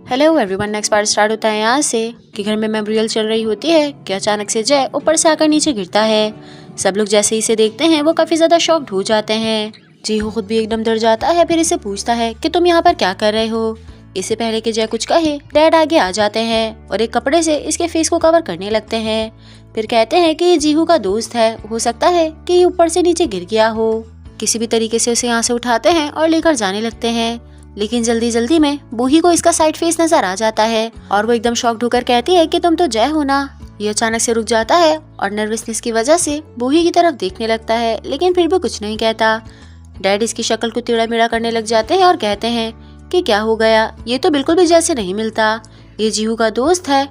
Hello everyone. Next part start होता है यहाँ से कि घर में मेमोरियल चल रही होती है कि अचानक से जय ऊपर से आकर नीचे गिरता है। सब लोग जैसे इसे देखते हैं वो काफ़ी ज़्यादा शॉक्ड हो जाते हैं। जीहू खुद भी एकदम डर जाता है, फिर इसे पूछता है कि तुम यहाँ पर क्या कर रहे हो। इससे पहले कि जय कुछ कहे डैड आगे आ जाते हैं और एक कपड़े से इसके फेस को कवर करने लगते हैं। फिर कहते हैं कि ये जीहू का दोस्त है, हो सकता है कि ये ऊपर से नीचे गिर गया हो। किसी भी तरीके से उसे यहाँ से उठाते हैं और लेकर जाने लगते हैं, लेकिन जल्दी जल्दी में बूही को इसका साइड फेस नजर आ जाता है और वो एकदम शॉक्ड होकर कहती है कि तुम तो जय हो ना। ये अचानक से रुक जाता है और नर्वसनेस की वजह से बूही की तरफ देखने लगता है, लेकिन फिर भी कुछ नहीं कहता। डैड इसकी शक्ल को टेढ़ा मेढ़ा करने लग जाते हैं और कहते हैं कि क्या हो गया, ये तो बिल्कुल भी जय से नहीं मिलता, ये जीहू का दोस्त है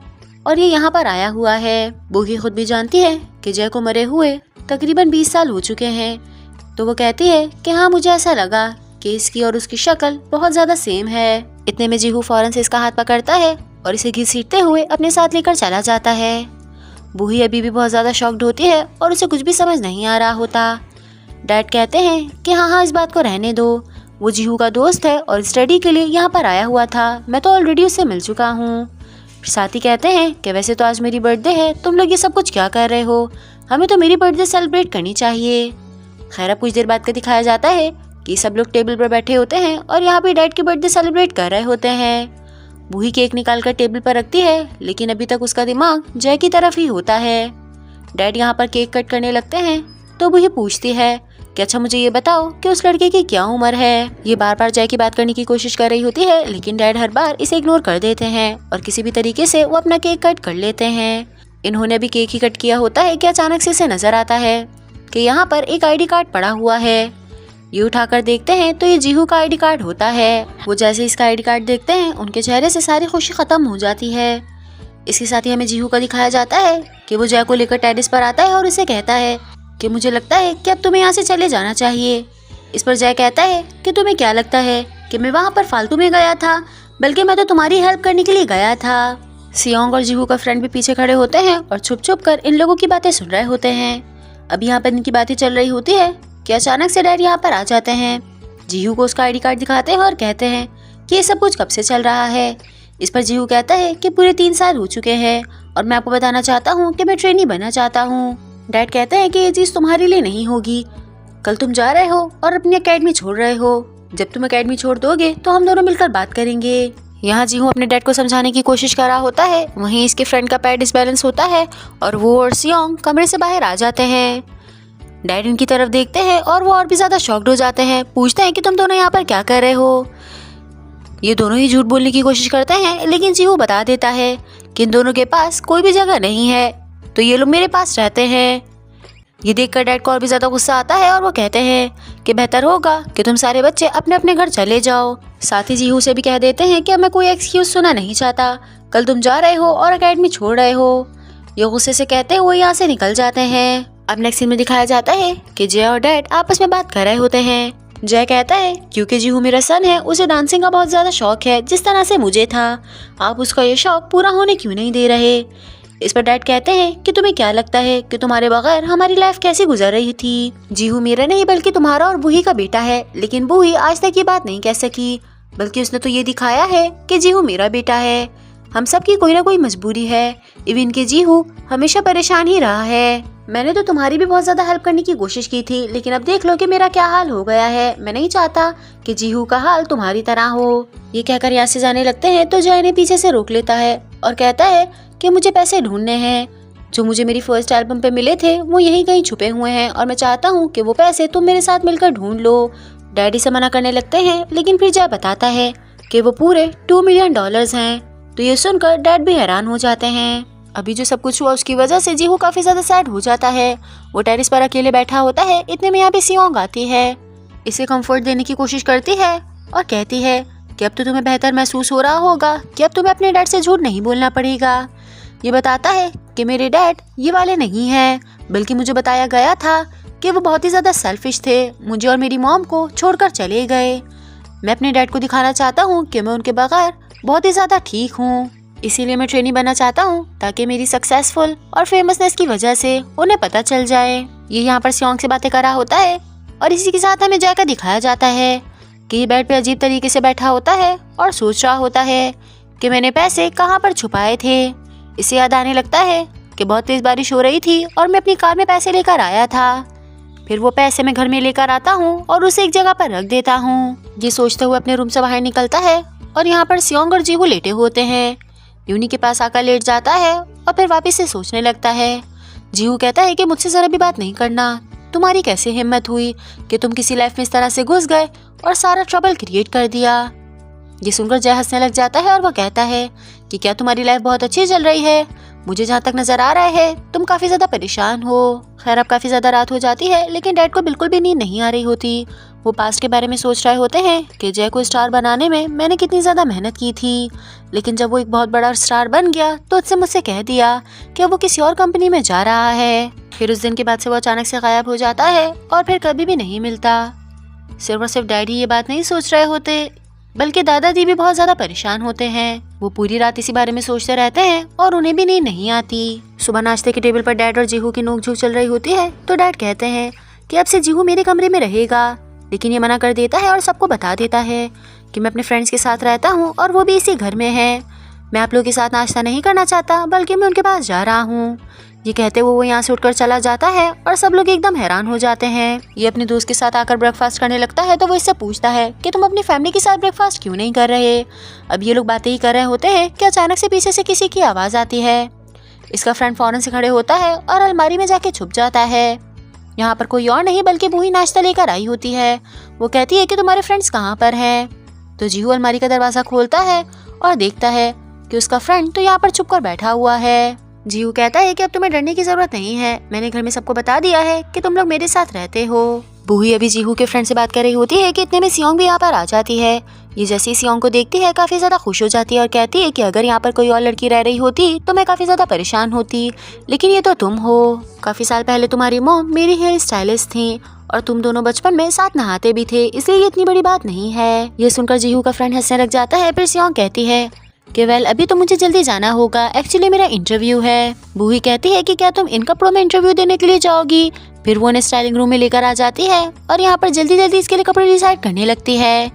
और ये यहाँ पर आया हुआ है। बूही खुद भी जानती है कि जय को मरे हुए तकरीबन 20 साल हो चुके हैं, तो वो कहती है कि हाँ मुझे ऐसा लगा कि इसकी और उसकी शक्ल बहुत ज्यादा सेम है। इतने में जीहू फौरन से इसका हाथ पकड़ता है और इसे घसीटते हुए अपने साथ लेकर चला जाता है। बूही अभी भी बहुत ज्यादा शॉक्ड होती है और उसे कुछ भी समझ नहीं आ रहा होता। डैड कहते हैं कि हाँ इस बात को रहने दो, वो जीहू का दोस्त है और स्टडी के लिए यहाँ पर आया हुआ था, मैं तो ऑलरेडी उससे मिल चुका हूँ। साथ ही कहते हैं कि वैसे तो आज मेरी बर्थडे है, तुम लोग ये सब कुछ क्या कर रहे हो, हमें तो मेरी बर्थडे सेलिब्रेट करनी चाहिए। खैर अब कुछ देर बाद का दिखाया जाता है कि सब लोग टेबल पर बैठे होते हैं और यहाँ पे डैड की बर्थडे सेलिब्रेट कर रहे होते हैं। बूही केक निकाल कर टेबल पर रखती है, लेकिन अभी तक उसका दिमाग जय की तरफ ही होता है। डैड यहाँ पर केक कट करने लगते हैं तो बूही पूछती है कि अच्छा मुझे ये बताओ कि उस लड़के की क्या उम्र है। ये बार बार जय की बात करने की कोशिश कर रही होती है, लेकिन डैड हर बार इसे इग्नोर कर देते हैं और किसी भी तरीके से वो अपना केक कट कर लेते हैं। इन्होंने भी केक ही कट किया होता है कि अचानक से इसे नजर आता है कि यहाँ पर एक ID कार्ड पड़ा हुआ है। ये उठाकर देखते हैं तो ये जीहू का ID कार्ड होता है। वो जैसे इसका ID कार्ड देखते हैं उनके चेहरे से सारी खुशी खत्म हो जाती है। इसके साथ ही हमें जीहू का दिखाया जाता है कि वो जय को लेकर टेरेस पर आता है और उसे कहता है कि मुझे लगता है कि अब तुम्हें यहाँ से चले जाना चाहिए। इस पर जय कहता है कि तुम्हें क्या लगता है कि मैं वहाँ पर फालतू में गया था, बल्कि मैं तो तुम्हारी हेल्प करने के लिए गया था। सियोंग और जीहू का फ्रेंड भी पीछे खड़े होते हैं और छुप छुप कर इन लोगों की बातें सुन रहे होते हैं। अब यहाँ पर इनकी बातें चल रही होती है कि अचानक से डैड यहाँ पर आ जाते हैं। जीहू को उसका ID कार्ड दिखाते हैं और कहते हैं कि ये सब कुछ कब से चल रहा है। इस पर जीहू कहता है कि पूरे 3 साल हो चुके हैं और मैं आपको बताना चाहता हूँ कि मैं ट्रेनी बनना चाहता हूँ। डैड कहते हैं कि ये चीज़ तुम्हारे लिए नहीं होगी, कल तुम जा रहे हो और अपनी अकेडमी छोड़ रहे हो, जब तुम अकेडमी छोड़ दोगे तो हम दोनों मिलकर बात करेंगे। यहाँ जीहू अपने डैड को समझाने की कोशिश कर रहा होता है, वहीं इसके फ्रेंड का पैर डिसबैलेंस होता है और वो और सियोंग कमरे से बाहर आ जाते हैं। डैड इनकी तरफ देखते हैं और वो और भी ज्यादा शॉक्ड हो जाते हैं, पूछते हैं कि तुम दोनों यहाँ पर क्या कर रहे हो। ये दोनों ही झूठ बोलने की कोशिश करते हैं, लेकिन जीहू बता देता है कि इन दोनों के पास कोई भी जगह नहीं है, तो ये लोग मेरे पास रहते हैं। ये देखकर डैड को और भी ज्यादा गुस्सा आता है और वो कहते हैं कि बेहतर होगा कि तुम सारे बच्चे अपने अपने घर चले जाओ। साथ ही जीहू से भी कह देते हैं कि अब मैं कोई एक्सक्यूज सुना नहीं चाहता, कल तुम जा रहे हो और अकेडमी छोड़ रहे हो। ये गुस्से से कहते हुए यहाँ से निकल जाते हैं। अब नेक्स्ट सीन में दिखाया जाता है कि जय और डैड आपस में बात कर रहे होते हैं। जय कहता है क्योंकि जीहू मेरा सन है, उसे डांसिंग का बहुत ज्यादा शौक है जिस तरह से मुझे था, आप उसका ये शौक पूरा होने क्यों नहीं दे रहे। इस पर डैड कहते हैं कि तुम्हें क्या लगता है कि तुम्हारे बगैर हमारी लाइफ कैसी गुजर रही थी। जीहू मेरा नहीं बल्कि तुम्हारा और बूही का बेटा है, लेकिन बूही आज तक ये बात नहीं कह सकी, बल्कि उसने तो ये दिखाया है कि जीहू मेरा बेटा है। हम सब की कोई ना कोई मजबूरी है, इवन के जीहू हमेशा परेशान ही रहा है। मैंने तो तुम्हारी भी बहुत ज्यादा हेल्प करने की कोशिश की थी, लेकिन अब देख लो कि मेरा क्या हाल हो गया है। मैं नहीं चाहता कि जीहू का हाल तुम्हारी तरह हो। ये कहकर यहाँ से जाने लगते हैं तो जय ने पीछे से रोक लेता है और कहता है कि मुझे पैसे ढूंढने हैं, जो मुझे मेरी फर्स्ट एल्बम पे मिले थे वो यहीं कहीं छुपे हुए हैं और मैं चाहता हूँ कि वो पैसे तुम मेरे साथ मिलकर ढूंढ लो। डैडी से मना करने लगते हैं, लेकिन फिर जय बताता है कि वो पूरे $2 मिलियन हैं। तो ये सुनकर डैड भी हैरान हो जाते हैं। अभी जो सब कुछ हुआ उसकी वजह से जीहू काफी ज्यादा सैड हो जाता है। वो टेरेस पर अकेले बैठा होता है, इतने में यहाँ पे सियोंग आती है, इसे कंफर्ट देने की कोशिश करती है और कहती है कि अब तो तुम्हें बेहतर महसूस हो रहा होगा कि अब तुम्हें अपने डैड से झूठ नहीं बोलना पड़ेगा। ये बताता है कि मेरे डैड ये वाले नहीं है, बल्कि मुझे बताया गया था कि वो बहुत ही ज्यादा सेल्फिश थे, मुझे और मेरी मॉम को छोड़कर चले गए। मैं अपने डैड को दिखाना चाहता हूँ कि मैं उनके बगैर बहुत ही ज्यादा ठीक हूँ, इसीलिए मैं ट्रेनी बनना चाहता हूँ ताकि मेरी सक्सेसफुल और फेमसनेस की वजह से उन्हें पता चल जाए। ये यहाँ पर सियोंग से बातें कर रहा होता है और इसी के साथ हमें जय का दिखाया जाता है कि ये बेड पे अजीब तरीके से बैठा होता है और सोच रहा होता है कि मैंने पैसे कहाँ पर छुपाए थे। इसे याद आने लगता है कि बहुत तेज बारिश हो रही थी और मैं अपनी कार में पैसे लेकर आया था। फिर वो पैसे मैं घर में लेकर आता हूँ और उसे एक जगह पर रख देता हूँ। ये सोचते हुए अपने रूम से बाहर निकलता है और यहाँ पर सियोंग और जीहू लेटे होते हैं। यूनी के पास आकर लेट जाता है और फिर वापस से सोचने लगता है। जीहू कहता है कि मुझसे जरा भी बात नहीं करना, तुम्हारी कैसे हिम्मत हुई कि तुम किसी लाइफ में इस तरह से घुस गए और सारा ट्रबल क्रिएट कर दिया। ये सुनकर जय हंसने लग जाता है और वो कहता है कि क्या तुम्हारी लाइफ बहुत अच्छी चल रही है? मुझे जहाँ तक नजर आ रहा है तुम काफी ज्यादा परेशान हो। खैर अब काफी ज्यादा रात हो जाती है लेकिन डैड को बिल्कुल भी नींद नहीं आ रही होती। वो पास्ट के बारे में सोच रहे होते हैं कि जय को स्टार बनाने में मैंने कितनी ज्यादा मेहनत की थी, लेकिन जब वो एक बहुत बड़ा स्टार बन गया तो उससे मुझसे कह दिया कि वो किसी और कंपनी में जा रहा है। फिर उस दिन के बाद से वो अचानक से गायब हो जाता है और फिर कभी भी नहीं मिलता। सिर्फ और सिर्फ डैडी ये बात नहीं सोच रहे होते बल्कि दादाजी भी बहुत ज्यादा परेशान होते हैं। वो पूरी रात इसी बारे में सोचते रहते हैं और उन्हें भी नींद नहीं आती। सुबह नाश्ते के टेबल पर डैड और जीहू की नोकझोंक चल रही होती है तो डैड कहते हैं कि अब से जीहू मेरे कमरे में रहेगा, लेकिन ये मना कर देता है और सबको बता देता है कि मैं अपने फ्रेंड्स के साथ रहता हूँ और वो भी इसी घर में है। मैं आप लोगों के साथ नाश्ता नहीं करना चाहता बल्कि मैं उनके पास जा रहा हूँ। ये कहते वो यहाँ से उठकर चला जाता है और सब लोग एकदम हैरान हो जाते हैं। ये अपने दोस्त के साथ आकर ब्रेकफास्ट करने लगता है तो वो इससे पूछता है कि तुम अपनी फैमिली के साथ ब्रेकफास्ट क्यों नहीं कर रहे। अब ये लोग बातें ही कर रहे होते हैं कि अचानक से पीछे से किसी की आवाज़ आती है। इसका फ्रेंड फौरन से खड़े होता है और अलमारी में जाके छुप जाता है। यहाँ पर कोई और नहीं बल्कि वो ही नाश्ता लेकर आई होती है। वो कहती है कि तुम्हारे फ्रेंड्स कहाँ पर हैं। तो जीहू अलमारी का दरवाज़ा खोलता है और देखता है कि उसका फ्रेंड तो यहाँ पर छुप कर बैठा हुआ है। जीहू कहता है कि अब तुम्हें डरने की जरूरत नहीं है, मैंने घर में सबको बता दिया है कि तुम लोग मेरे साथ रहते हो। बूही अभी जीहू के फ्रेंड से बात कर रही होती है कि इतने में सियोंग भी यहाँ पर आ जाती है। ये जैसे ही सियोंग को देखती है काफी ज्यादा खुश हो जाती है और कहती है कि अगर यहाँ पर कोई और लड़की रह रही होती तो मैं काफी ज्यादा परेशान होती, लेकिन ये तो तुम हो। काफी साल पहले तुम्हारी मॉम मेरी हेयर स्टाइलिस्ट थी और तुम दोनों बचपन में साथ नहाते भी थे, इसलिए ये इतनी बड़ी बात नहीं है। ये सुनकर जीहू का फ्रेंड हंसने लग जाता है। फिर सियोंग कहती है कि वेल अभी तो मुझे जल्दी जाना होगा, एक्चुअली मेरा इंटरव्यू है। बूही कहती है कि क्या तुम इन कपड़ों में इंटरव्यू देने के लिए जाओगी। फिर वो उन्हें स्टाइलिंग रूम में लेकर आ जाती है और यहाँ पर जल्दी जल्दी इसके लिए कपड़े डिसाइड करने लगती है।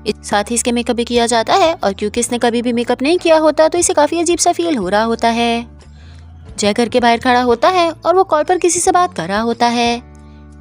साथ ही इसके मेकअप भी किया जाता है और क्योंकि इसने कभी भी मेकअप नहीं किया होता तो इसे काफी अजीब सा फील हो रहा होता है। जय घर के बाहर खड़ा होता है और वो कॉल पर किसी से बात कर रहा होता है।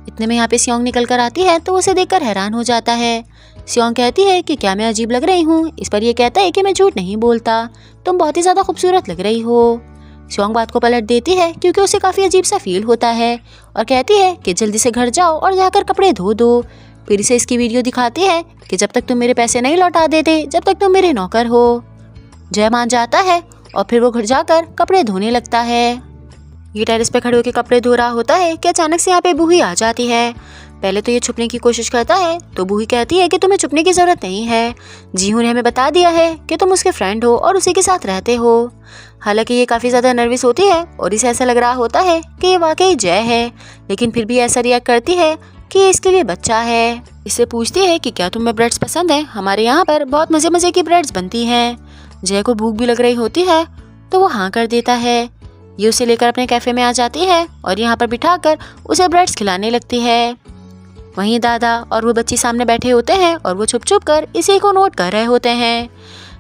इतने में यहाँ पे सियोंग निकल कर आती है तो उसे देखकर हैरान हो जाता है। सियोंग कहती है कि क्या मैं अजीब लग रही हूँ। इस पर यह कहता है कि मैं झूठ नहीं बोलता, तुम बहुत ही ज्यादा खूबसूरत लग रही हो। सियोंग बात को पलट देती है क्योंकि उसे काफी अजीब सा फील होता है और कहती है कि जल्दी से घर जाओ और जाकर कपड़े धो दो। फिर इसे इसकी वीडियो दिखाती है कि जब तक तुम मेरे पैसे नहीं लौटा देते जब तक तुम मेरे नौकर हो। जय मान जाता है और फिर वो घर जाकर कपड़े धोने लगता है। ये टेरेस पे खड़े होकर कपड़े धो रहा होता है कि अचानक से यहाँ पे बूही आ जाती है। पहले तो ये छुपने की कोशिश करता है तो बूही कहती है कि तुम्हें छुपने की जरूरत नहीं है, जीहू ने हमें बता दिया है कि तुम उसके फ्रेंड हो और उसी के साथ रहते हो। हालांकि ये काफी ज्यादा नर्वस होती है और इसे ऐसा लग रहा होता है कि ये वाकई जय है, लेकिन फिर भी ऐसा रिएक्ट करती है कि ये इसके लिए बच्चा है। इससे पूछती है कि क्या तुम्हें ब्रेड्स पसंद है, हमारे यहाँ पर बहुत मजे मजे की ब्रेड्स बनती हैं। जय को भूख भी लग रही होती है तो वो हाँ कर देता है। ये उसे लेकर अपने कैफे में आ जाती है और यहाँ पर बिठाकर उसे ब्रेड्स खिलाने लगती है। वहीं दादा और वो बच्ची सामने बैठे होते हैं और वो छुप छुप कर इसी को नोट कर रहे होते हैं।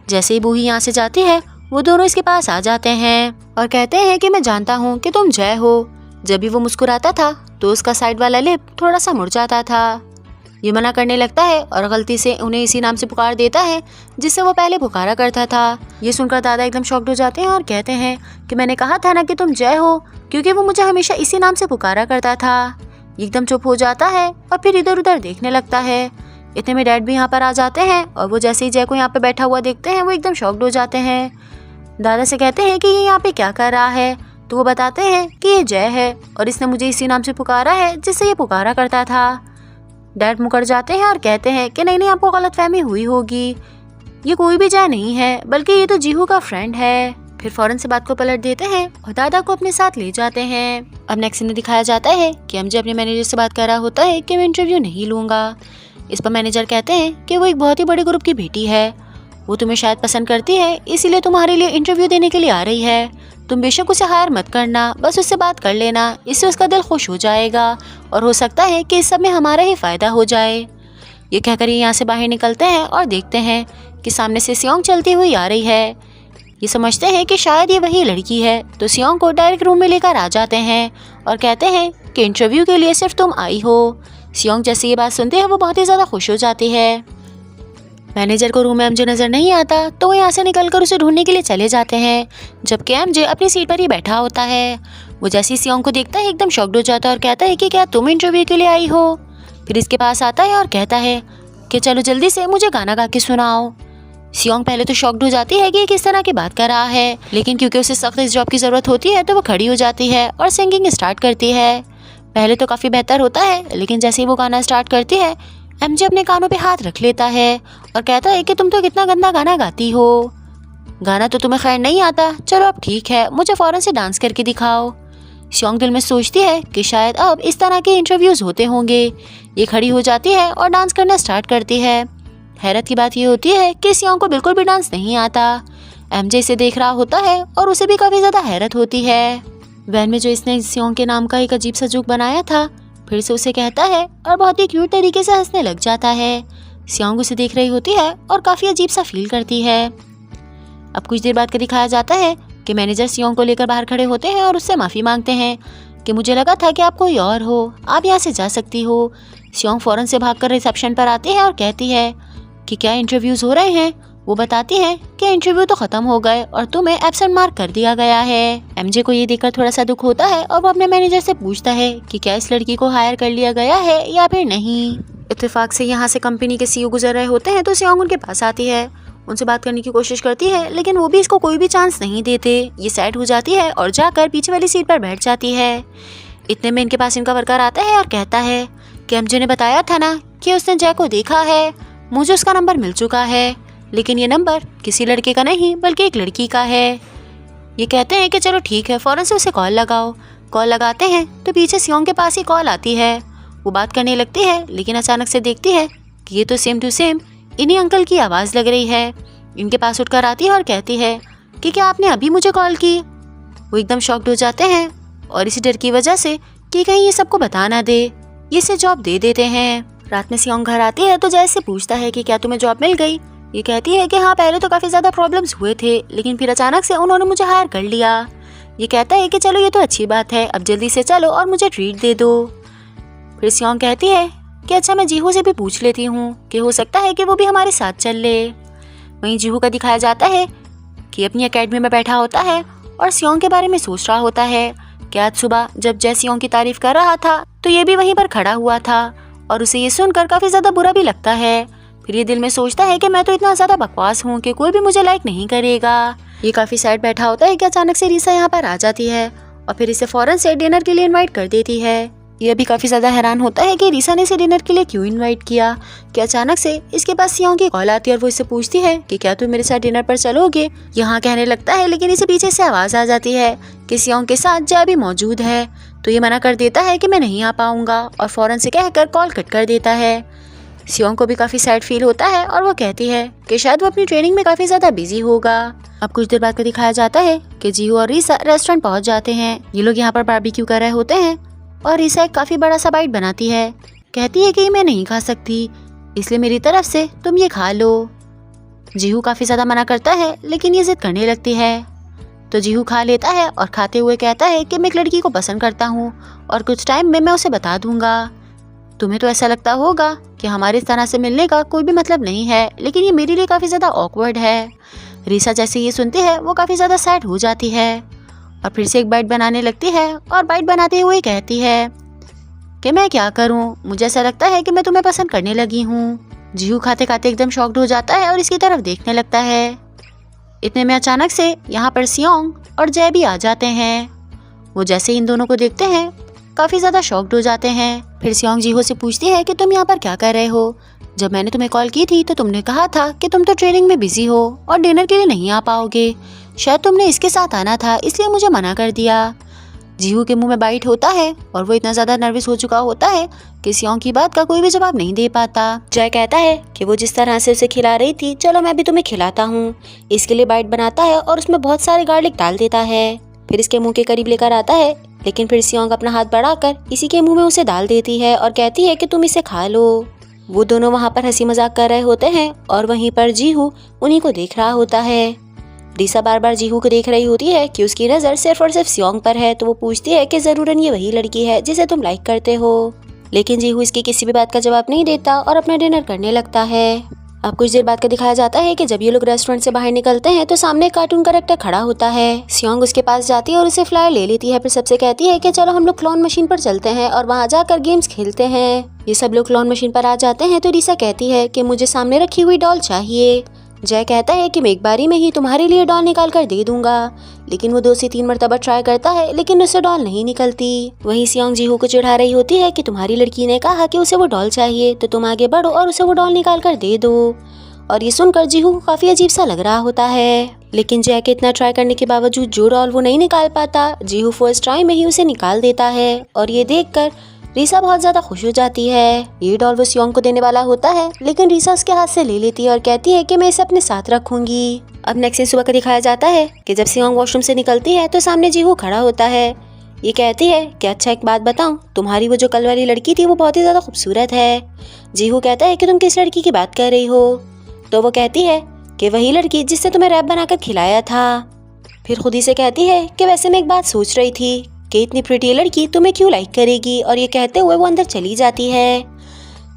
जैसे ही बूही यहाँ से जाती है वो दोनों इसके पास आ जाते हैं और कहते हैं कि मैं जानता हूँ कि तुम जय हो। जब भी वो मुस्कुराता था तो उसका साइड वाला लिप थोड़ा सा मुड़ जाता था। ये मना करने लगता है और गलती से उन्हें इसी नाम से पुकार देता है जिससे वो पहले पुकारा करता था। ये सुनकर दादा एकदम शॉक्ड हो जाते हैं और कहते हैं कि मैंने कहा था ना कि तुम जय हो, क्योंकि वो मुझे हमेशा इसी नाम से पुकारा करता था। एकदम चुप हो जाता है और फिर इधर उधर देखने लगता है। इतने में डैड भी यहाँ पर आ जाते हैं और वो जैसे ही जय को यहाँ पे बैठा हुआ देखते हैं वो एकदम शॉक्ड हो जाते हैं। दादा से कहते हैं कि ये यहाँ पे क्या कर रहा है, तो वो बताते हैं कि ये जय है और इसने मुझे इसी नाम से पुकारा है जिससे ये पुकारा करता था। डैड मुकर जाते हैं और कहते हैं कि नहीं आपको गलतफहमी हुई होगी, ये कोई भी जय नहीं है बल्कि ये तो जीहू का फ्रेंड है। फिर फौरन से बात को पलट देते हैं और दादा को अपने साथ ले जाते हैं। अब नेक्स्ट में दिखाया जाता है कि एमजे अपने मैनेजर से बात कर रहा होता है कि मैं इंटरव्यू नहीं लूंगा। इस पर मैनेजर कहते हैं कि वो एक बहुत ही बड़े ग्रुप की बेटी है, वो तुम्हें शायद पसंद करती है इसीलिए तुम्हारे लिए इंटरव्यू देने के लिए आ रही है। तुम बेशक उसे हायर मत करना, बस उससे बात कर लेना, इससे उसका दिल खुश हो जाएगा और हो सकता है कि इस सब में हमारा ही फायदा हो जाए। ये कहकर ये यहाँ से बाहर निकलते हैं और देखते हैं कि सामने से सियोंग चलती हुई आ रही है। ये समझते हैं कि शायद ये वही लड़की है, तो सियोंग को डायरेक्ट रूम में लेकर आ जाते हैं और कहते हैं कि इंटरव्यू के लिए सिर्फ तुम आई हो। सियोंग जैसे ये बात सुनते हैं वो बहुत ही ज़्यादा खुश हो जाती है। मैनेजर को रूम में एमजे नज़र नहीं आता तो वो यहाँ से निकलकर उसे ढूंढने के लिए चले जाते हैं, जबकि एमजे अपनी सीट पर ही बैठा होता है। वो जैसे ही सियोंग को देखता है एकदम शॉक्ड हो जाता है और कहता है कि क्या तुम इंटरव्यू के लिए आई हो। फिर इसके पास आता है और कहता है कि चलो जल्दी से मुझे गाना गा के सुनाओ। सियोंग पहले तो शॉक्ड हो जाती है कि ये किस तरह की बात कर रहा है, लेकिन क्योंकि उसे सख्त इस जॉब की ज़रूरत होती है तो वो खड़ी हो जाती है और सिंगिंग स्टार्ट करती है। पहले तो काफ़ी बेहतर होता है, लेकिन जैसे ही वो गाना स्टार्ट करती है एमजे अपने कानों पे हाथ रख लेता है और कहता है कि तुम तो कितना गंदा गाना गाती हो। गाना तो तुम्हें खैर नहीं आता, चलो अब ठीक है, मुझे फ़ौरन से डांस करके दिखाओ। सियोंग दिल में सोचती है कि शायद अब इस तरह के इंटरव्यूज़ होते होंगे। ये खड़ी हो जाती है और डांस करना स्टार्ट करती है। हैरत की बात ये होती है कि सियोंग को बिल्कुल भी डांस नहीं आता। एमजे इसे देख रहा होता है और उसे भी काफ़ी ज़्यादा हैरत होती है। वैन में जो इसने सियोंग के नाम का एक अजीब सा जोक बनाया था फिर से उसे कहता है और बहुत ही क्यूट तरीके से हंसने लग जाता है। सियोंग उसे देख रही होती है और काफ़ी अजीब सा फील करती है। अब कुछ देर बाद का दिखाया जाता है कि मैनेजर सियोंग को लेकर बाहर खड़े होते हैं और उससे माफ़ी मांगते हैं कि मुझे लगा था कि आप कोई और हो, आप यहाँ से जा सकती हो। सियोंग फ़ौरन से भागकर रिसेप्शन पर आती है और कहती है कि क्या इंटरव्यूज़ हो रहे हैं। वो बताती है कि इंटरव्यू तो ख़त्म हो गए और तुम्हें एब्सेंट मार्क कर दिया गया है। एमजे को ये देखकर थोड़ा सा दुख होता है और वो अपने मैनेजर से पूछता है कि क्या इस लड़की को हायर कर लिया गया है या फिर नहीं। इत्तेफाक से यहाँ से कंपनी के सीईओ गुजर रहे होते हैं तो सियोंग उनके पास आती है, उनसे बात करने की कोशिश करती है, लेकिन वो भी इसको कोई भी चांस नहीं देते। ये सैड हो जाती है और जाकर पीछे वाली सीट पर बैठ जाती है। इतने में इनके पास इनका वर्कर आता है और कहता है कि एमजे ने बताया था ना कि उसने जय को देखा है, मुझे उसका नंबर मिल चुका है, लेकिन ये नंबर किसी लड़के का नहीं बल्कि एक लड़की का है। ये कहते हैं कि चलो ठीक है, फ़ौरन से उसे कॉल लगाओ। कॉल लगाते हैं तो पीछे सियोंग के पास ही कॉल आती है। वो बात करने लगती है, लेकिन अचानक से देखती है कि ये तो सेम टू सेम इन्हीं अंकल की आवाज़ लग रही है। इनके पास उठकर आती है और कहती है कि क्या आपने अभी मुझे कॉल की। वो एकदम शॉक्ड हो जाते हैं और इसी डर की वजह से कि कहीं ये सबको बता ना दे, ये इसे जॉब दे देते हैं। रात में सियोंग घर आती है तो जय से पूछता है कि क्या तुम्हें जॉब मिल गई। ये कहती है कि हाँ, पहले तो काफ़ी ज़्यादा प्रॉब्लम्स हुए थे, लेकिन फिर अचानक से उन्होंने मुझे हायर कर लिया। ये कहता है कि चलो ये तो अच्छी बात है, अब जल्दी से चलो और मुझे ट्रीट दे दो। फिर सियोंग कहती है कि अच्छा, मैं जीहू से भी पूछ लेती हूँ कि हो सकता है कि वो भी हमारे साथ चल ले। वहीं जीहू का दिखाया जाता है कि अपनी एकेडमी में बैठा होता है और सियोंग के बारे में सोच रहा होता है कि आज सुबह जब जय सियोंग की तारीफ कर रहा था तो ये भी वहीं पर खड़ा हुआ था और उसे ये सुनकर काफ़ी ज़्यादा बुरा भी लगता है। फिर ये दिल में सोचता है कि मैं तो इतना ज़्यादा बकवास हूँ कि कोई भी मुझे लाइक नहीं करेगा। ये काफ़ी सैड बैठा होता है कि अचानक से रीसा यहाँ पर आ जाती है और फिर इसे फ़ौरन से डिनर के लिए इनवाइट कर देती है। ये भी काफ़ी ज़्यादा हैरान होता है कि रीसा ने इसे डिनर के लिए क्यों इनवाइट किया कि अचानक से इसके पास सियोंग की कॉल आती है और वो इससे पूछती है कि क्या तुम मेरे साथ डिनर पर चलोगे। यहाँ कहने लगता है, लेकिन इसे पीछे से आवाज़ आ जाती है कि सियोंग के साथ जय भी मौजूद है। तो ये मना कर देता है कि मैं नहीं आ पाऊँगा और फ़ौरन से कहकर कॉल कट कर देता है। सियोंग को भी काफ़ी सैड फील होता है और वो कहती है कि शायद वो अपनी ट्रेनिंग में काफ़ी ज़्यादा बिजी होगा। अब कुछ देर बाद को दिखाया जाता है कि जीहू और रीसा रेस्टोरेंट पहुंच जाते हैं। ये लोग यहाँ पर बारबेक्यू कर रहे होते हैं और रीसा एक काफ़ी बड़ा सा बाइट बनाती है। कहती है कि मैं नहीं खा सकती, इसलिए मेरी तरफ से तुम ये खा लो। जीहू काफ़ी ज़्यादा मना करता है, लेकिन ये जिद करने लगती है तो जीहू खा लेता है और खाते हुए कहता है कि मैं एक लड़की को पसंद करता हूँ और कुछ टाइम में मैं उसे बता दूंगा। तुम्हें तो ऐसा लगता होगा कि हमारे इस तरह से मिलने का कोई भी मतलब नहीं है, लेकिन ये मेरे लिए काफ़ी ज़्यादा ऑकवर्ड है। रीसा जैसे ये सुनती है वो काफ़ी ज़्यादा सैड हो जाती है और फिर से एक बाइट बनाने लगती है और बाइट बनाते हुए कहती है कि मैं क्या करूं, मुझे ऐसा लगता है कि मैं तुम्हें पसंद करने लगी हूं। जीहू खाते खाते एकदम शॉक्ड हो जाता है और इसकी तरफ देखने लगता है। इतने में अचानक से यहाँ पर सियोंग और जय भी आ जाते हैं। वो जैसे इन दोनों को देखते हैं काफ़ी ज़्यादा शॉक्ड हो जाते हैं। फिर सियोंग जीहू से पूछती है कि तुम यहाँ पर क्या कर रहे हो। जब मैंने तुम्हें कॉल की थी तो तुमने कहा था कि तुम तो ट्रेनिंग में बिजी हो और डिनर के लिए नहीं आ पाओगे, शायद तुमने इसके साथ आना था, इसलिए मुझे मना कर दिया। जीहू के मुंह में बाइट होता है और वो इतना ज़्यादा नर्वस हो चुका होता है कि सियोंग की बात का कोई भी जवाब नहीं दे पाता। जय कहता है कि वो जिस तरह से उसे खिला रही थी, चलो मैं भी तुम्हें खिलाता हूँ। इसके लिए बाइट बनाता है और उसमें बहुत सारे गार्लिक डाल देता है। फिर इसके मुंह के करीब लेकर आता है, लेकिन फिर सियोंग अपना हाथ बढ़ाकर इसी के मुंह में उसे डाल देती है और कहती है कि तुम इसे खा लो। वो दोनों वहाँ पर हंसी मजाक कर रहे होते हैं और वहीं पर जीहू उन्हीं को देख रहा होता है। रीसा बार बार जीहू को देख रही होती है कि उसकी नज़र सिर्फ और सिर्फ सियोंग पर है, तो वो पूछती है कि ज़रूरन ये वही लड़की है जिसे तुम लाइक करते हो। लेकिन जीहू इसकी किसी भी बात का जवाब नहीं देता और अपना डिनर करने लगता है। अब कुछ देर बाद का दिखाया जाता है कि जब ये लोग रेस्टोरेंट से बाहर निकलते हैं तो सामने एक कार्टून कैरेक्टर खड़ा होता है। सियोंग उसके पास जाती है और उसे फ्लायर ले लेती है, फिर सबसे कहती है कि चलो हम लोग क्लॉन मशीन पर चलते हैं और वहाँ जाकर गेम्स खेलते हैं। ये सब लोग क्लॉन मशीन पर आ जाते हैं तो रीसा कहती है कि मुझे सामने रखी हुई डॉल चाहिए। जय कहता है कि मैं एक बारी में ही तुम्हारे लिए डॉल निकाल कर दे दूंगा, लेकिन वो 2 से 3 मरतबा ट्राई करता है लेकिन उससे डॉल नहीं निकलती। वहीं सियोंग जीहू को चिढ़ा रही होती है कि तुम्हारी लड़की ने कहा कि उसे वो डॉल चाहिए, तो तुम आगे बढ़ो और उसे वो डॉल निकाल कर दे दो। और ये सुनकर जीहू को काफी अजीब सा लग रहा होता है, लेकिन जय के इतना ट्राई करने के बावजूद जो डॉल वो नहीं निकाल पाता, जीहू फर्स्ट ट्राई में ही उसे निकाल देता है। और ये देखकर रीसा बहुत ज्यादा खुश हो जाती है। ये डॉल वो सियोंग को देने वाला होता है, लेकिन रीसा उसके हाथ से ले लेती है और कहती है कि मैं इसे अपने साथ रखूंगी। अब नेक्स्ट दिन सुबह का दिखाया जाता है कि जब सियोंग वॉशरूम से निकलती है तो सामने जीहू खड़ा होता है। ये कहती है कि अच्छा एक बात बताऊं, तुम्हारी वो जो कल वाली लड़की थी वो बहुत ही ज्यादा खूबसूरत है। जीहू कहता है कि तुम किस लड़की की बात कर रही हो? तो वो कहती है कि वही लड़की जिससे तुम्हें रैप बनाकर खिलाया था। फिर खुद ही से कहती है कि वैसे मैं एक बात सोच रही थी कि इतनी प्रिटी लड़की तुम्हें क्यों लाइक करेगी, और ये कहते हुए वो अंदर चली जाती है।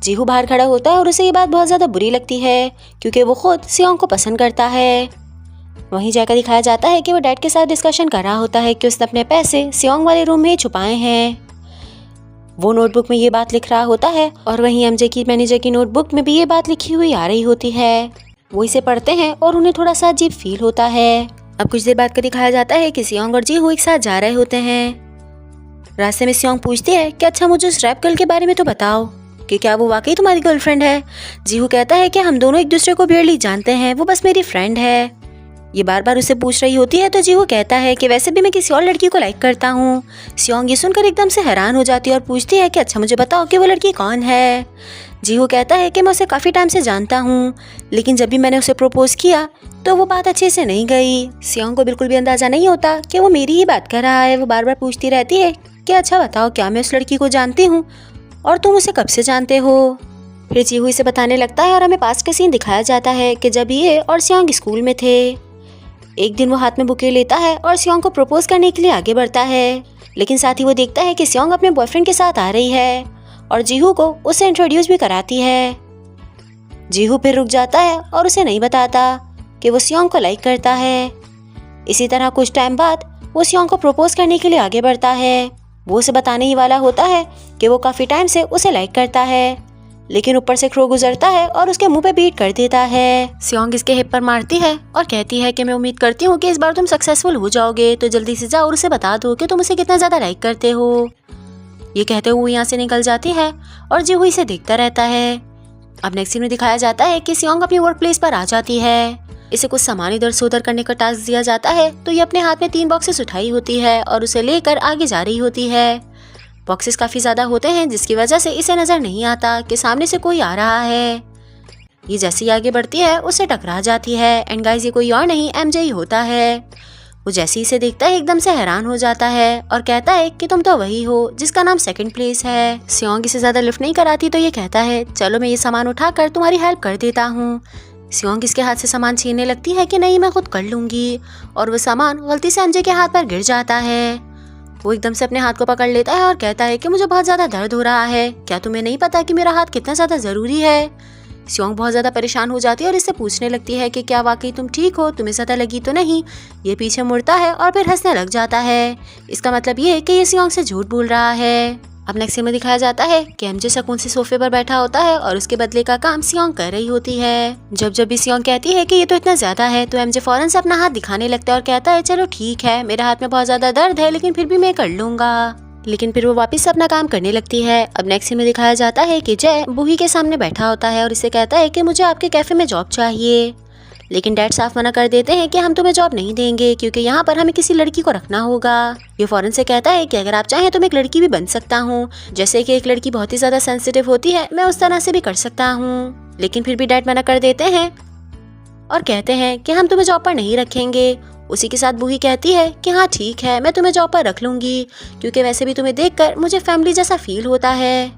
जीहू बाहर खड़ा होता है और उसे ये बात बहुत ज़्यादा बुरी लगती है क्योंकि वो खुद सियोंग को पसंद करता है। वहीं जाकर दिखाया जाता है कि वो डैड के साथ डिस्कशन कर रहा होता है कि उसने अपने पैसे सियोंग वाले रूम में छुपाए हैं। वो नोटबुक में ये बात लिख रहा होता है और वहीं एमजे की मैनेजर की नोटबुक में भी ये बात लिखी हुई आ रही होती है। वो इसे पढ़ते हैं और उन्हें थोड़ा सा अजीब फील होता है। अब कुछ देर बाद का दिखाया जाता है कि सियोंग और जीहू एक साथ जा रहे होते हैं। रास्ते में सियोंग पूछती है कि अच्छा मुझे उस रैप गर्ल के बारे में तो बताओ कि क्या वो वाकई तुम्हारी गर्लफ्रेंड है। जीहू कहता है कि हम दोनों एक दूसरे को बेरली जानते हैं, वो बस मेरी फ्रेंड है। ये बार बार उसे पूछ रही होती है तो जीहू कहता है कि वैसे भी मैं किसी और लड़की को लाइक करता हूँ। सियोंग ये सुनकर एकदम से हैरान हो जाती है और पूछती है कि अच्छा मुझे बताओ कि वो लड़की कौन है। जीहू कहता है कि मैं उसे काफ़ी टाइम से जानता हूँ, लेकिन जब भी मैंने उसे प्रपोज किया तो वो बात अच्छे से नहीं गई। सियोंग को बिल्कुल भी अंदाज़ा नहीं होता कि वो मेरी ही बात कर रहा है। वो बार बार पूछती रहती है कि अच्छा बताओ क्या मैं उस लड़की को जानती हूँ और तुम उसे कब से जानते हो। फिर जीहू इसे बताने लगता है और हमें पास्ट का सीन दिखाया जाता है कि जब ये और सियोंग स्कूल में थे। एक दिन वो हाथ में बुके लेता है और सियोंग को प्रपोज करने के लिए आगे बढ़ता है, लेकिन साथ ही वो देखता है कि सियोंग अपने बॉयफ्रेंड के साथ आ रही है और जीहू को उसे इंट्रोड्यूस भी कराती है। जीहू फिर रुक जाता है और उसे नहीं बताता कि वो सियोंग को लाइक करता है। इसी तरह कुछ टाइम बाद वो सियोंग को प्रपोज करने के लिए आगे बढ़ता है। वो उसे बताने ही वाला होता है कि वो काफ़ी टाइम से उसे लाइक करता है, लेकिन ऊपर से क्रो गुजरता है और उसके मुंह पे बीट कर देता है। सियोंग इसके हिप पर मारती है और कहती है कि मैं उम्मीद करती हूँ कि इस बार तुम सक्सेसफुल हो जाओगे, तो जल्दी से जाओ और उसे बता दो कि तुम उसे कितना ज़्यादा लाइक करते हो। ये कहते हुए यहाँ से निकल जाती है और जीहू इसे देखता रहता है। अब नेक्स्ट सीन में दिखाया जाता है कि सियोंग अपनी वर्क प्लेस पर आ जाती है। इसे कुछ सामान इधर से उधर करने का टास्क दिया जाता है, तो ये अपने हाथ में 3 बॉक्सेस उठाई होती है और उसे लेकर आगे जा रही होती है। बॉक्सेस काफ़ी ज़्यादा होते हैं जिसकी वजह से इसे नज़र नहीं आता कि सामने से कोई आ रहा है। ये जैसे ही आगे बढ़ती है उससे टकरा जाती है एंड गाइस ये कोई और नहीं एमजे ही होता है। वो जैसे ही इसे देखता है एकदम से हैरान हो जाता है और कहता है कि तुम तो वही हो जिसका नाम सेकंड प्लेस है। सियोंग इसे ज़्यादा लिफ्ट नहीं कराती तो ये कहता है चलो मैं ये सामान उठाकर तुम्हारी हेल्प कर देता हूँ। सियोंग इसके हाथ से सामान छीनने लगती है कि नहीं मैं खुद कर लूँगी, और वो सामान गलती से एमजे के हाथ पर गिर जाता है। वो एकदम से अपने हाथ को पकड़ लेता है और कहता है कि मुझे बहुत ज़्यादा दर्द हो रहा है, क्या तुम्हें नहीं पता कि मेरा हाथ कितना ज़्यादा ज़रूरी है। सियोंग बहुत ज़्यादा परेशान हो जाती है और इससे पूछने लगती है कि क्या वाकई तुम ठीक हो, तुम्हें सता लगी तो नहीं। ये पीछे मुड़ता है और फिर हंसने लग जाता है। इसका मतलब ये है कि ये सियोंग से झूठ बोल रहा है। अब नेक्स्ट सीन में दिखाया जाता है कि एमजे सुकून से सोफे पर बैठा होता है और उसके बदले का काम सियोंग कर रही होती है। जब भी सियोंग कहती है कि ये तो इतना ज्यादा है तो एमजे फौरन से अपना हाथ दिखाने लगता है और कहता है चलो ठीक है, मेरे हाथ में बहुत ज्यादा दर्द है लेकिन फिर भी मैं कर लूंगा। लेकिन फिर वो वापस से अपना काम करने लगती है। अब नेक्स्ट सीन में दिखाया जाता है कि जय बूही के सामने बैठा होता है और इसे कहता है कि मुझे आपके कैफे में जॉब चाहिए, लेकिन डैड साफ मना कर देते हैं कि हम तुम्हें जॉब नहीं देंगे क्योंकि यहाँ पर हमें किसी लड़की को रखना होगा। ये फौरन से कहता है कि अगर आप चाहें तो मैं एक लड़की भी बन सकता हूँ, जैसे कि एक लड़की बहुत ही ज़्यादा सेंसिटिव होती है मैं उस तरह से भी कर सकता हूँ। लेकिन फिर भी डैड मना कर देते हैं और कहते हैं कि हम तुम्हें जॉब पर नहीं रखेंगे। उसी के साथ बूही कहती है कि हाँ ठीक है, मैं तुम्हें जॉब पर रख लूँगी क्योंकि वैसे भी तुम्हें देखकर मुझे फैमिली जैसा फील होता है।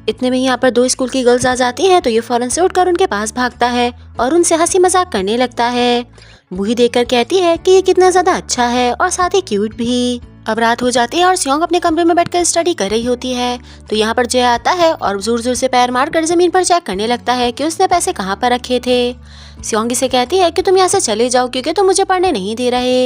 इतने में यहाँ पर 2 स्कूल की गर्ल्स आ जाती हैं तो ये फौरन से उठकर उनके पास भागता है और उनसे हंसी मजाक करने लगता है। बूही देखकर कहती है कि ये कितना ज्यादा अच्छा है और साथ ही क्यूट भी। अब रात हो जाती है और सियोंग अपने कमरे में बैठकर स्टडी कर रही होती है तो यहाँ पर जय आता है और जोर जोर से पैर मारकर जमीन पर चेक करने लगता है कि उसने पैसे कहाँ पर रखे थे। सियोंग इसे कहती है कि तुम यहाँ से चले जाओ क्योंकि तुम मुझे पढ़ने नहीं दे रहे।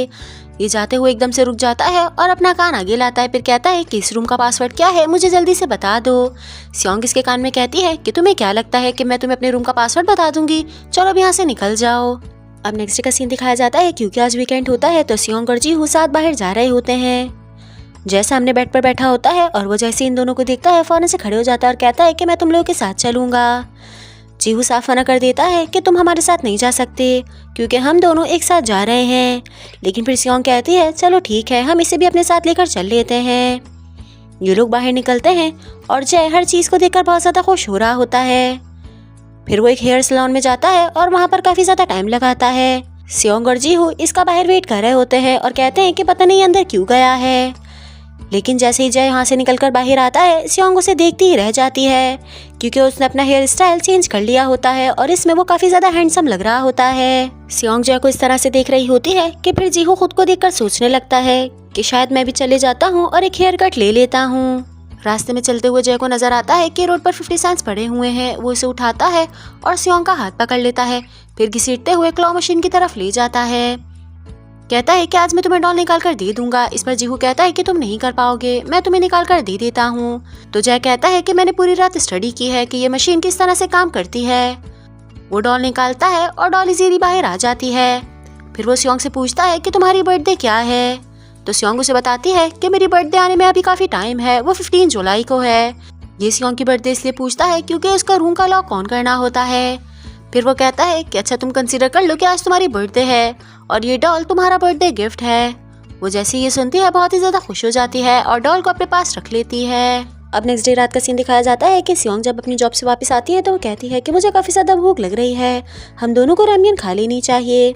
ये जाते हुए एकदम से रुक जाता है और अपना कान आगे लाता है, फिर कहता है कि इस रूम का पासवर्ड क्या है, मुझे जल्दी से बता दो। सियोंग इसके कान में कहती है कि तुम्हें क्या लगता है कि मैं तुम्हें अपने रूम का पासवर्ड बता दूंगी, चलो अब यहाँ से निकल जाओ। अब नेक्स्ट डे का सीन दिखाया जाता है क्योंकि आज वीकेंड होता है तो सियोंग और जीहू साथ बाहर जा रहे होते हैं। जय सामने बेड पर बैठा होता है और वो जैसे इन दोनों को देखता है फौरन से खड़े हो जाता है और कहता है कि मैं तुम लोगों के साथ चलूंगा। जीहू साफ मना कर देता है कि तुम हमारे साथ नहीं जा सकते क्योंकि हम दोनों एक साथ जा रहे हैं। लेकिन फिर सियोंग कहती है चलो ठीक है, हम इसे भी अपने साथ लेकर चल लेते हैं। ये लोग बाहर निकलते हैं और जय हर चीज़ को देखकर बहुत ज़्यादा खुश हो रहा होता है। फिर वो एक हेयर सैलून में जाता है और वहाँ पर काफ़ी ज़्यादा टाइम लगाता है। सियोंग और जीहू इसका बाहर वेट कर रहे होते हैं और कहते हैं कि पता नहीं अंदर क्यों गया है। लेकिन जैसे ही जय यहाँ से निकलकर बाहर आता है सियोंग उसे देखती ही रह जाती है क्योंकि उसने अपना हेयर स्टाइल चेंज कर लिया होता है और इसमें वो काफ़ी ज़्यादा हैंडसम लग रहा होता है। सियोंग जय को इस तरह से देख रही होती है कि फिर जीहू खुद को देखकर सोचने लगता है कि शायद मैं भी चले जाता हूँ और एक हेयर कट ले लेता हूँ। रास्ते में चलते हुए जय को नजर आता है कि रोड पर 50 सेंट्स पड़े हुए हैं। वो इसे उठाता है और सियोंग का हाथ पकड़ लेता है, फिर घसीटते हुए क्लॉ मशीन की तरफ ले जाता है। कहता है कि आज मैं तुम्हें डॉल निकाल कर दे दूंगा। इस पर जीहू कहता है कि तुम नहीं कर पाओगे, मैं तुम्हें निकाल कर दे देता हूँ। तो जय कहता है कि मैंने पूरी रात स्टडी की है कि ये मशीन किस तरह से काम करती है। वो डॉल निकालता है और डॉल इजीली बाहर आ जाती है। फिर वो सियोंग से पूछता है कि तुम्हारी बर्थडे क्या है। तो सियोंग उसे बताती है कि मेरी बर्थडे आने में अभी काफ़ी टाइम है, वो 15 जुलाई को है। ये सियोंग की बर्थडे इसलिए पूछता है क्योंकि उसका रूम का लॉक ऑन करना होता है। फिर वो कहता है कि अच्छा तुम कंसीडर कर लो कि आज तुम्हारी बर्थडे है और ये डॉल तुम्हारा बर्थडे गिफ्ट है। वो जैसे ये सुनती है बहुत ही ज़्यादा खुश हो जाती है और डॉल को अपने पास रख लेती है। अब नेक्स्ट डे रात का सीन दिखाया जाता है कि सियोंग जब अपनी जॉब से वापस आती है तो वो कहती है कि मुझे काफ़ी ज़्यादा भूख लग रही है, हम दोनों को रामियन खा लेनी चाहिए।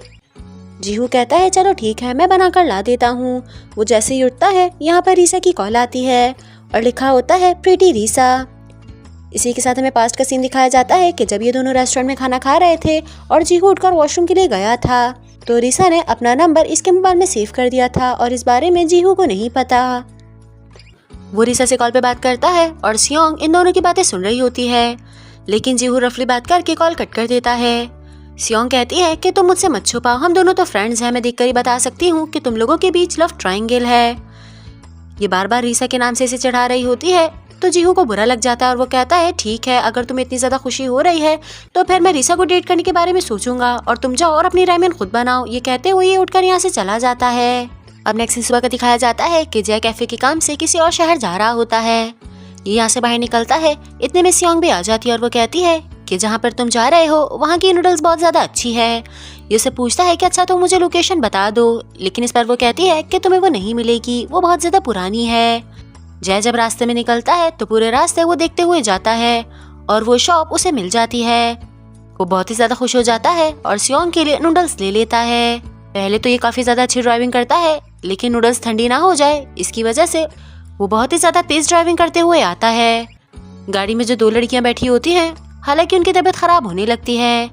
जीहू कहता है चलो ठीक है, मैं बनाकर ला देता हूँ। वो जैसे ही उठता है यहाँ पर रीसा की कॉल आती है और लिखा होता है प्रीटी रीसा। इसी के साथ हमें पास्ट का सीन दिखाया जाता है कि जब ये दोनों रेस्टोरेंट में खाना खा रहे थे और जीहू उठकर वॉशरूम के लिए गया था तो रीसा ने अपना नंबर इसके मोबाइल में सेव कर दिया था और इस बारे में जीहू को नहीं पता। वो रीसा से कॉल पे बात करता है और सियोंग इन दोनों की बातें सुन रही होती है, लेकिन जीहू रफली बात करके कॉल कट कर देता है। सियोंग कहती है कि तुम मुझसे मत छुपाओ, हम दोनों तो फ्रेंड्स हैं, मैं देखकर ही बता सकती हूँ कि तुम लोगों के बीच लव ट्रायंगल है। ये बार बार रीसा के नाम से इसे चढ़ा रही होती है तो जीहू को बुरा लग जाता है और वो कहता है ठीक है, अगर तुम्हें इतनी ज़्यादा खुशी हो रही है तो फिर मैं रीसा को डेट करने के बारे में सोचूंगा और तुम जाओ और अपनी रायमेन खुद बनाओ। ये कहते हुए ये उठकर यहाँ से चला जाता है। अब नेक्स्ट सुबह का दिखाया जाता है कि जय कैफे के काम से किसी और शहर जा रहा होता है। ये यहाँ से बाहर निकलता है, इतने में सियोंग भी आ जाती है और वो कहती है कि जहाँ पर तुम जा रहे हो वहाँ की नूडल्स बहुत ज़्यादा अच्छी है। ये उसे पूछता है कि अच्छा तो मुझे लोकेशन बता दो, लेकिन इस पर वो कहती है कि तुम्हें वो नहीं मिलेगी, वो बहुत ज़्यादा पुरानी है। जय जब रास्ते में निकलता है तो पूरे रास्ते वो देखते हुए जाता है और वो शॉप उसे मिल जाती है। वो बहुत ही ज़्यादा खुश हो जाता है और सियोंग के लिए नूडल्स ले लेता है। पहले तो ये काफ़ी ज़्यादा अच्छी ड्राइविंग करता है, लेकिन नूडल्स ठंडी ना हो जाए इसकी वजह से वो बहुत ही ज़्यादा तेज़ ड्राइविंग करते हुए आता है। गाड़ी में जो 2 लड़कियाँ बैठी होती हैं, हालांकि उनकी तबीयत ख़राब होने लगती है।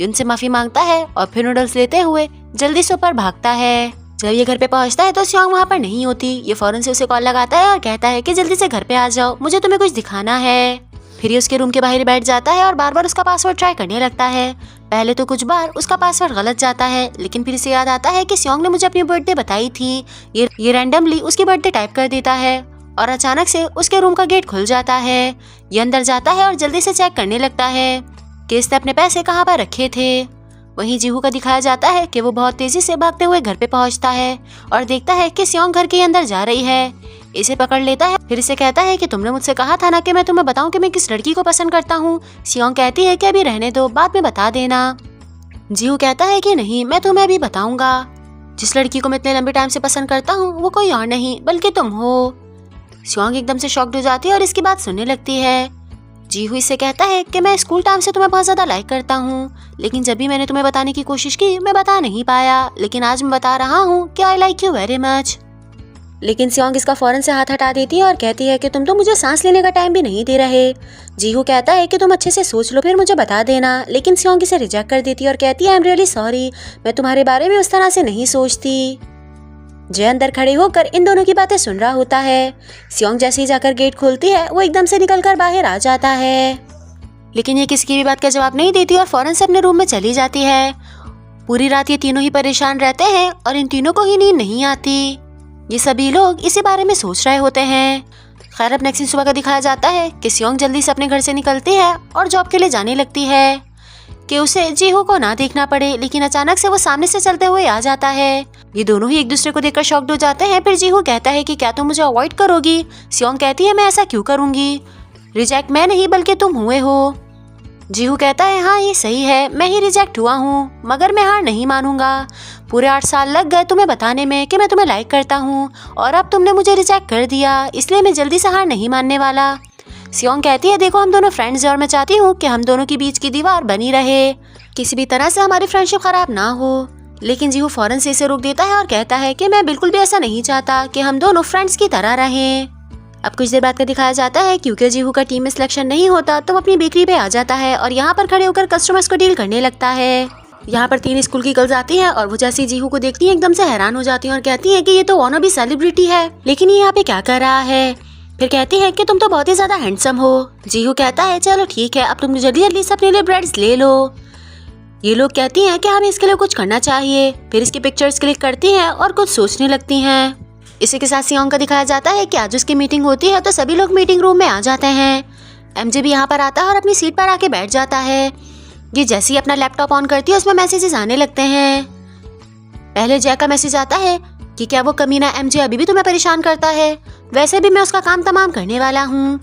उनसे माफ़ी मांगता है और फिर नूडल्स लेते हुए जल्दी से ऊपर भागता है। जब ये घर पे पहुंचता है तो सियोंग वहाँ पर नहीं होती। ये फौरन से उसे कॉल लगाता है और कहता है कि जल्दी से घर पे आ जाओ, मुझे तुम्हें कुछ दिखाना है। फिर ये उसके रूम के बाहर बैठ जाता है और बार बार उसका पासवर्ड ट्राई करने लगता है। पहले तो कुछ बार उसका पासवर्ड गलत जाता है, लेकिन फिर इसे याद आता है कि सियोंग ने मुझे अपनी बर्थडे बताई थी। ये रैंडमली उसकी बर्थडे टाइप कर देता है और अचानक से उसके रूम का गेट खुल जाता है। ये अंदर जाता है और जल्दी से चेक करने लगता है कि इसने अपने पैसे कहाँ पर रखे थे। वहीं जीहू का दिखाया जाता है कि वो बहुत तेजी से भागते हुए घर पे पहुंचता है और देखता है कि सियोंग घर के अंदर जा रही है। इसे पकड़ लेता है, फिर इसे कहता है कि तुमने मुझसे कहा था ना कि मैं तुम्हें बताऊं कि मैं किस लड़की को पसंद करता हूँ। सियोंग कहती है कि अभी रहने दो, बाद में बता देना। जीहू कहता है कि नहीं, मैं तुम्हें अभी बताऊंगा। जिस लड़की को मैं इतने लंबे टाइम से पसंद करता हूँ वो कोई और नहीं बल्कि तुम हो। सियोंग एकदम से शॉक्ड हो जाती है और इसकी बात सुनने लगती है। जीहू इससे कहता है कि मैं स्कूल टाइम से तुम्हें बहुत ज़्यादा लाइक करता हूँ, लेकिन जब भी मैंने तुम्हें बताने की कोशिश की मैं बता नहीं पाया, लेकिन आज मैं बता रहा हूँ कि I like you very much. लेकिन सियोंग इसका फौरन से हाथ हटा देती है और कहती है कि तुम तो मुझे सांस लेने का टाइम भी नहीं दे रहे। जीहू कहता है कि तुम अच्छे से सोच लो फिर मुझे बता देना, लेकिन सियोंग इसे रिजेक्ट कर देती है और कहती है आई एम रियली सॉरी, मैं तुम्हारे बारे में उस तरह से नहीं सोचती। जय अंदर खड़े होकर इन दोनों की बातें सुन रहा होता है। सियोंग जैसे ही जाकर गेट खोलती है वो एकदम से निकलकर बाहर आ जाता है, लेकिन ये किसी की भी बात का जवाब नहीं देती और फौरन से अपने रूम में चली जाती है। पूरी रात ये तीनों ही परेशान रहते हैं और इन तीनों को ही नींद नहीं आती। ये सभी लोग इसी बारे में सोच रहे होते हैं। खैर अब नेक्स्ट दिन सुबह का दिखाया जाता है कि सियोंग जल्दी से अपने घर से निकलती है और जॉब के लिए जाने लगती है कि उसे जीहू को ना देखना पड़े, लेकिन अचानक से वो सामने से चलते हुए आ जाता है। ये दोनों ही एक दूसरे को देखकर शॉक्ड हो जाते हैं। फिर जीहू कहता है कि क्या तुम मुझे अवॉइड करोगी? सियोंग कहती है मैं ऐसा क्यों करूंगी, रिजेक्ट मैं नहीं बल्कि तुम हुए हो। जीहू कहता है हाँ ये सही है, मैं ही रिजेक्ट हुआ हूँ, मगर मैं हार नहीं मानूंगा। पूरे 8 साल लग गए तुम्हें बताने में कि मैं तुम्हें लाइक करता हूँ और अब तुमने मुझे रिजेक्ट कर दिया, इसलिए मैं जल्दी से हार नहीं मानने वाला। सियोंग कहती है देखो हम दोनों फ्रेंड्स हैं और मैं चाहती हूँ कि हम दोनों के बीच की दीवार बनी रहे, किसी भी तरह से हमारी फ्रेंडशिप खराब ना हो। लेकिन जीहू फौरन से इसे रोक देता है और कहता है कि मैं बिल्कुल भी ऐसा नहीं चाहता कि हम दोनों फ्रेंड्स की तरह रहें। अब कुछ देर बाद का दिखाया जाता है क्योंकि जीहू का टीम में सिलेक्शन नहीं होता तो वो अपनी बेकरी पे आ जाता है और यहाँ पर खड़े होकर कस्टमर्स को डील करने लगता है। यहाँ पर 3 स्कूल की गर्ल्स आती हैं और वो जैसे जीहू को देखती हैं एकदम से हैरान हो जाती हैं और कहती हैं कि ये तो वानाबी सेलिब्रिटी है, लेकिन ये यहाँ पे क्या कर रहा है। फिर कहती है कि तुम तो बहुत ही ज्यादा हैंडसम हो। जीहू कहता है चलो ठीक है, अब तुम जल्दी जल्दी से अपने लिए ब्राइड्स ले लो। ये लोग कहती हैं कि हमें इसके लिए कुछ करना चाहिए। फिर इसकी पिक्चर्स क्लिक करती हैं और कुछ सोचने लगती हैं। इसी के साथ सियोंग का दिखाया जाता है कि आज उसकी मीटिंग होती है तो सभी लोग मीटिंग रूम में आ जाते हैं। एमजे भी यहाँ पर आता है और अपनी सीट पर आके बैठ जाता है। ये जैसे ही अपना लैपटॉप ऑन करती है उसमें मैसेजेस आने लगते हैं। पहले जय का मैसेज आता है कि क्या वो कमीना एमजे अभी भी तुम्हें परेशान करता है, वैसे भी मैं उसका काम तमाम करने वाला हूँ।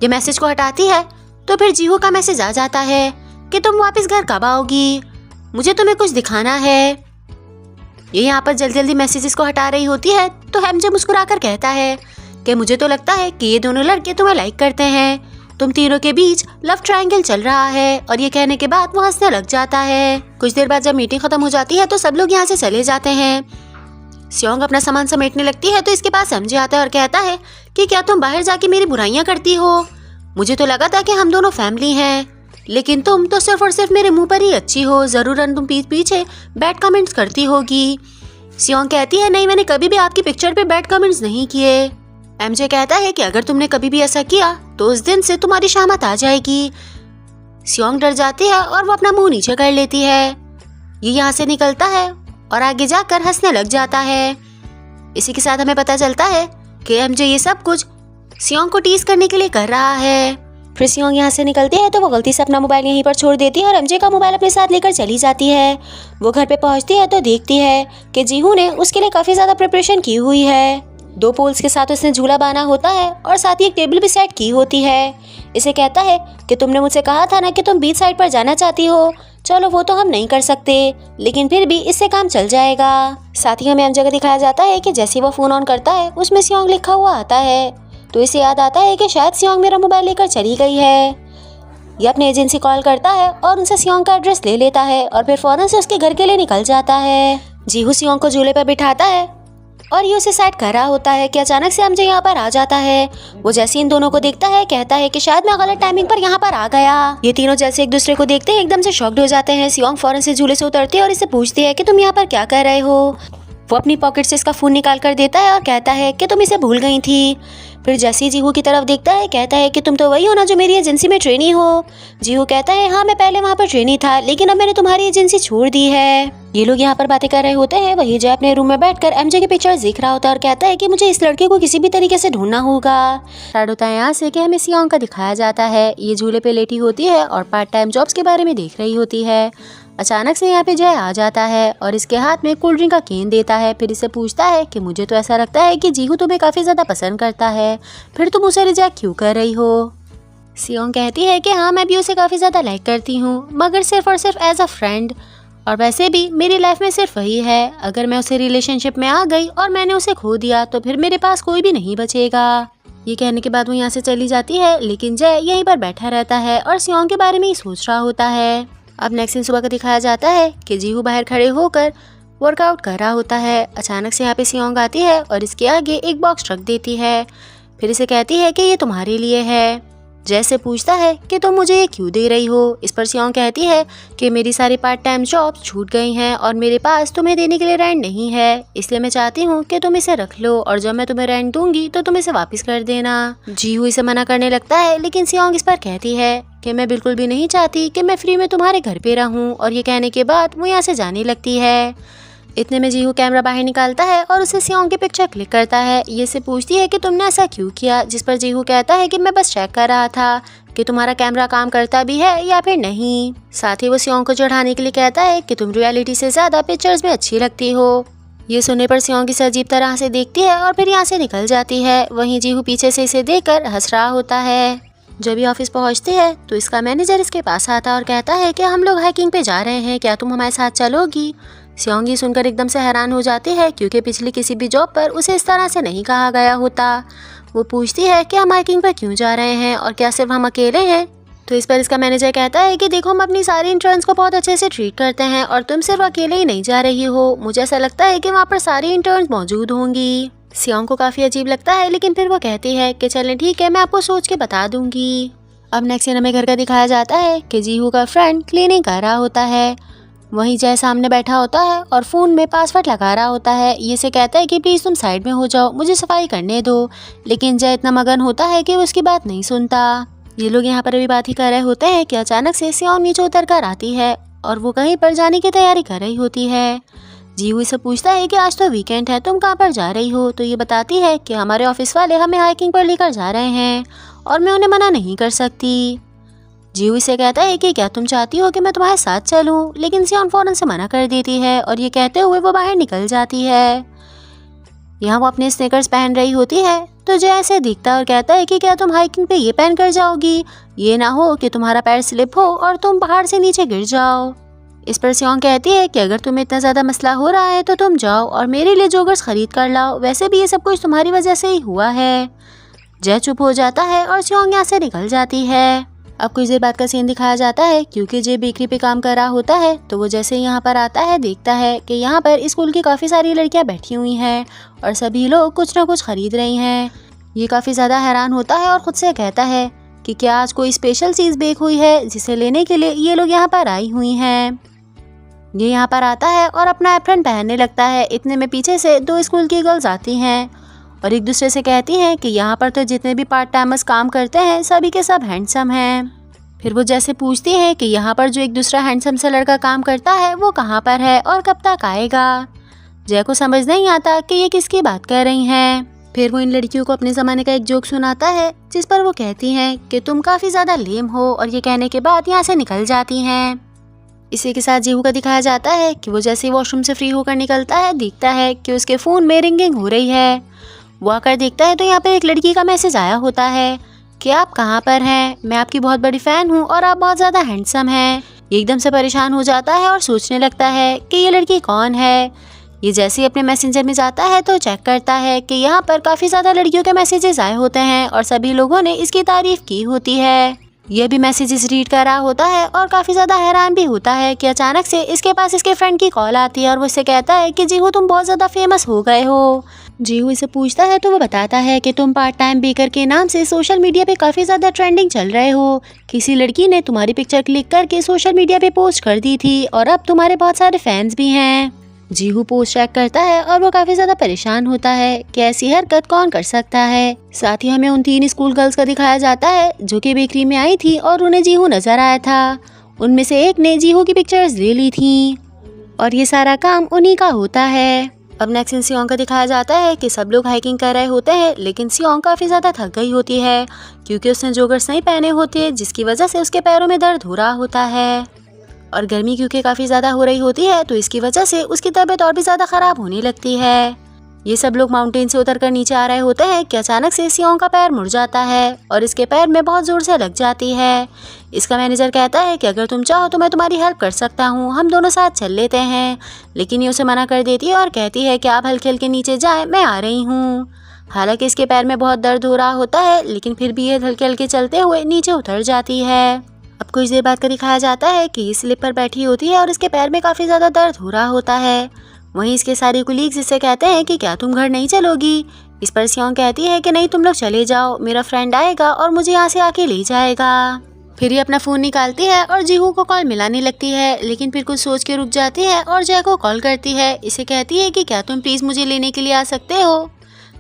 ये मैसेज को हटाती है तो फिर जीहू का मैसेज आ जाता है कि तुम वापस घर कब आओगी, मुझे तुम्हें कुछ दिखाना है। ये यहाँ पर जल्दी जल्दी मैसेजेस को हटा रही होती है तो एमजे मुस्कुराकर कहता है कि मुझे तो लगता है कि ये दोनों लड़के तुम्हें लाइक करते हैं, तुम तीनों के बीच लव ट्रायंगल चल रहा है। और ये कहने के बाद वो हंसने लग जाता है। कुछ देर बाद जब मीटिंग खत्म हो जाती है तो सब लोग यहाँ से चले जाते हैं। सियोंग अपना सामान समेटने लगती है तो इसके पास एमजे आता है और कहता है कि क्या तुम बाहर जाके मेरी बुराइयां करती हो, मुझे तो लगा था कि हम दोनों फैमिली हैं, लेकिन तुम तो सिर्फ और सिर्फ मेरे मुंह पर ही अच्छी हो, जरूरन तुम पीछे बैड कमेंट्स करती होगी। सियोंग कहती है नहीं, मैंने कभी भी आपकी पिक्चर पे बैड कमेंट्स नहीं किए। एमजे कहता है कि अगर तुमने कभी भी ऐसा किया तो उस दिन से तुम्हारी शामत आ जाएगी। सियोंग डर जाती है और वो अपना मुंह नीचे कर लेती है। ये यहाँ से निकलता है और आगे जाकर हंसने लग जाता है। इसी के साथ हमें पता चलता है कि एमजे ये सब कुछ सियोंग को टीज करने के लिए कर रहा है। फिर सियोंग यहाँ से निकलती है तो वो गलती से अपना मोबाइल यहीं पर छोड़ देती है और एमजे का मोबाइल अपने साथ लेकर चली जाती है। वो घर पे पहुँचती है तो देखती है कि जीहू ने उसके लिए काफ़ी ज़्यादा प्रिपरेशन की हुई है। 2 पोल्स के साथ उसने झूला बांधा होता है और साथ ही एक टेबल भी सेट की होती है। इसे कहता है कि तुमने मुझसे कहा था ना कि तुम बीच साइड पर जाना चाहती हो, चलो वो तो हम नहीं कर सकते, लेकिन फिर भी इससे काम चल जाएगा। साथ ही हमें एमजे का दिखाया जाता है कि जैसे वो फ़ोन ऑन करता है उसमें सियोंग लिखा हुआ आता है तो इसे याद आता है कि शायद सियोंग मेरा मोबाइल लेकर चली गई है। ये अपने एजेंसी कॉल करता है और उनसे सियोंग का एड्रेस ले लेता है और फिर फौरन से उसके घर के लिए निकल जाता है। जीहू सियोंग को झूले पर बिठाता है और ये उसे सेट कर रहा होता है कि अचानक से एमजे यहाँ पर आ जाता है। वो जैसे इन दोनों को देखता है कहता है कि शायद मैं गलत टाइमिंग पर यहाँ पर आ गया। ये तीनों जैसे एक दूसरे को देखते हैं एकदम से शॉक्ड हो जाते हैं। सियोंग फौरन से झूले से उतरती है और इसे पूछती है कि तुम यहाँ पर क्या कर रहे हो। वो अपनी पॉकेट से इसका फ़ोन निकाल कर देता है और कहता है कि तुम इसे भूल गई थी। फिर जैसे ही जीहू की तरफ देखता है कहता है कि तुम तो वही हो ना जो मेरी एजेंसी में ट्रेनी हो। जीहू कहता है हाँ मैं पहले वहाँ पर ट्रेनी था, लेकिन अब मैंने तुम्हारी एजेंसी छोड़ दी है। ये लोग यहाँ पर बातें कर रहे होते हैं। वही जय अपने रूम में बैठकर एमजे की पिक्चर्स देख रहा होता है और कहता है कि मुझे इस लड़के को किसी भी तरीके से ढूंढना होगा। स्टार्ट होता है यहाँ से कि हमें सियोंग का दिखाया जाता है। ये झूले पे लेटी होती है और पार्ट टाइम जॉब्स के बारे में देख रही होती है। अचानक से यहाँ पे जय आ जाता है और इसके हाथ में कोल्ड ड्रिंक का केन देता है। फिर इसे पूछता है कि मुझे तो ऐसा लगता है कि जीहू तुम्हें काफ़ी ज़्यादा पसंद करता है, फिर तुम उसे रिजेक्ट क्यों कर रही हो। सियोंग कहती है कि हाँ मैं भी उसे काफ़ी ज़्यादा लाइक करती हूँ, मगर सिर्फ और सिर्फ एज अ फ्रेंड, और वैसे भी मेरी लाइफ में सिर्फ वही है। अगर मैं उसे रिलेशनशिप में आ गई और मैंने उसे खो दिया तो फिर मेरे पास कोई भी नहीं बचेगा। ये कहने के बाद वो यहाँ से चली जाती है, लेकिन जय यहीं पर बैठा रहता है और सियोंग के बारे में ही सोच रहा होता है। अब नेक्स्ट दिन सुबह का दिखाया जाता है कि जीहू बाहर खड़े होकर वर्कआउट कर रहा होता है। अचानक से यहाँ पे सियोंग आती है और इसके आगे एक बॉक्स रख देती है। फिर इसे कहती है कि ये तुम्हारे लिए है। जैसे पूछता है कि तुम मुझे ये क्यों दे रही हो। इस पर सियोंग कहती है कि मेरी सारी पार्ट टाइम जॉब छूट गई हैं और मेरे पास तुम्हें देने के लिए रेंट नहीं है, इसलिए मैं चाहती हूँ कि तुम इसे रख लो और जब मैं तुम्हें रेंट दूंगी तो तुम इसे वापस कर देना। जीहू इसे मना करने लगता है, लेकिन सियोंग इस पर कहती है कि मैं बिल्कुल भी नहीं चाहती कि मैं फ्री में तुम्हारे घर पे रहूं, और ये कहने के बाद वो यहाँ से जाने लगती है। इतने में जीहू कैमरा बाहर निकालता है और उसे सियोंग की पिक्चर क्लिक करता है। ये से पूछती है कि तुमने ऐसा क्यों किया, जिस पर जीहू कहता है कि मैं बस चेक कर रहा था कि तुम्हारा कैमरा काम करता भी है या फिर नहीं। साथ ही वो सियोंग को चढ़ाने के लिए कहता है कि तुम रियलिटी से ज़्यादा पिक्चर्स में अच्छी लगती हो। ये सुनने पर सियोंग इसे अजीब तरह से देखती है और फिर यहाँ से निकल जाती है। वहीं जीहू पीछे से इसे देखकर हंस रहा होता है। जब ये ऑफिस पहुँचती है तो इसका मैनेजर इसके पास आता है और कहता है कि हम लोग हाइकिंग पे जा रहे हैं, क्या तुम हमारे साथ चलोगी। सियोंग ये सुनकर एकदम से हैरान हो जाती है, क्योंकि पिछली किसी भी जॉब पर उसे इस तरह से नहीं कहा गया होता। वो पूछती है कि हम हाइकिंग पर क्यों जा रहे हैं और क्या सिर्फ हम अकेले हैं। तो इस पर इसका मैनेजर कहता है कि देखो, हम अपनी सारी इंटर्न्स को बहुत अच्छे से ट्रीट करते हैं और तुम सिर्फ अकेले ही नहीं जा रही हो, मुझे ऐसा लगता है कि वहाँ पर सारी इंटर्न्स मौजूद होंगी। सियोंग को काफ़ी अजीब लगता है, लेकिन फिर वो कहती है कि चलें ठीक है, मैं आपको सोच के बता दूंगी। अब नेक्स्ट सीन हमें घर का दिखाया जाता है कि जीहू का फ्रेंड क्लीनिंग कर रहा होता है। वहीं जय सामने बैठा होता है और फ़ोन में पासवर्ड लगा रहा होता है। ये से कहता है कि प्लीज़ तुम साइड में हो जाओ, मुझे सफाई करने दो, लेकिन जय इतना मगन होता है कि वो उसकी बात नहीं सुनता। ये लोग यहाँ पर अभी बात ही कर रहे होते हैं कि अचानक से सियोंग नीचे उतर कर आती है और वो कहीं पर जाने की तैयारी कर रही होती है। जीहू इसे पूछता है कि आज तो वीकेंड है, तुम कहाँ पर जा रही हो। तो ये बताती है कि हमारे ऑफिस वाले हमें हाइकिंग पर लेकर जा रहे हैं और मैं उन्हें मना नहीं कर सकती। जीहू इसे कहता है कि क्या तुम चाहती हो कि मैं तुम्हारे साथ चलूं, लेकिन सियोंग फौरन से मना कर देती है और ये कहते हुए वो बाहर निकल जाती है। यहाँ वो अपने स्नीकर्स पहन रही होती है तो जय ऐसे दिखता है और कहता है कि क्या तुम हाइकिंग पे ये पहन कर जाओगी, ये ना हो कि तुम्हारा पैर स्लिप हो और तुम पहाड़ से नीचे गिर जाओ। इस पर सियोंग कहती है कि अगर तुम्हें इतना ज़्यादा मसला हो रहा है तो तुम जाओ और मेरे लिए जोगर्स खरीद कर लाओ, वैसे भी ये सब कुछ तुम्हारी वजह से ही हुआ है। जय चुप हो जाता है और सियोंग यहाँ से निकल जाती है। अब कुछ देर बाद का सीन दिखाया जाता है, क्योंकि जय बेकरी पे काम कर रहा होता है तो वो जैसे यहाँ पर आता है देखता है कि यहाँ पर स्कूल की काफ़ी सारी लड़कियाँ बैठी हुई हैं और सभी लोग कुछ ना कुछ खरीद रही हैं। ये काफ़ी ज़्यादा हैरान होता है और ख़ुद से कहता है कि क्या आज कोई स्पेशल चीज़ बेक हुई है जिसे लेने के लिए ये लोग यहाँ पर आई हुई हैं। ये यहाँ पर आता है और अपना एप्रन पहनने लगता है। इतने में पीछे से दो स्कूल की गर्ल्स आती हैं और एक दूसरे से कहती हैं कि यहाँ पर तो जितने भी पार्ट टाइमर्स काम करते हैं सभी के सब हैंडसम हैं। फिर वो जैसे पूछती हैं कि यहाँ पर जो एक दूसरा हैंडसम सा लड़का काम करता है वो कहाँ पर है और कब तक आएगा। जय को समझ नहीं आता कि ये किसकी बात कर रही हैं। फिर वो इन लड़कियों को अपने ज़माने का एक जोक सुनाता है, जिस पर वो कहती हैं कि तुम काफ़ी ज़्यादा लेम हो, और ये कहने के बाद यहाँ से निकल जाती हैं। इसी के साथ जीहू का दिखाया जाता है कि वो जैसे वॉशरूम से फ्री होकर निकलता है देखता है कि उसके फ़ोन में रिंगिंग हो रही है। वो आकर देखता है तो यहाँ पर एक लड़की का मैसेज आया होता है कि आप कहाँ पर हैं, मैं आपकी बहुत बड़ी फ़ैन हूँ और आप बहुत ज़्यादा हैंडसम हैं। ये एकदम से परेशान हो जाता है और सोचने लगता है कि ये लड़की कौन है। ये जैसे ही अपने मैसेंजर में जाता है तो चेक करता है कि यहाँ पर काफ़ी ज़्यादा लड़कियों के मैसेजेस आए होते हैं और सभी लोगों ने इसकी तारीफ़ की होती है। ये भी मैसेजेस रीड कर रहा होता है और काफ़ी ज़्यादा हैरान भी होता है कि अचानक से इसके पास इसके फ्रेंड की कॉल आती है और वो इससे कहता है कि जीहू तुम बहुत ज़्यादा फेमस हो गए हो। जीहू इसे पूछता है तो वो बताता है कि तुम पार्ट टाइम बेकर के नाम से सोशल मीडिया पे काफ़ी ज़्यादा ट्रेंडिंग चल रहे हो। किसी लड़की ने तुम्हारी पिक्चर क्लिक करके सोशल मीडिया पे पोस्ट कर दी थी और अब तुम्हारे बहुत सारे फैंस भी हैं। जीहू पोस्ट चेक करता है और वो काफ़ी ज़्यादा परेशान होता है कि ऐसी हरकत कौन कर सकता है। साथ ही हमें उन 3 स्कूल गर्ल्स का दिखाया जाता है जो कि बेकरी में आई थी और उन्हें जीहू नज़र आया था। उनमें से एक ने जीहू की पिक्चर्स ले ली थी और ये सारा काम उन्हीं का होता है। अब नेक्स्ट इन सियोंग का दिखाया जाता है कि सब लोग हाइकिंग कर रहे होते हैं, लेकिन सियोंग काफ़ी ज़्यादा थक गई होती है क्योंकि उसने जोगर्स नहीं पहने होते, जिसकी वजह से उसके पैरों में दर्द हो रहा होता है। और गर्मी क्योंकि काफ़ी ज़्यादा हो रही होती है तो इसकी वजह से उसकी तबीयत और भी ज़्यादा ख़राब होने लगती है। ये सब लोग माउंटेन से उतरकर नीचे आ रहे होते हैं कि अचानक से सियोंग का पैर मुड़ जाता है और इसके पैर में बहुत ज़ोर से लग जाती है। इसका मैनेजर कहता है कि अगर तुम चाहो तो मैं तुम्हारी हेल्प कर सकता हूँ, हम दोनों साथ चल लेते हैं, लेकिन ये उसे मना कर देती है और कहती है कि आप हल्के हल्के नीचे जाएँ, मैं आ रही हूँ। हालांकि इसके पैर में बहुत दर्द हो रहा होता है, लेकिन फिर भी ये हल्के हल्के चलते हुए नीचे उतर जाती है। अब कुछ देर बाद का दिखाया जाता है कि ये स्लिप पर बैठी होती है और इसके पैर में काफ़ी ज़्यादा दर्द हो रहा होता है। वहीं इसके सारे कुलीग्स इससे कहते हैं कि क्या तुम घर नहीं चलोगी। इस पर सियोंग कहती है कि नहीं, तुम लोग चले जाओ, मेरा फ्रेंड आएगा और मुझे यहाँ से आके ले जाएगा। फिर ये अपना फ़ोन निकालती है और जीहू को कॉल मिलाने लगती है, लेकिन फिर कुछ सोच के रुक जाती है और जय को कॉल करती है। इसे कहती है कि क्या तुम प्लीज़ मुझे लेने के लिए आ सकते हो।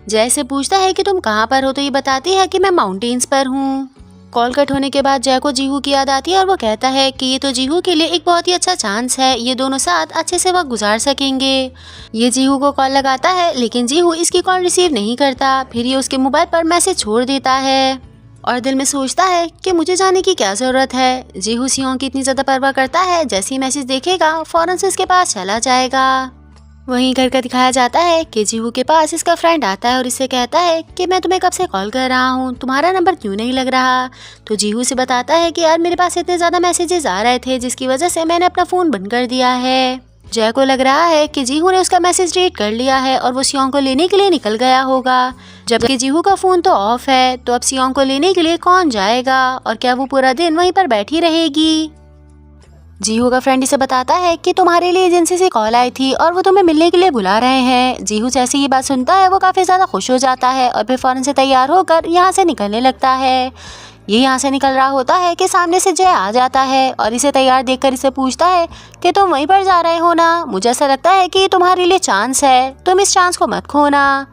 जय से पूछता है कि तुम कहाँ पर हो, तो ये बताती है कि मैं माउंटेन्स पर हूँ। कॉल कट होने के बाद जय को जीहू की याद आती है और वो कहता है कि ये तो जीहू के लिए एक बहुत ही अच्छा चांस है, ये दोनों साथ अच्छे से वक्त गुजार सकेंगे। ये जीहू को कॉल लगाता है, लेकिन जीहू इसकी कॉल रिसीव नहीं करता। फिर ये उसके मोबाइल पर मैसेज छोड़ देता है और दिल में सोचता है कि मुझे जाने की क्या ज़रूरत है। जीहू सियोंग की इतनी ज़्यादा परवाह करता है, जैसे ही मैसेज देखेगा फ़ौरन से इसके पास चला जाएगा। वहीं घर का दिखाया जाता है कि जीहू के पास इसका फ्रेंड आता है और इससे कहता है कि मैं तुम्हें कब से कॉल कर रहा हूँ, तुम्हारा नंबर क्यों नहीं लग रहा। तो जीहू से बताता है कि यार मेरे पास इतने ज़्यादा मैसेजेस आ रहे थे, जिसकी वजह से मैंने अपना फ़ोन बंद कर दिया है। जय को लग रहा है कि जीहू ने उसका मैसेज डिलीट कर लिया है और वो सियोंग को लेने के लिए निकल गया होगा। जबकि जीहू का फ़ोन तो ऑफ है, तो अब सियोंग को लेने के लिए कौन जाएगा और क्या वो पूरा दिन वहीं पर बैठी रहेगी। जीहू का फ्रेंड इसे बताता है कि तुम्हारे लिए एजेंसी से कॉल आई थी और वो तुम्हें मिलने के लिए बुला रहे हैं। जीहू जैसे ये बात सुनता है वो काफ़ी ज़्यादा खुश हो जाता है और फिर फ़ौरन से तैयार होकर यहाँ से निकलने लगता है। ये यहाँ से निकल रहा होता है कि सामने से जय आ जाता है और इसे तैयार देखकर इसे पूछता है कि तुम वहीं पर जा रहे हो ना, मुझे ऐसा लगता है कि तुम्हारे लिए चांस है, तुम इस चांस को मत खोना।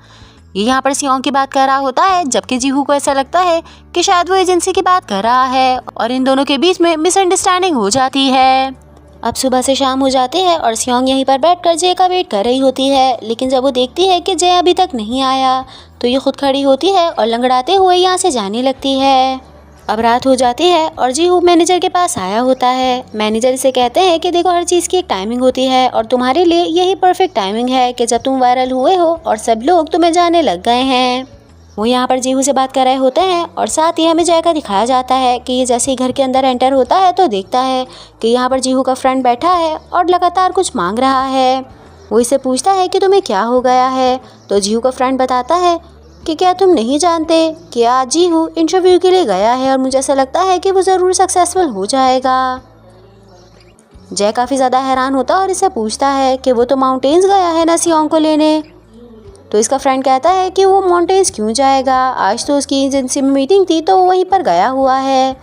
ये यहाँ पर सियोंग की बात कर रहा होता है, जबकि जीहू को ऐसा लगता है कि शायद वो एजेंसी की बात कर रहा है और इन दोनों के बीच में मिसअंडरस्टैंडिंग हो जाती है। अब सुबह से शाम हो जाती है और सियोंग यहीं पर बैठकर जय का वेट कर रही होती है, लेकिन जब वो देखती है कि जय अभी तक नहीं आया तो ये खुद खड़ी होती है और लंगड़ाते हुए यहाँ से जाने लगती है। अब रात हो जाती है और जीहू मैनेजर के पास आया होता है। मैनेजर इसे कहते हैं कि देखो, हर चीज़ की एक टाइमिंग होती है और तुम्हारे लिए यही परफेक्ट टाइमिंग है कि जब तुम वायरल हुए हो और सब लोग तुम्हें जाने लग गए हैं। वो यहाँ पर जीहू से बात कर रहे होते हैं और साथ ही हमें जय का दिखाया जाता है कि ये जैसे ही घर के अंदर एंटर होता है तो देखता है कि यहाँ पर जीहू का फ्रेंड बैठा है और लगातार कुछ मांग रहा है। वो इसे पूछता है कि तुम्हें क्या हो गया है। तो जीहू का फ्रेंड बताता है कि क्या तुम नहीं जानते कि आज जीहू इंटरव्यू के लिए गया है और मुझे ऐसा लगता है कि वो ज़रूर सक्सेसफुल हो जाएगा। जय काफ़ी ज़्यादा हैरान होता है और इसे पूछता है कि वो तो माउंटेन्स गया है ना सियोंग को लेने। तो इसका फ्रेंड कहता है कि वो माउंटेन्स क्यों जाएगा, आज तो उसकी एजेंसी में मीटिंग थी तो वो वहीं पर गया हुआ है।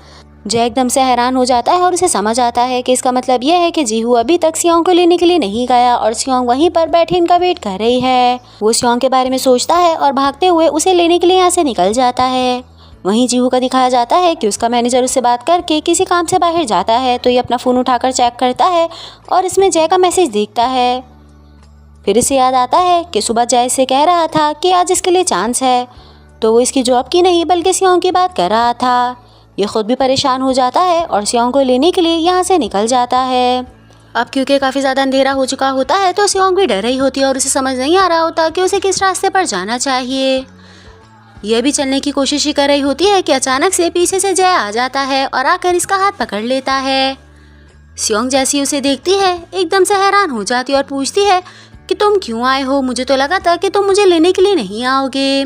जय एकदम से हैरान हो जाता है और उसे समझ आता है कि इसका मतलब यह है कि जीहू अभी तक सियोंग को लेने के लिए नहीं गया और सियोंग वहीं पर बैठे इनका वेट कर रही है। वो सियोंग के बारे में सोचता है और भागते हुए उसे लेने के लिए यहाँ से निकल जाता है। वहीं जीहू का दिखाया जाता है कि उसका मैनेजर उससे बात करके किसी काम से बाहर जाता है, तो ये अपना फ़ोन उठाकर चेक करता है और इसमें जय का मैसेज देखता है। फिर इसे याद आता है कि सुबह जय से कह रहा था कि आज इसके लिए चांस है, तो वो इसकी जॉब की नहीं बल्कि सियोंग की बात कर रहा था। ये खुद भी परेशान हो जाता है और सियोंग को लेने के लिए यहाँ से निकल जाता है। अब क्योंकि काफ़ी ज़्यादा अंधेरा हो चुका होता है तो सियोंग भी डर रही होती है और उसे समझ नहीं आ रहा होता कि उसे किस रास्ते पर जाना चाहिए। यह भी चलने की कोशिश ही कर रही होती है कि अचानक से पीछे से जय आ जाता है और आकर इसका हाथ पकड़ लेता है। सियोंग जैसी उसे देखती है एकदम से हैरान हो जाती है और पूछती है कि तुम क्यों आए हो, मुझे तो लगा था कि तुम मुझे लेने के लिए नहीं आओगे।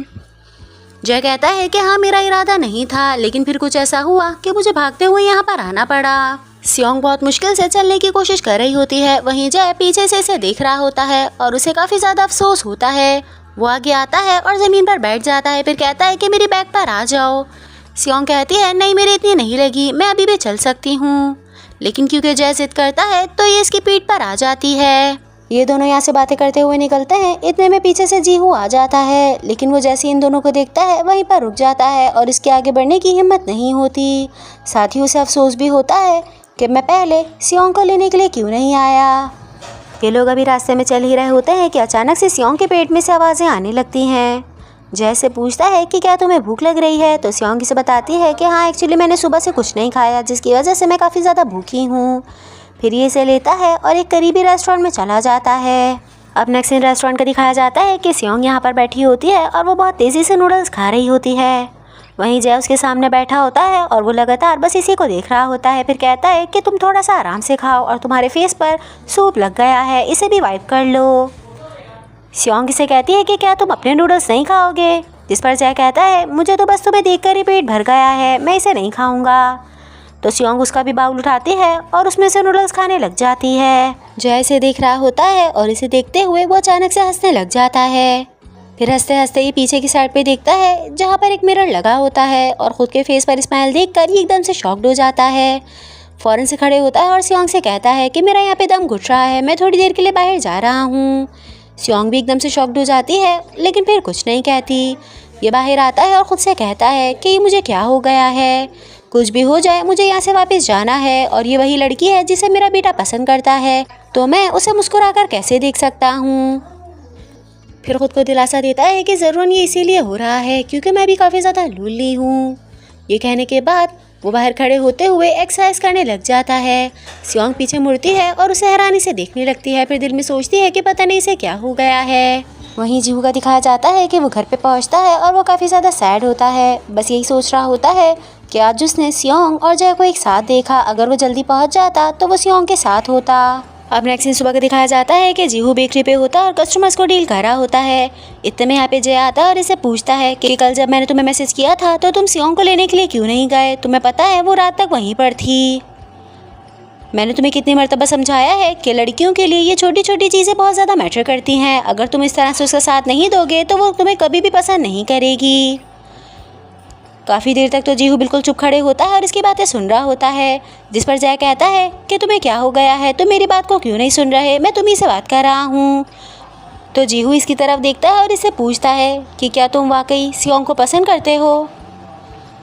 जय कहता है कि हाँ, मेरा इरादा नहीं था, लेकिन फिर कुछ ऐसा हुआ कि मुझे भागते हुए यहाँ पर आना पड़ा। सियोंग बहुत मुश्किल से चलने की कोशिश कर रही होती है, वहीं जय पीछे से इसे देख रहा होता है और उसे काफ़ी ज़्यादा अफसोस होता है। वो आगे आता है और ज़मीन पर बैठ जाता है, फिर कहता है कि मेरी बैग पर आ जाओ। सियोंग कहती है नहीं, मेरी इतनी नहीं लगी, मैं अभी भी चल सकती हूँ। लेकिन क्योंकि जय जिद करता है तो ये इसकी पीठ पर आ जाती है। ये दोनों यहाँ से बातें करते हुए निकलते हैं। इतने में पीछे से जीहू आ जाता है, लेकिन वो जैसे इन दोनों को देखता है वहीं पर रुक जाता है और इसके आगे बढ़ने की हिम्मत नहीं होती। साथ ही उसे अफसोस भी होता है कि मैं पहले सियोंग को लेने के लिए क्यों नहीं आया। ये लोग अभी रास्ते में चल ही रहे होते हैं कि अचानक से सियोंग के पेट में से आवाज़ें आने लगती हैं। जय से पूछता है कि क्या तुम्हें भूख लग रही है, तो सियोंग इसे बताती है कि हाँ, एक्चुअली मैंने सुबह से कुछ नहीं खाया, जिसकी वजह से मैं काफ़ी ज़्यादा भूखी हूँ। फिर ये इसे लेता है और एक करीबी रेस्टोरेंट में चला जाता है। अब नेक्स्ट सीन रेस्टोरेंट का दिखाया जाता है कि सियोंग यहाँ पर बैठी होती है और वो बहुत तेज़ी से नूडल्स खा रही होती है। वहीं जय उसके सामने बैठा होता है और वो लगातार बस इसी को देख रहा होता है। फिर कहता है कि तुम थोड़ा सा आराम से खाओ और तुम्हारे फेस पर सूप लग गया है, इसे भी वाइप कर लो। सियोंग इसे कहती है कि क्या तुम अपने नूडल्स नहीं खाओगे, जिस पर जय कहता है मुझे तो बस तुम्हें देखकर ही पेट भर गया है, मैं इसे नहीं खाऊंगा। तो सियोंग उसका भी बाउल उठाती है और उसमें से नूडल्स खाने लग जाती है। जय इसे देख रहा होता है और इसे देखते हुए वो अचानक से हंसने लग जाता है। फिर हंसते हंसते ये पीछे की साइड पे देखता है जहाँ पर एक मिरर लगा होता है और खुद के फेस पर स्माइल देखकर ये एकदम से शॉक्ड हो जाता है। फौरन से खड़े होता है और सियोंग से कहता है कि मेरा यहाँ पे दम घुट रहा है, मैं थोड़ी देर के लिए बाहर जा रहा हूँ। सियोंग भी एकदम से शॉक्ड हो जाती है लेकिन फिर कुछ नहीं कहती। ये बाहर आता है और ख़ुद से कहता है कि ये मुझे क्या हो गया है, कुछ भी हो जाए मुझे यहाँ से वापस जाना है और ये वही लड़की है जिसे मेरा बेटा पसंद करता है, तो मैं उसे मुस्कुराकर कैसे देख सकता हूँ। फिर खुद को दिलासा देता है कि ज़रूर ये इसीलिए हो रहा है क्योंकि मैं भी काफ़ी ज़्यादा लोनली हूँ। ये कहने के बाद वो बाहर खड़े होते हुए एक्सरसाइज करने लग जाता है। सियोंग पीछे मुड़ती है और उसे हैरानी से देखने लगती है। फिर दिल में सोचती है कि पता नहीं इसे क्या हो गया है। वहीं जीहू का दिखाया जाता है कि वो घर पे पहुंचता है और वो काफ़ी ज़्यादा सैड होता है। बस यही सोच रहा होता है कि आज उसने सियोंग और जय को एक साथ देखा, अगर वो जल्दी पहुंच जाता तो वो सियोंग के साथ होता। अब नेक्स्ट दिन सुबह को दिखाया जाता है कि जीहू बेकरी पे होता है और कस्टमर्स को डील कर रहा होता है। इतने में यहाँ पे जय आता है और इसे पूछता है कि कल जब मैंने तुम्हें मैसेज किया था तो तुम सियोंग को लेने के लिए क्यों नहीं गए, तुम्हें पता है वो रात तक वहीं पर थी। मैंने तुम्हें कितनी मरतबा समझाया है कि लड़कियों के लिए ये छोटी छोटी चीज़ें बहुत ज़्यादा मैटर करती हैं, अगर तुम इस तरह से उसका साथ नहीं दोगे तो वो तुम्हें कभी भी पसंद नहीं करेगी। काफ़ी देर तक तो जीहू बिल्कुल चुप खड़े होता है और इसकी बातें सुन रहा होता है, जिस पर जय कहता है कि तुम्हें क्या हो गया है, तुम मेरी बात को क्यों नहीं सुन रहे, मैं तुम्ही से बात कर रहा हूँ। तो जीहू इसकी तरफ देखता है और इससे पूछता है कि क्या तुम वाकई सियोंग को पसंद करते हो।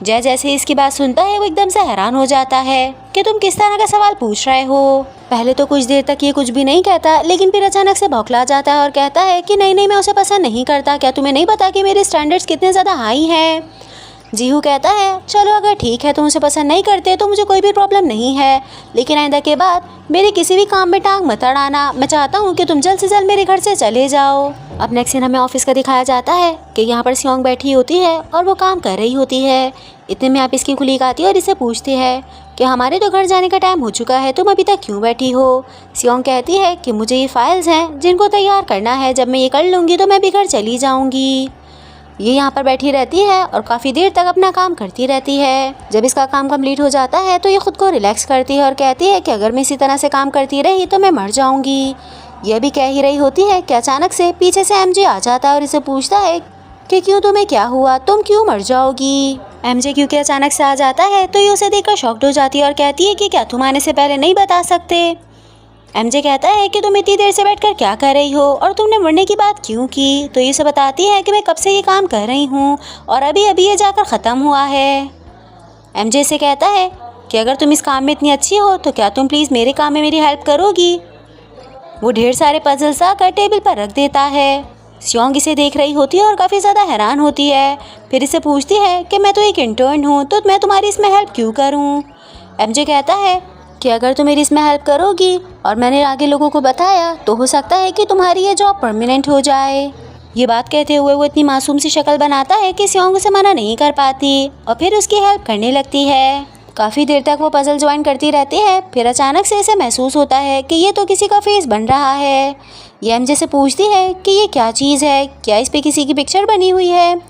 जय जैसे ही इसकी बात सुनता है वो एकदम से हैरान हो जाता है कि तुम किस तरह का सवाल पूछ रहे हो। पहले तो कुछ देर तक ये कुछ भी नहीं कहता लेकिन फिर अचानक से बौखला जाता है और कहता है कि नहीं मैं उसे पसंद नहीं करता, क्या तुम्हें नहीं पता कि मेरे स्टैंडर्ड्स कितने ज़्यादा हाई हैं। जीहू कहता है चलो अगर ठीक है तुम उसे पसंद नहीं करते तो मुझे कोई भी प्रॉब्लम नहीं है, लेकिन आइंदा के बाद मेरे किसी भी काम में टांग मत अड़ाना, मैं चाहता हूँ कि तुम जल्द से जल्द मेरे घर से चले जाओ। अब नेक्स्ट सीन हमें ऑफिस का दिखाया जाता है कि यहाँ पर सियोंग बैठी होती है और वो काम कर रही होती है। इतने में आप इसकी कुलीग आती है और इसे पूछती है कि हमारे तो घर जाने का टाइम हो चुका है, तुम अभी तक क्यों बैठी हो। सियोंग कहती है कि मुझे ये फाइल्स हैं जिनको तैयार करना है, जब मैं ये कर लूँगी तो मैं भी घर चली जाऊँगी। ये यहाँ पर बैठी रहती है और काफ़ी देर तक अपना काम करती रहती है। जब इसका काम कंप्लीट हो जाता है तो ये खुद को रिलैक्स करती है और कहती है कि अगर मैं इसी तरह से काम करती रही तो मैं मर जाऊँगी। यह भी कह ही रही होती है कि अचानक से पीछे से एमजे आ जाता है और इसे पूछता है कि क्यों, तुम्हें क्या हुआ, तुम क्यों मर जाओगी। एमजे क्योंकि अचानक से आ जाता है तो ये उसे देखकर शॉक्ड हो जाती है और कहती है कि क्या तुम आने से पहले नहीं बता सकते। एमजे कहता है कि तुम इतनी देर से बैठकर क्या कर रही हो और तुमने मरने की बात क्यों की। तो ये उसे बताती है कि मैं कब से ये काम कर रही हूँ और अभी अभी ये जाकर ख़त्म हुआ है। एमजे से कहता है कि अगर तुम इस काम में इतनी अच्छी हो तो क्या तुम प्लीज़ मेरे काम में मेरी हेल्प करोगी। वो ढेर सारे पजल्स आकर टेबल पर रख देता है। सियोंग इसे देख रही होती है और काफ़ी ज़्यादा हैरान होती है। फिर इसे पूछती है कि मैं तो एक इंटर्न हूँ तो मैं तुम्हारी इसमें हेल्प क्यों करूँ। एमजे कहता है कि अगर तुम मेरी इसमें हेल्प करोगी और मैंने आगे लोगों को बताया तो हो सकता है कि तुम्हारी ये जॉब परमानेंट हो जाए। ये बात कहते हुए वो इतनी मासूम सी शक्ल बनाता है कि सियोंग उसे मना नहीं कर पाती और फिर उसकी हेल्प करने लगती है। काफ़ी देर तक वो पजल ज्वाइन करती रहती है। फिर अचानक से इसे महसूस होता है कि ये तो किसी का फेस बन रहा है। ये एमजे से पूछती है कि ये क्या चीज़ है, क्या इस पे किसी की पिक्चर बनी हुई है।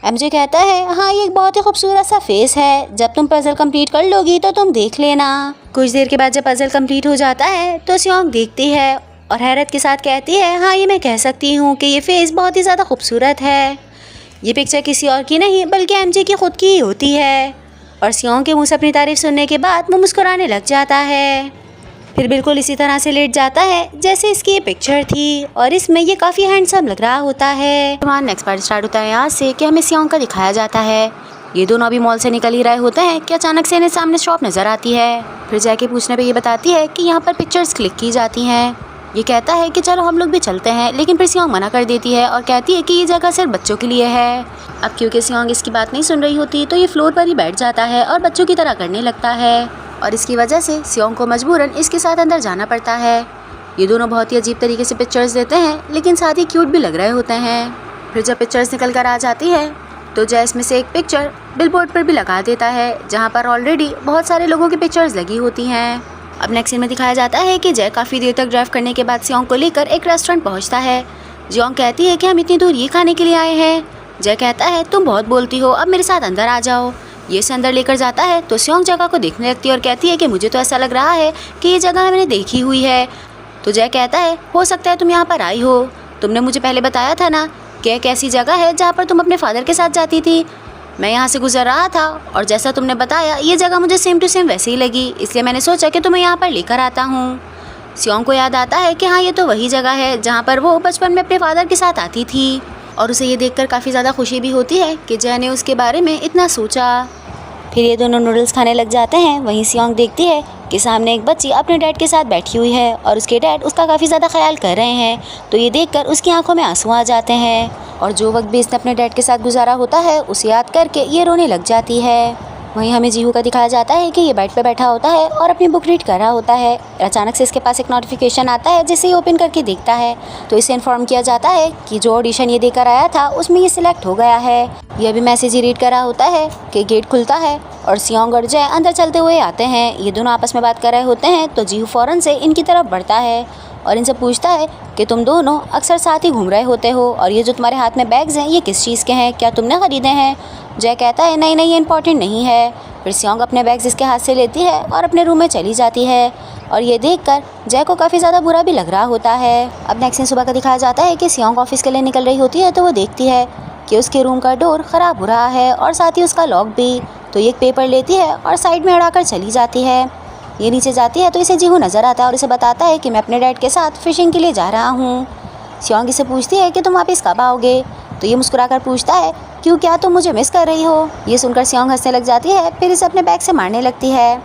एमजे कहता है हाँ ये एक बहुत ही खूबसूरत सा फेस है, जब तुम पजल कंप्लीट कर लोगी तो तुम देख लेना। कुछ देर के बाद जब पजल कंप्लीट हो जाता है तो सियोंग देखती है और हैरत के साथ कहती है हाँ ये मैं कह सकती हूँ कि ये फेस बहुत ही ज़्यादा खूबसूरत है। ये पिक्चर किसी और की नहीं बल्कि एमजे की खुद की ही होती है। और सियोंग के मुँह से अपनी तारीफ सुनने के बाद वो मुस्कुराने लग जाता है। फिर बिल्कुल इसी तरह से लेट जाता है जैसे इसकी ये पिक्चर थी और इसमें ये काफ़ी हैंडसम लग रहा होता है। हमारा नेक्स्ट पार्ट स्टार्ट होता है यहाँ से कि हमें सियोंग का दिखाया जाता है। ये दोनों अभी मॉल से निकल ही रहे होते हैं कि अचानक से इन्हें सामने शॉप नज़र आती है। फिर जाके पूछने पे ये बताती है कि यहाँ पर पिक्चर्स क्लिक की जाती हैं। ये कहता है कि चलो हम लोग भी चलते हैं, लेकिन फिर सियोंग मना कर देती है और कहती है कि ये जगह सिर्फ बच्चों के लिए है। अब क्योंकि सियोंग इसकी बात नहीं सुन रही होती तो ये फ्लोर पर ही बैठ जाता है और बच्चों की तरह करने लगता है और इसकी वजह से सियोंग को मजबूरन इसके साथ अंदर जाना पड़ता है। ये दोनों बहुत ही अजीब तरीके से पिक्चर्स देते हैं लेकिन साथ ही क्यूट भी लग रहे होते हैं। फिर जब पिक्चर्स निकल कर आ जाती है तो जय इसमें से एक पिक्चर बिलबोर्ड पर भी लगा देता है जहाँ पर ऑलरेडी बहुत सारे लोगों की पिक्चर्स लगी होती हैं। अब नेक्स्ट सीन में दिखाया जाता है कि जय काफ़ी देर तक ड्राइव करने के बाद सियोंग को लेकर एक रेस्टोरेंट पहुँचता है। सियोंग कहती है कि हम इतनी दूर ये खाने के लिए आए हैं। जय कहता है तुम बहुत बोलती हो, अब मेरे साथ अंदर आ जाओ। ये इसे अंदर लेकर जाता है तो सियोंग जगह को देखने लगती है और कहती है कि मुझे तो ऐसा लग रहा है कि ये जगह मैंने देखी हुई है। तो जय कहता है हो सकता है तुम यहाँ पर आई हो, तुमने मुझे पहले बताया था ना कि एक ऐसी जगह है जहाँ पर तुम अपने फादर के साथ जाती थी। मैं यहाँ से गुजर रहा था और जैसा तुमने बताया ये जगह मुझे सेम टू सेम वैसे ही लगी, इसलिए मैंने सोचा कि तुम्हें यहाँ पर लेकर आता हूँ। सियोंग को याद आता है कि हाँ ये तो वही जगह है जहाँ पर वो बचपन में अपने फादर के साथ आती थी और उसे ये देखकर काफ़ी ज़्यादा खुशी भी होती है कि जय ने उसके बारे में इतना सोचा। फिर ये दोनों नूडल्स खाने लग जाते हैं। वहीं सियोंग देखती है कि सामने एक बच्ची अपने डैड के साथ बैठी हुई है और उसके डैड उसका काफ़ी ज़्यादा ख्याल कर रहे हैं। तो ये देखकर उसकी आंखों में आंसू आ जाते हैं और जो वक्त भी इसने अपने डैड के साथ गुजारा होता है उसे याद करके ये रोने लग जाती है। वहीं हमें जीहू का दिखाया जाता है कि ये बेड पे बैठा होता है और अपनी बुक रीड कर रहा होता है। अचानक से इसके पास एक नोटिफिकेशन आता है जिसे ये ओपन करके देखता है तो इसे इन्फॉर्म किया जाता है कि जो ऑडिशन ये देकर आया था उसमें ये सिलेक्ट हो गया है। यह भी मैसेज ही रीड कर रहा होता है कि गेट खुलता है और सियोंग और जय अंदर चलते हुए आते हैं। ये दोनों आपस में बात कर रहे होते हैं तो जीहू फ़ौरन से इनकी तरफ बढ़ता है और इनसे पूछता है कि तुम दोनों अक्सर साथ ही घूम रहे होते हो और ये जो तुम्हारे हाथ में बैग्स हैं ये किस चीज़ के हैं, क्या तुमने ख़रीदे हैं? जय कहता है नहीं ये इम्पॉर्टेंट नहीं है। फिर सियोंग अपने बैग्स इसके हाथ से लेती है और अपने रूम में चली जाती है और ये देखकर जय को काफ़ी ज़्यादा बुरा भी लग रहा होता है। अब नेक्स्ट दिन सुबह का दिखाया जाता है कि सियोंग ऑफिस के लिए निकल रही होती है तो वो देखती है कि उसके रूम का डोर ख़राब हो रहा है और साथ ही उसका लॉक भी। तो ये एक पेपर लेती है और साइड में अड़ाकर चली जाती है। ये नीचे जाती है तो इसे जीहू नज़र आता है और इसे बताता है कि मैं अपने डैड के साथ फ़िशिंग के लिए जा रहा हूँ। सियोंग इसे पूछती है कि तुम वापस कब आओगे? तो ये मुस्कुराकर पूछता है क्यों, क्या तुम मुझे मिस कर रही हो? ये सुनकर सियोंग हंसने लग जाती है, फिर इसे अपने बैग से मारने लगती है।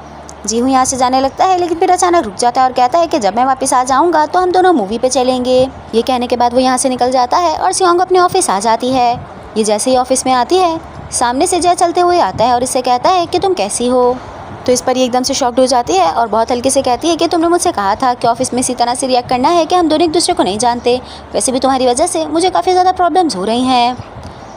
जीहू यहाँ से जाने लगता है लेकिन फिर अचानक रुक जाता है और कहता है कि जब मैं वापस आ जाऊँगा तो हम दोनों मूवी पे चलेंगे। ये कहने के बाद वो यहाँ से निकल जाता है और सियोंग अपने ऑफिस आ जाती है। ये जैसे ही ऑफिस में आती है सामने से जय चलते हुए आता है और इससे कहता है कि तुम कैसी हो? तो इस पर ये एकदम से शॉक्ड हो जाती है और बहुत हल्के से कहती है कि तुमने मुझसे कहा था कि ऑफिस में इसी तरह से रिएक्ट करना है कि हम दोनों एक दूसरे को नहीं जानते। वैसे भी तुम्हारी वजह से मुझे काफ़ी ज़्यादा प्रॉब्लम्स हो रही हैं।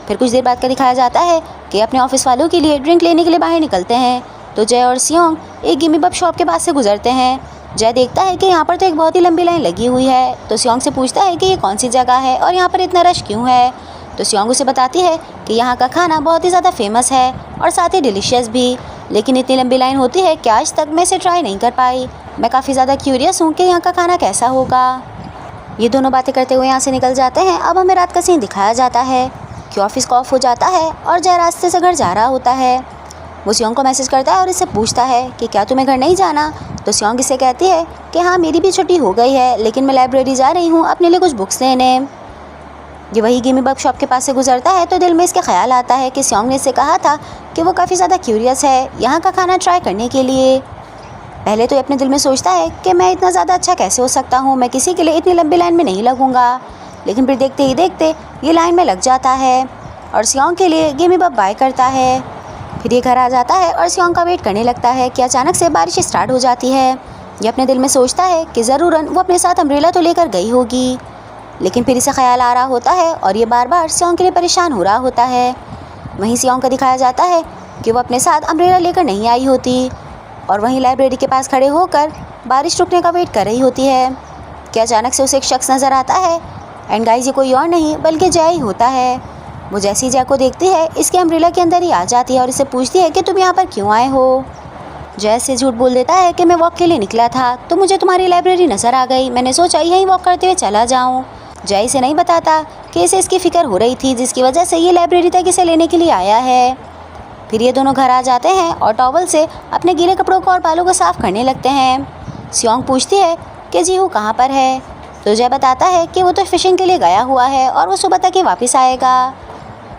फिर कुछ देर बाद का दिखाया जाता है कि अपने ऑफिस वालों के लिए ड्रिंक लेने के लिए बाहर निकलते हैं तो जय और सियोंग एक गिमी बब शॉप के पास से गुजरते हैं। जय देखता है कि यहाँ पर तो एक बहुत ही लंबी लाइन लगी हुई है तो सियोंग से पूछता है कि ये कौन सी जगह है और यहाँ पर इतना रश क्यों है? तो सियोंग उसे बताती है कि यहाँ का खाना बहुत ही ज़्यादा फेमस है और साथ ही डिलीशियस भी, लेकिन इतनी लंबी लाइन होती है कि आज तक मैं इसे ट्राई नहीं कर पाई। मैं काफ़ी ज़्यादा क्यूरियस हूँ कि यहाँ का खाना कैसा होगा। ये दोनों बातें करते हुए यहाँ से निकल जाते हैं। अब हमें रात का सीन दिखाया जाता है कि ऑफिस का ऑफ हो जाता है और जय रास्ते से घर जा रहा होता है। वो सियोंग को मैसेज करता है और इससे पूछता है कि क्या तुम्हें घर नहीं जाना? तो सियोंग इससे कहती है कि हाँ मेरी भी छुट्टी हो गई है लेकिन मैं लाइब्रेरी जा रही हूँ अपने लिए कुछ बुक्स लेने। ये वही गिमी बब शॉप के पास से गुजरता है तो दिल में इसके ख्याल आता है कि सियोंग ने इससे कहा था कि वो काफ़ी ज़्यादा क्यूरियस है यहाँ का खाना ट्राई करने के लिए। पहले तो ये अपने दिल में सोचता है कि मैं इतना ज़्यादा अच्छा कैसे हो सकता हूँ, मैं किसी के लिए इतनी लंबी लाइन में नहीं लगूंगा। लेकिन फिर देखते ही देखते ये लाइन में लग जाता है और सियोंग के लिए गिमी बब बाय करता है। फिर ये घर आ जाता है और सियोंग का वेट करने लगता है कि अचानक से बारिश स्टार्ट हो जाती है। ये अपने दिल में सोचता है कि ज़रूरन वो अपने साथ अम्ब्रेला तो लेकर गई होगी, लेकिन फिर इसे ख्याल आ रहा होता है और ये बार बार सियोंग के लिए परेशान हो रहा होता है। वहीं सियोंग का दिखाया जाता है कि वो अपने साथ अम्ब्रेला लेकर नहीं आई होती और वहीं लाइब्रेरी के पास खड़े होकर बारिश रुकने का वेट कर रही होती है कि अचानक से उसे एक शख्स नज़र आता है। एंड गाइस ये कोई और नहीं बल्कि जय ही होता है। वो जैसी जय को देखती है इसके अम्ब्रेला के अंदर ही आ जाती है और इसे पूछती है कि तुम यहाँ पर क्यों आए हो? जय से झूठ बोल देता है कि मैं वॉक के लिए निकला था तो मुझे तुम्हारी लाइब्रेरी नज़र आ गई, मैंने सोचा यहीं वॉक करते हुए चला जाऊँ। जय इसे नहीं बताता कि इसे इसकी फ़िक्र हो रही थी जिसकी वजह से ये लाइब्रेरी तक इसे लेने के लिए आया है। फिर ये दोनों घर आ जाते हैं और टॉवल से अपने गीले कपड़ों को और बालों को साफ़ करने लगते हैं। सियोंग पूछती है कि जीहू कहाँ पर है? तो जय बताता है कि वो तो फ़िशिंग के लिए गया हुआ है और वो सुबह तक ही वापस आएगा।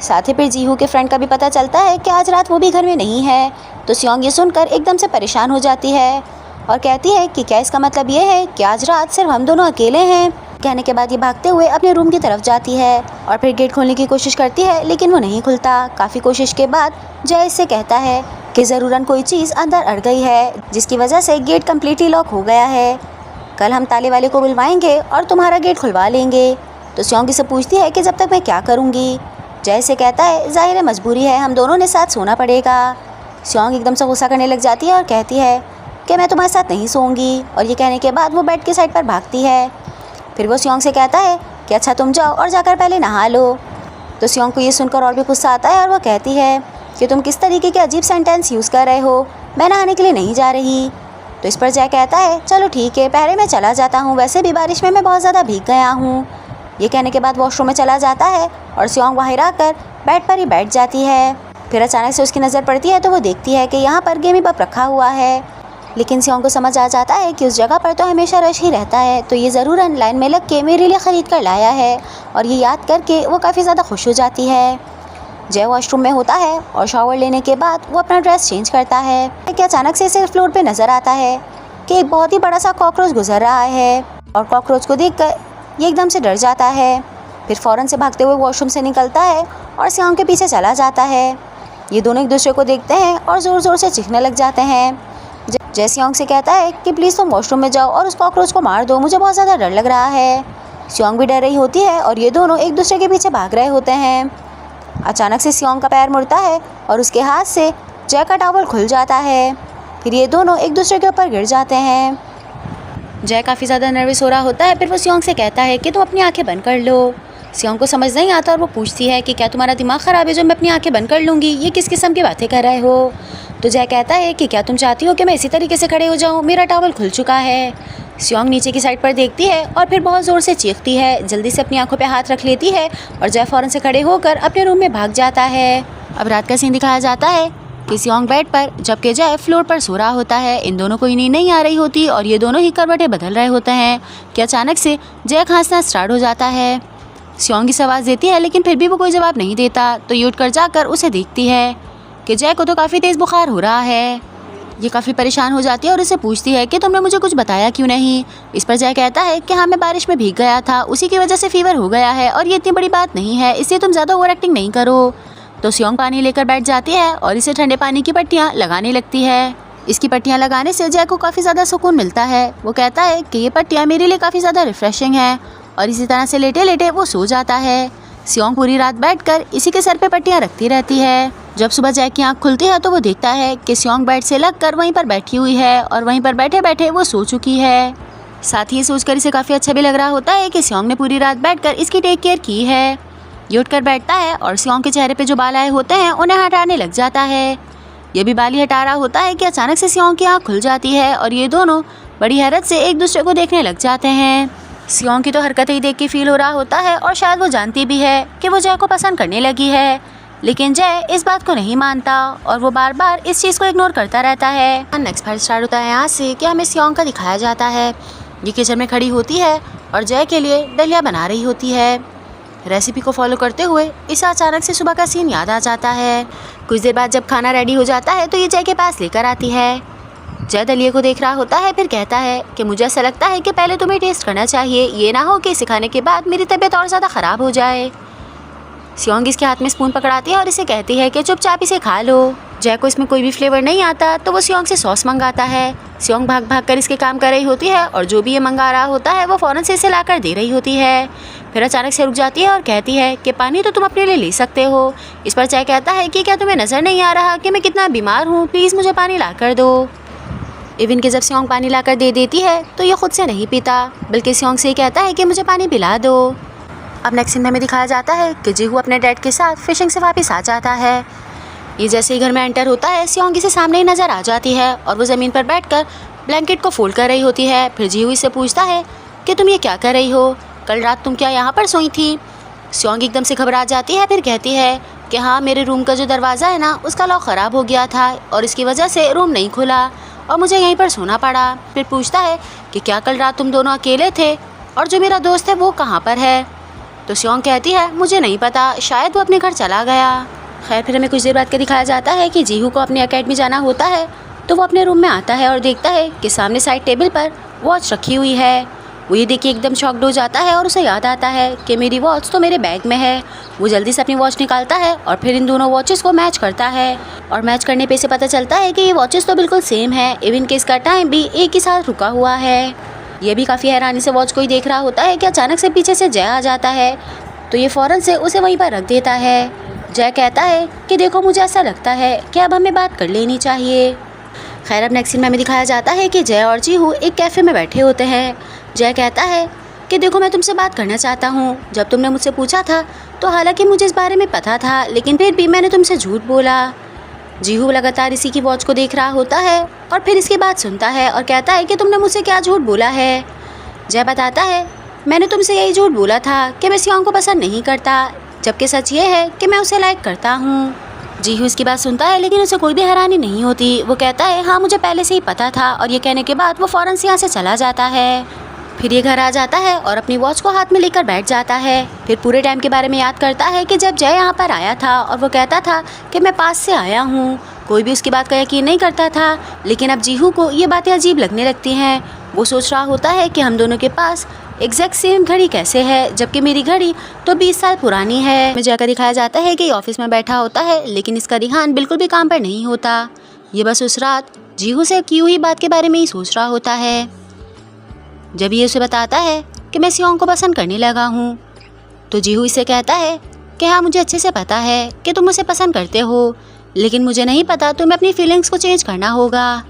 साथ ही फिर जीहू के फ्रेंड का भी पता चलता है कि आज रात वो भी घर में नहीं है। तो सियोंग ये सुनकर एकदम से परेशान हो जाती है और कहती है कि क्या इसका मतलब ये है कि आज रात सिर्फ हम दोनों अकेले हैं? कहने के बाद ये भागते हुए अपने रूम की तरफ जाती है और फिर गेट खोलने की कोशिश करती है लेकिन वो नहीं खुलता। काफ़ी कोशिश के बाद जय इससे कहता है कि ज़रूरन कोई चीज़ अंदर अड़ गई है जिसकी वजह से गेट कम्प्लीटली लॉक हो गया है। कल हम ताले वाले को बुलवाएंगे और तुम्हारा गेट खुलवा लेंगे। तो सियोंग इससे पूछती है कि जब तक मैं क्या करूँगी? जय से कहता है ज़ाहिर है मजबूरी है, हम दोनों ने साथ सोना पड़ेगा। सियोंग एकदम से गुस्सा करने लग जाती है और कहती है कि मैं तुम्हारे साथ नहीं सोऊंगी और ये कहने के बाद वो बेड की साइड पर भागती है। फिर वो सियोंग से कहता है कि अच्छा तुम जाओ और जाकर पहले नहा लो। तो सियोंग को ये सुनकर और भी गुस्सा आता है और वो कहती है कि तुम किस तरीके के अजीब सेंटेंस यूज़ कर रहे हो, मैं नहाने के लिए नहीं जा रही। तो इस पर जय कहता है चलो ठीक है, पहले मैं चला जाता हूँ, वैसे भी बारिश में मैं बहुत ज़्यादा भीग गया हूँ। ये कहने के बाद वॉशरूम में चला जाता है और सियोंग बाहर आकर बेड पर ही बैठ जाती है। फिर अचानक से उसकी नज़र पड़ती है तो वो देखती है कि यहाँ पर गेमी बप रखा हुआ है। लेकिन सियोंग को समझ आ जाता है कि उस जगह पर तो हमेशा रश ही रहता है, तो ये ज़रूरन लाइन में लग के मेरे लिए ख़रीद कर लाया है। और ये याद करके वो काफ़ी ज़्यादा खुश हो जाती है। जय वॉशरूम में होता है और शावर लेने के बाद वो अपना ड्रेस चेंज करता है कि अचानक से इसे फ्लोर पे नज़र आता है कि एक बहुत ही बड़ा सा कॉकरोच गुजर रहा है। और कॉकरोच को देखकर ये एकदम से डर जाता है। फिर फ़ौरन से भागते हुए वॉशरूम से निकलता है और सियोंग के पीछे चला जाता है। ये दोनों एक दूसरे को देखते हैं और ज़ोर ज़ोर से चीखने लग जाते हैं। जय सियोंग से कहता है कि प्लीज़ तुम वॉशरूम में जाओ और उस कॉकरोच को मार दो, मुझे बहुत ज़्यादा डर लग रहा है। सियोंग भी डर रही होती है और ये दोनों एक दूसरे के पीछे भाग रहे होते हैं। अचानक से सियोंग का पैर मुड़ता है और उसके हाथ से जय का टॉवल खुल जाता है। फिर ये दोनों एक दूसरे के ऊपर गिर जाते हैं। जय काफ़ी ज़्यादा नर्वस हो रहा होता है। फिर वो सियोंग से कहता है कि तुम अपनी आंखें बंद कर लो। सियोंग को समझ नहीं आता और वो पूछती है कि क्या तुम्हारा दिमाग ख़राब है जो मैं अपनी आंखें बंद कर लूँगी, ये किस किस्म की बातें कर रहे हो। तो जय कहता है कि क्या तुम चाहती हो कि मैं इसी तरीके से खड़े हो जाऊँ, मेरा टॉवल खुल चुका है। सियोंग नीचे की साइड पर देखती है और फिर बहुत ज़ोर से चीखती है, जल्दी से अपनी आंखों पे हाथ रख लेती है और जय फ़ौरन से खड़े होकर अपने रूम में भाग जाता है। अब रात का सीन दिखाया जाता है कि सियोंग बेड पर जबकि जय फ्लोर पर सो रहा होता है। इन दोनों को नींद नहीं आ रही होती और ये दोनों ही करवटें बदल रहे होते हैं कि अचानक से जय खांसना स्टार्ट हो जाता है। सियोंग इस आवाज़ देती है लेकिन फिर भी वो कोई जवाब नहीं देता। तो ये उठकर जाकर उसे देखती है कि जय को तो काफ़ी तेज़ बुखार हो रहा है। ये काफ़ी परेशान हो जाती है और उससे पूछती है कि तुमने मुझे कुछ बताया क्यों नहीं। इस पर जय कहता है कि हाँ, मैं बारिश में भीग गया था, उसी की वजह से फीवर हो गया है और ये इतनी बड़ी बात नहीं है, इसलिए तुम ज़्यादा ओवर एक्टिंग नहीं करो। तो सियोंग पानी लेकर बैठ जाती है और इसे ठंडे पानी की पट्टियाँ लगाने लगती है। इसकी पट्टियाँ लगाने से जय को काफ़ी ज़्यादा सुकून मिलता है। वो कहता है कि ये पट्टियाँ मेरे लिए काफ़ी ज़्यादा रिफ्रेशिंग हैं और इसी तरह से लेटे लेटे वो सो जाता है। सियोंग पूरी रात बैठकर इसी के सर पे पट्टियाँ रखती रहती है। जब सुबह जय की आँख खुलती है तो वो देखता है कि सियोंग बेड से लगकर वहीं पर बैठी हुई है और वहीं पर बैठे बैठे वो सो चुकी है। साथ ही ये सोचकर इसे काफ़ी अच्छा भी लग रहा होता है कि सियोंग ने पूरी रात बैठकर इसकी टेक केयर की है। ये उठकर बैठता है और सियोंग के चेहरे पे जो बाल आए होते हैं उन्हें हटाने लग जाता है। ये भी बाल ही हटा रहा होता है कि अचानक से सियोंग की आँख खुल जाती है और ये दोनों बड़ी हैरत से एक दूसरे को देखने लग जाते हैं। सियोंग की तो हरकतें ही देख के फील हो रहा होता है और शायद वो जानती भी है कि वो जय को पसंद करने लगी है, लेकिन जय इस बात को नहीं मानता और वो बार बार इस चीज़ को इग्नोर करता रहता है। नेक्स्ट पार्ट स्टार्ट होता है यहाँ से कि हमें सियोंग का दिखाया जाता है। ये किचन में खड़ी होती है और जय के लिए दलिया बना रही होती है। रेसिपी को फॉलो करते हुए इसे अचानक से सुबह का सीन याद आ जाता है। कुछ देर बाद जब खाना रेडी हो जाता है तो ये जय के पास लेकर आती है। जय दलिया को देख रहा होता है, फिर कहता है कि मुझे ऐसा लगता है कि पहले तुम्हें टेस्ट करना चाहिए, ये ना हो कि इसे खाने के बाद मेरी तबीयत और ज़्यादा ख़राब हो जाए। सियोंग इसके हाथ में स्पून पकड़ाती है और इसे कहती है कि चुपचाप इसे खा लो। जय को इसमें कोई भी फ्लेवर नहीं आता तो वो सियोंग से सॉस मंगाता है। सियोंग भाग भाग कर इसके काम कर रही होती है और जो भी ये मंगा रहा होता है वो फ़ौरन से इसे लाकर दे रही होती है। फिर अचानक से रुक जाती है और कहती है कि पानी तो तुम अपने लिए ले सकते हो। इस पर जय कहता है कि क्या तुम्हें नज़र नहीं आ रहा कि मैं कितना बीमार हूँ, प्लीज़ मुझे पानी ला कर दो। इवन के जब सियोंग पानी लाकर दे देती है तो ये खुद से नहीं पीता, बल्कि सियोंग से ही कहता है कि मुझे पानी पिला दो। अब नेक्स्ट सीन में हमें दिखाया जाता है कि जीहू अपने डैड के साथ फिशिंग से वापस आ जाता है। ये जैसे ही घर में एंटर होता है सियोंग इसे सामने ही नज़र आ जाती है और वो ज़मीन पर बैठकर ब्लैंकेट को फोल्ड कर रही होती है। फिर जीहू इससे पूछता है कि तुम ये क्या कर रही हो, कल रात तुम क्या यहाँ पर सोई थी। सियोंग एकदम से घबरा जाती है, फिर कहती है कि हाँ, मेरे रूम का जो दरवाज़ा है ना उसका लॉक ख़राब हो गया था और इसकी वजह से रूम नहीं खुला और मुझे यहीं पर सोना पड़ा। फिर पूछता है कि क्या कल रात तुम दोनों अकेले थे और जो मेरा दोस्त है वो कहाँ पर है। तो सियोंग कहती है मुझे नहीं पता, शायद वो अपने घर चला गया। खैर फिर हमें कुछ देर बाद के दिखाया जाता है कि जीहू को अपनी एकेडमी जाना होता है तो वो अपने रूम में आता है और देखता है कि सामने साइड टेबल पर वॉच रखी हुई है। वो ये देख के एकदम शॉक्ड हो जाता है और उसे याद आता है कि मेरी वॉच तो मेरे बैग में है। वो जल्दी से अपनी वॉच निकालता है और फिर इन दोनों वॉचेस को मैच करता है और मैच करने पे से पता चलता है कि ये वॉचेस तो बिल्कुल सेम है, इवन कि इसका टाइम भी एक ही साथ रुका हुआ है। ये भी काफ़ी हैरानी से वॉच को ही देख रहा होता है कि अचानक से पीछे से जय आ जाता है तो ये फ़ौरन से उसे वहीं पर रख देता है। जय कहता है कि देखो मुझे ऐसा लगता है कि अब हमें बात कर लेनी चाहिए। खैर अब नेक्स्ट सीन में हमें दिखाया जाता है कि जय और जीहू एक कैफ़े में बैठे होते हैं। जय कहता है कि देखो मैं तुमसे बात करना चाहता हूँ। जब तुमने मुझसे पूछा था तो हालांकि मुझे इस बारे में पता था, लेकिन फिर भी मैंने तुमसे झूठ बोला। जीहू लगातार इसी की वॉच को देख रहा होता है और फिर इसकी बात सुनता है और कहता है कि तुमने मुझसे क्या झूठ बोला है। जय बताता है मैंने तुमसे यही झूठ बोला था कि मैं सियोंग को पसंद नहीं करता, जबकि सच ये है कि मैं उसे लाइक करता हूँ। जीहू इसकी बात सुनता है लेकिन उसे कोई भी हैरानी नहीं होती। वो कहता है हाँ मुझे पहले से ही पता था, और ये कहने के बाद वो फ़ौरन से यहाँ से चला जाता है। फिर ये घर आ जाता है और अपनी वॉच को हाथ में लेकर बैठ जाता है। फिर पूरे टाइम के बारे में याद करता है कि जब जय यहाँ पर आया था और वो कहता था कि मैं पास से आया हूँ। कोई भी उसकी बात का यकीन नहीं करता था, लेकिन अब जीहू को ये बातें अजीब लगने लगती हैं। वो सोच रहा होता है कि हम दोनों के पास एग्जैक्ट सेम घड़ी कैसे है, जबकि मेरी घड़ी तो 20 साल पुरानी है। में जाकर दिखाया जाता है कि ऑफिस में बैठा होता है, लेकिन इसका ध्यान बिल्कुल भी काम पर नहीं होता। ये बस उस रात जीहू से की हुई बात के बारे में ही सोच रहा होता है। जब ये उसे बताता है कि मैं सियोंग को पसंद करने लगा हूँ, तो जीहू इसे कहता है कि हाँ मुझे अच्छे से पता है कि तुम उसे पसंद करते हो, लेकिन मुझे नहीं पता तुम्हें अपनी फीलिंग्स को चेंज करना होगा।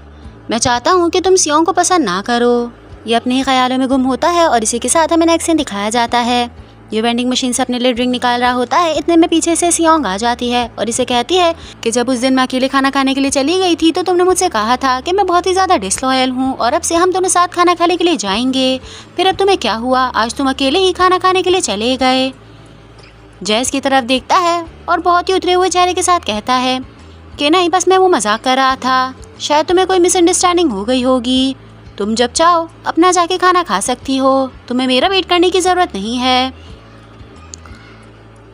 मैं चाहता हूँ कि तुम सियोंग को पसंद ना करो। ये अपने ही ख्यालों में गुम होता है और इसी के साथ हमें नेक्स्ट सीन दिखाया जाता है। ये वेंडिंग मशीन से अपने लिए ड्रिंक निकाल रहा होता है, इतने में पीछे से सियोंग आ जाती है और इसे कहती है कि जब उस दिन मैं अकेले खाना खाने के लिए चली गई थी तो तुमने मुझसे कहा था कि मैं बहुत ही ज़्यादा डिसलॉयल हूँ और अब से हम दोनों साथ खाना खाने के लिए जाएंगे। फिर अब तुम्हें क्या हुआ, आज तुम अकेले ही खाना खाने के लिए चले गए। जैस की तरफ देखता है और बहुत ही उतरे हुए चेहरे के साथ कहता है कि नहीं, बस मैं वो मजाक कर रहा था, शायद तुम्हें कोई मिसअंडरस्टैंडिंग हो गई होगी। तुम जब चाहो अपना जाके खाना खा सकती हो, तुम्हें मेरा वेट करने की ज़रूरत नहीं है।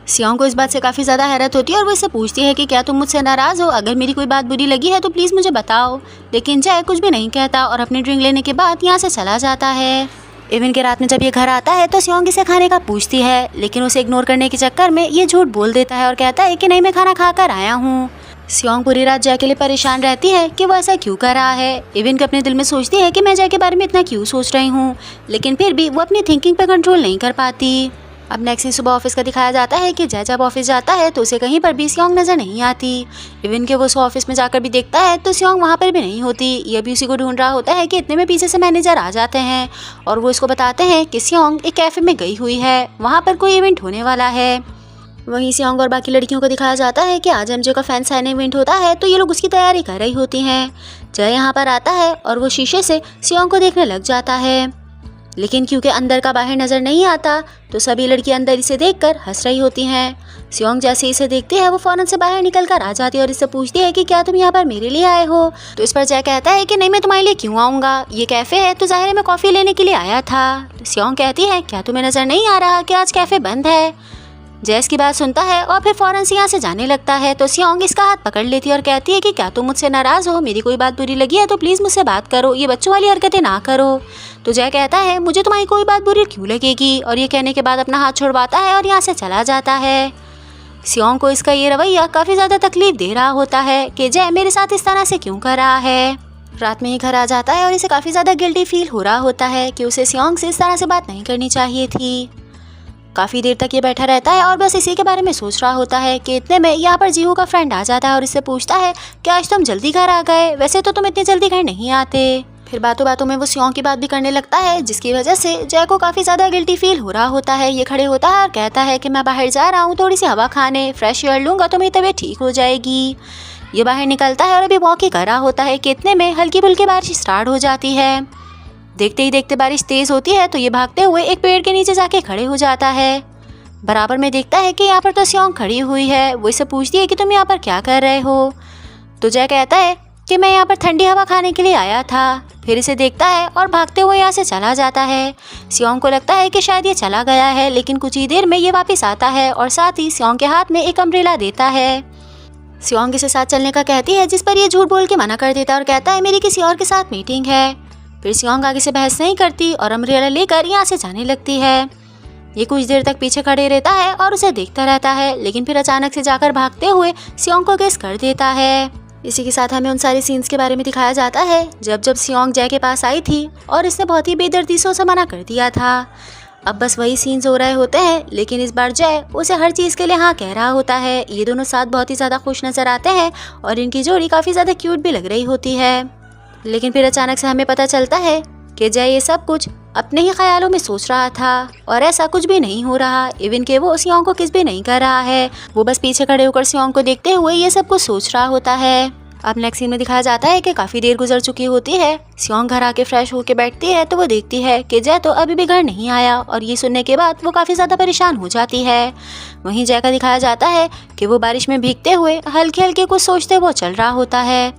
सियोंग को इस बात से काफ़ी ज़्यादा हैरत होती है और वो इससे पूछती है कि क्या तुम मुझसे नाराज़ हो, अगर मेरी कोई बात बुरी लगी है तो प्लीज़ मुझे बताओ। लेकिन जय कुछ भी नहीं कहता और अपनी ड्रिंक लेने के बाद यहाँ से चला जाता है। इवन के रात में जब ये घर आता है तो सियोंग इसे खाने का पूछती है, लेकिन उसे इग्नोर करने के चक्कर में ये झूठ बोल देता है और कहता है कि नहीं, मैं खाना खा कर आया हूँ। सियोंग पूरी रात जय के लिए परेशान रहती है कि वो ऐसा क्यों कर रहा है। इवन के अपने दिल में सोचती है कि मैं जय के बारे में इतना क्यों सोच रही हूँ, लेकिन फिर भी वो अपनी थिंकिंग पे कंट्रोल नहीं कर पाती। अब नेक्स्ट दिन सुबह ऑफिस का दिखाया जाता है कि जय जब ऑफिस जाता है तो उसे कहीं पर भी सियोंग नज़र नहीं आती। इवन के वो उस ऑफिस में जाकर भी देखता है तो सियोंग वहाँ पर भी नहीं होती। ये भी उसी को ढूंढ रहा होता है कि इतने में पीछे से मैनेजर आ जाते हैं और वो इसको बताते हैं कि सियोंग एक कैफ़े में गई हुई है, वहाँ पर कोई इवेंट होने वाला है। वहीं सियोंग और बाकी लड़कियों को दिखाया जाता है कि आज एमजे का फैन साइन इवेंट होता है, तो ये लोग उसकी तैयारी कर रही होती हैं। जय यहाँ पर आता है और वो शीशे से सियोंग को देखने लग जाता है, लेकिन क्योंकि अंदर का बाहर नज़र नहीं आता तो सभी लड़की अंदर इसे देखकर हंस रही होती हैं। सियोंग जैसे इसे देखती है वो फ़ौरन से बाहर निकल कर आ जाती है और इससे पूछती है कि क्या तुम यहाँ पर मेरे लिए आए हो। तो इस पर जय कहता है कि नहीं, मैं तुम्हारे लिए क्यों आऊँगा, ये कैफ़े है तो ज़ाहिर है मैं कॉफ़ी लेने के लिए आया था। तो सियोंग कहती है क्या तुम्हें नज़र नहीं आ रहा कि आज कैफ़े बंद है। जैस की बात सुनता है और फिर फ़ौरन से यहाँ से जाने लगता है, तो सियोंग इसका हाथ पकड़ लेती है और कहती है कि क्या तुम मुझसे नाराज़ हो, मेरी कोई बात बुरी लगी है तो प्लीज़ मुझसे बात करो, ये बच्चों वाली हरकतें ना करो। तो जय कहता है मुझे तुम्हारी कोई बात बुरी क्यों लगेगी, और ये कहने के बाद अपना हाथ छुड़वाता है और यहाँ से चला जाता है। सियोंग को इसका ये रवैया काफ़ी ज़्यादा तकलीफ दे रहा होता है कि जय मेरे साथ इस तरह से क्यों कर रहा है। रात में ही घर आ जाता है और इसे काफ़ी ज़्यादा गिल्टी फील हो रहा होता है कि उसे सियोंग से इस तरह से बात नहीं करनी चाहिए थी। काफ़ी देर तक ये बैठा रहता है और बस इसी के बारे में सोच रहा होता है कि इतने में यहाँ पर जीहू का फ्रेंड आ जाता है और इससे पूछता है कि आज तुम जल्दी घर आ गए, वैसे तो तुम इतनी जल्दी घर नहीं आते। फिर बातों बातों में वो सियोंग की बात भी करने लगता है, जिसकी वजह से जय को काफ़ी ज़्यादा गिल्टी फील हो रहा होता है। ये खड़े होता है और कहता है कि मैं बाहर जा रहा हूँ थोड़ी सी हवा खाने, फ्रेश एयर लूँगा तो मेरी तबीयत ठीक हो जाएगी। ये बाहर निकलता है और अभी वॉक ही कर रहा होता है कि इतने में हल्की फुल्की बारिश स्टार्ट हो जाती है। देखते ही देखते बारिश तेज़ होती है तो ये भागते हुए एक पेड़ के नीचे जाके खड़े हो जाता है। बराबर में देखता है कि यहाँ पर तो सियोंग खड़ी हुई है। वो इससे पूछती है कि तुम यहाँ पर क्या कर रहे हो। तो जय कहता है कि मैं यहाँ पर ठंडी हवा खाने के लिए आया था। फिर इसे देखता है और भागते हुए यहाँ से चला जाता है। सियोंग को लगता है कि शायद ये चला गया है, लेकिन कुछ ही देर में ये वापस आता है और साथ ही सियोंग के हाथ में एक अम्ब्रेला देता है। सियोंग इसे साथ चलने का कहती है, जिस पर ये झूठ बोल के मना कर देता है और कहता है मेरी किसी और के साथ मीटिंग है। फिर सियोंग आगे से बहस नहीं करती और अम्ब्रेला लेकर यहाँ से जाने लगती है। ये कुछ देर तक पीछे खड़े रहता है और उसे देखता रहता है, लेकिन फिर अचानक से जाकर भागते हुए सियोंग को गेस कर देता है। इसी के साथ हमें उन सारी सीन्स के बारे में दिखाया जाता है जब जब सियोंग जय के पास आई थी और इसने बहुत ही बेदर्दी से उसे मना कर दिया था। अब बस वही सीन्स हो रहे होते हैं, लेकिन इस बार जय उसे हर चीज़ के लिए हाँ कह रहा होता है। ये दोनों साथ बहुत ही ज़्यादा खुश नज़र आते हैं और इनकी जोड़ी काफ़ी ज़्यादा क्यूट भी लग रही होती है। लेकिन फिर अचानक से हमें पता चलता है कि जय ये सब कुछ अपने ही ख्यालों में सोच रहा था और ऐसा कुछ भी नहीं हो रहा। इवन कि वो सियोंग को किस भी नहीं कर रहा है, वो बस पीछे खड़े होकर सियोंग को देखते हुए ये सब कुछ सोच रहा होता है। अब नेक्स्ट सीन में दिखाया जाता है कि काफ़ी देर गुजर चुकी होती है। सियोंग घर आके फ्रेश होके बैठती है तो वो देखती है कि जय तो अभी भी घर नहीं आया और ये सुनने के बाद वो काफ़ी ज़्यादा परेशान हो जाती है। वहीं जय का दिखाया जाता है कि वो बारिश में भीगते हुए हल्के हल्के कुछ सोचते वो चल रहा होता है।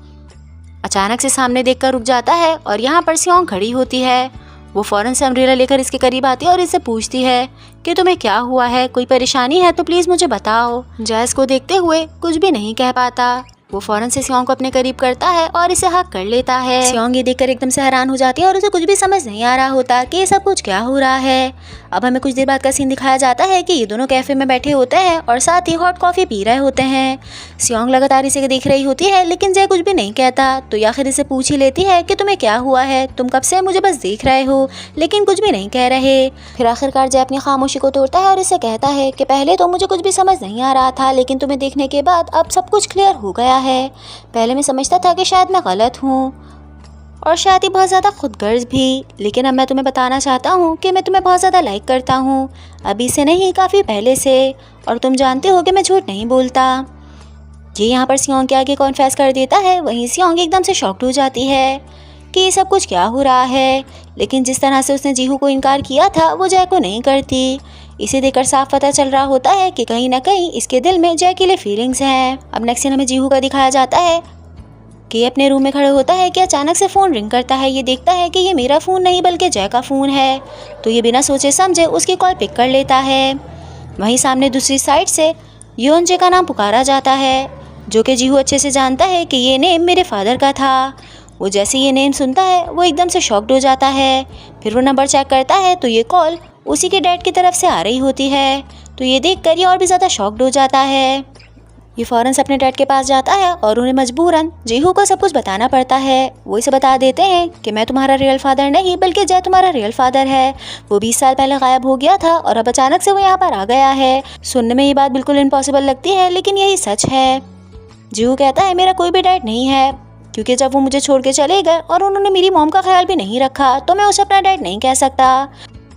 अचानक से सामने देखकर रुक जाता है और यहाँ पर सियोंग खड़ी होती है। वो फ़ौरन से अम्ब्रेला लेकर इसके करीब आती है और इससे पूछती है कि तुम्हें क्या हुआ है, कोई परेशानी है तो प्लीज़ मुझे बताओ। जय इसको देखते हुए कुछ भी नहीं कह पाता। वो फ़ौरन से सियोंग को अपने करीब करता है और इसे हक कर लेता है। सियोंग ये देखकर एकदम से हैरान हो जाती है और उसे कुछ भी समझ नहीं आ रहा होता कि ये सब कुछ क्या हो रहा है। अब हमें कुछ देर बाद का सीन दिखाया जाता है कि ये दोनों कैफ़े में बैठे होते हैं और साथ ही हॉट कॉफ़ी पी रहे होते हैं। सियोंग लगातार इसे देख रही होती है लेकिन जय कुछ भी नहीं कहता, तो आखिर इसे पूछ ही लेती है कि तुम्हें क्या हुआ है, तुम कब से मुझे बस देख रहे हो लेकिन कुछ भी नहीं कह रहे। फिर आखिरकार जय अपनी खामोशी को तोड़ता है और इसे कहता है कि पहले तो मुझे कुछ भी समझ नहीं आ रहा था, लेकिन तुम्हें देखने के बाद अब सब कुछ क्लियर हो गया है। पहले मैं समझता था कि शायद मैं गलत हूँ और शायद ही बहुत ज़्यादा खुदगर्ज भी, लेकिन अब मैं तुम्हें बताना चाहता हूँ कि मैं तुम्हें बहुत ज़्यादा लाइक करता हूँ, अभी से नहीं काफ़ी पहले से, और तुम जानते हो कि मैं झूठ नहीं बोलता। ये यहाँ पर सियोंग के आगे कॉन्फेस कर देता है। वहीं सियोंग एकदम से शॉक्ड हो जाती है कि ये सब कुछ क्या हो रहा है, लेकिन जिस तरह से उसने जीहू को इनकार किया था वो जय को नहीं करती। इसे देखकर साफ पता चल रहा होता है कि कहीं ना कहीं इसके दिल में जय के लिए फीलिंग्स हैं। अब नेक्स्ट सीन हमें जीहू का दिखाया जाता है कि अपने रूम में खड़े होता है कि अचानक से फ़ोन रिंग करता है। ये देखता है कि ये मेरा फ़ोन नहीं बल्कि जय का फ़ोन है, तो ये बिना सोचे समझे उसकी कॉल पिक कर लेता है। वहीं सामने दूसरी साइड से योनजे का नाम पुकारा जाता है, जो कि जीहू अच्छे से जानता है कि ये नेम मेरे फादर का था। वो जैसे ये नेम सुनता है वो एकदम से शॉक्ड हो जाता है। फिर वो नंबर चेक करता है तो ये कॉल उसी के डैड की तरफ से आ रही होती है, तो ये देखकर ये और भी ज़्यादा शॉक्ड हो जाता है। ये फ़ौरन से अपने डैड के पास जाता है और उन्हें मजबूरन जीहू को सब कुछ बताना पड़ता है। वो इसे बता देते हैं कि मैं तुम्हारा रियल फादर नहीं बल्कि जय तुम्हारा रियल फादर है। वो 20 साल पहले गायब हो गया था और अब अचानक से वो यहाँ पर आ गया है। सुनने में ये बात बिल्कुल इम्पॉसिबल लगती है लेकिन यही सच है। जीहू कहता है मेरा कोई भी डैड नहीं है, क्योंकि जब वो मुझे छोड़ के चले गए और उन्होंने मेरी मॉम का ख्याल भी नहीं रखा तो मैं उसे अपना डैड नहीं कह सकता।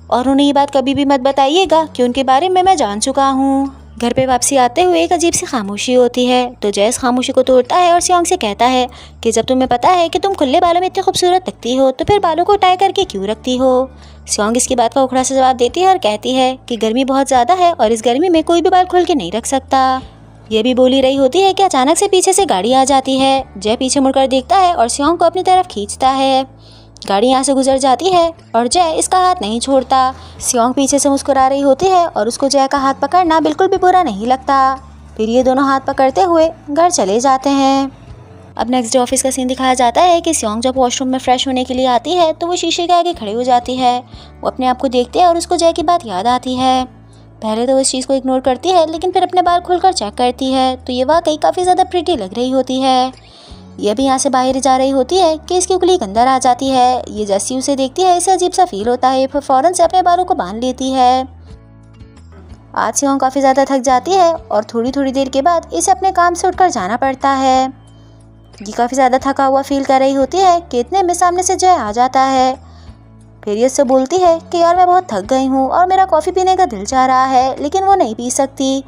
और उन्हें ये बात कभी भी मत बताइएगा कि उनके बारे में मैं जान चुका हूँ। घर पे वापसी आते हुए एक अजीब सी खामोशी होती है, तो जय इस खामोशी को तोड़ता है और सियोंग से कहता है कि जब तुम्हें पता है कि तुम खुले बालों में इतनी खूबसूरत लगती हो तो फिर बालों को टाई करके क्यों रखती हो। सियोंग इसकी बात का उखड़ा सा जवाब देती है और कहती है कि गर्मी बहुत ज़्यादा है और इस गर्मी में कोई भी बाल खोल के नहीं रख सकता। ये भी बोली रही होती है कि अचानक से पीछे से गाड़ी आ जाती है। जय पीछे मुड़कर देखता है और सियोंग को अपनी तरफ खींचता है। गाड़ी यहाँ से गुजर जाती है और जय इसका हाथ नहीं छोड़ता। सियोंग पीछे से मुस्कुरा रही होती है और उसको जय का हाथ पकड़ना बिल्कुल भी बुरा नहीं लगता। फिर ये दोनों हाथ पकड़ते हुए घर चले जाते हैं। अब नेक्स्ट डे ऑफिस का सीन दिखाया जाता है कि सियोंग जब वॉशरूम में फ्रेश होने के लिए आती है तो वो शीशे के आगे खड़ी हो जाती है। वो अपने आप को देखती है और उसको जय की बात याद आती है। पहले तो वो इस चीज़ को इग्नोर करती है लेकिन फिर अपने बाल खोलकर चेक करती है तो ये वाकई काफ़ी ज़्यादा प्रिटी लग रही होती है। ये भी यहाँ से बाहर जा रही होती है कि इसकी कुलीग अंदर आ जाती है। ये जैसी उसे देखती है इसे अजीब सा फील होता है, फिर फ़ौरन से अपने बालों को बांध लेती है। आज सियोंग काफ़ी ज़्यादा थक जाती है और थोड़ी थोड़ी देर के बाद इसे अपने काम से उठकर जाना पड़ता है। ये काफ़ी ज़्यादा थका हुआ फील कर रही होती है कि इतने में सामने से जय आ जाता है। फिर ये उससे बोलती है कि यार मैं बहुत थक गई हूँ और मेरा कॉफ़ी पीने का दिल चाह रहा है, लेकिन वो नहीं पी सकती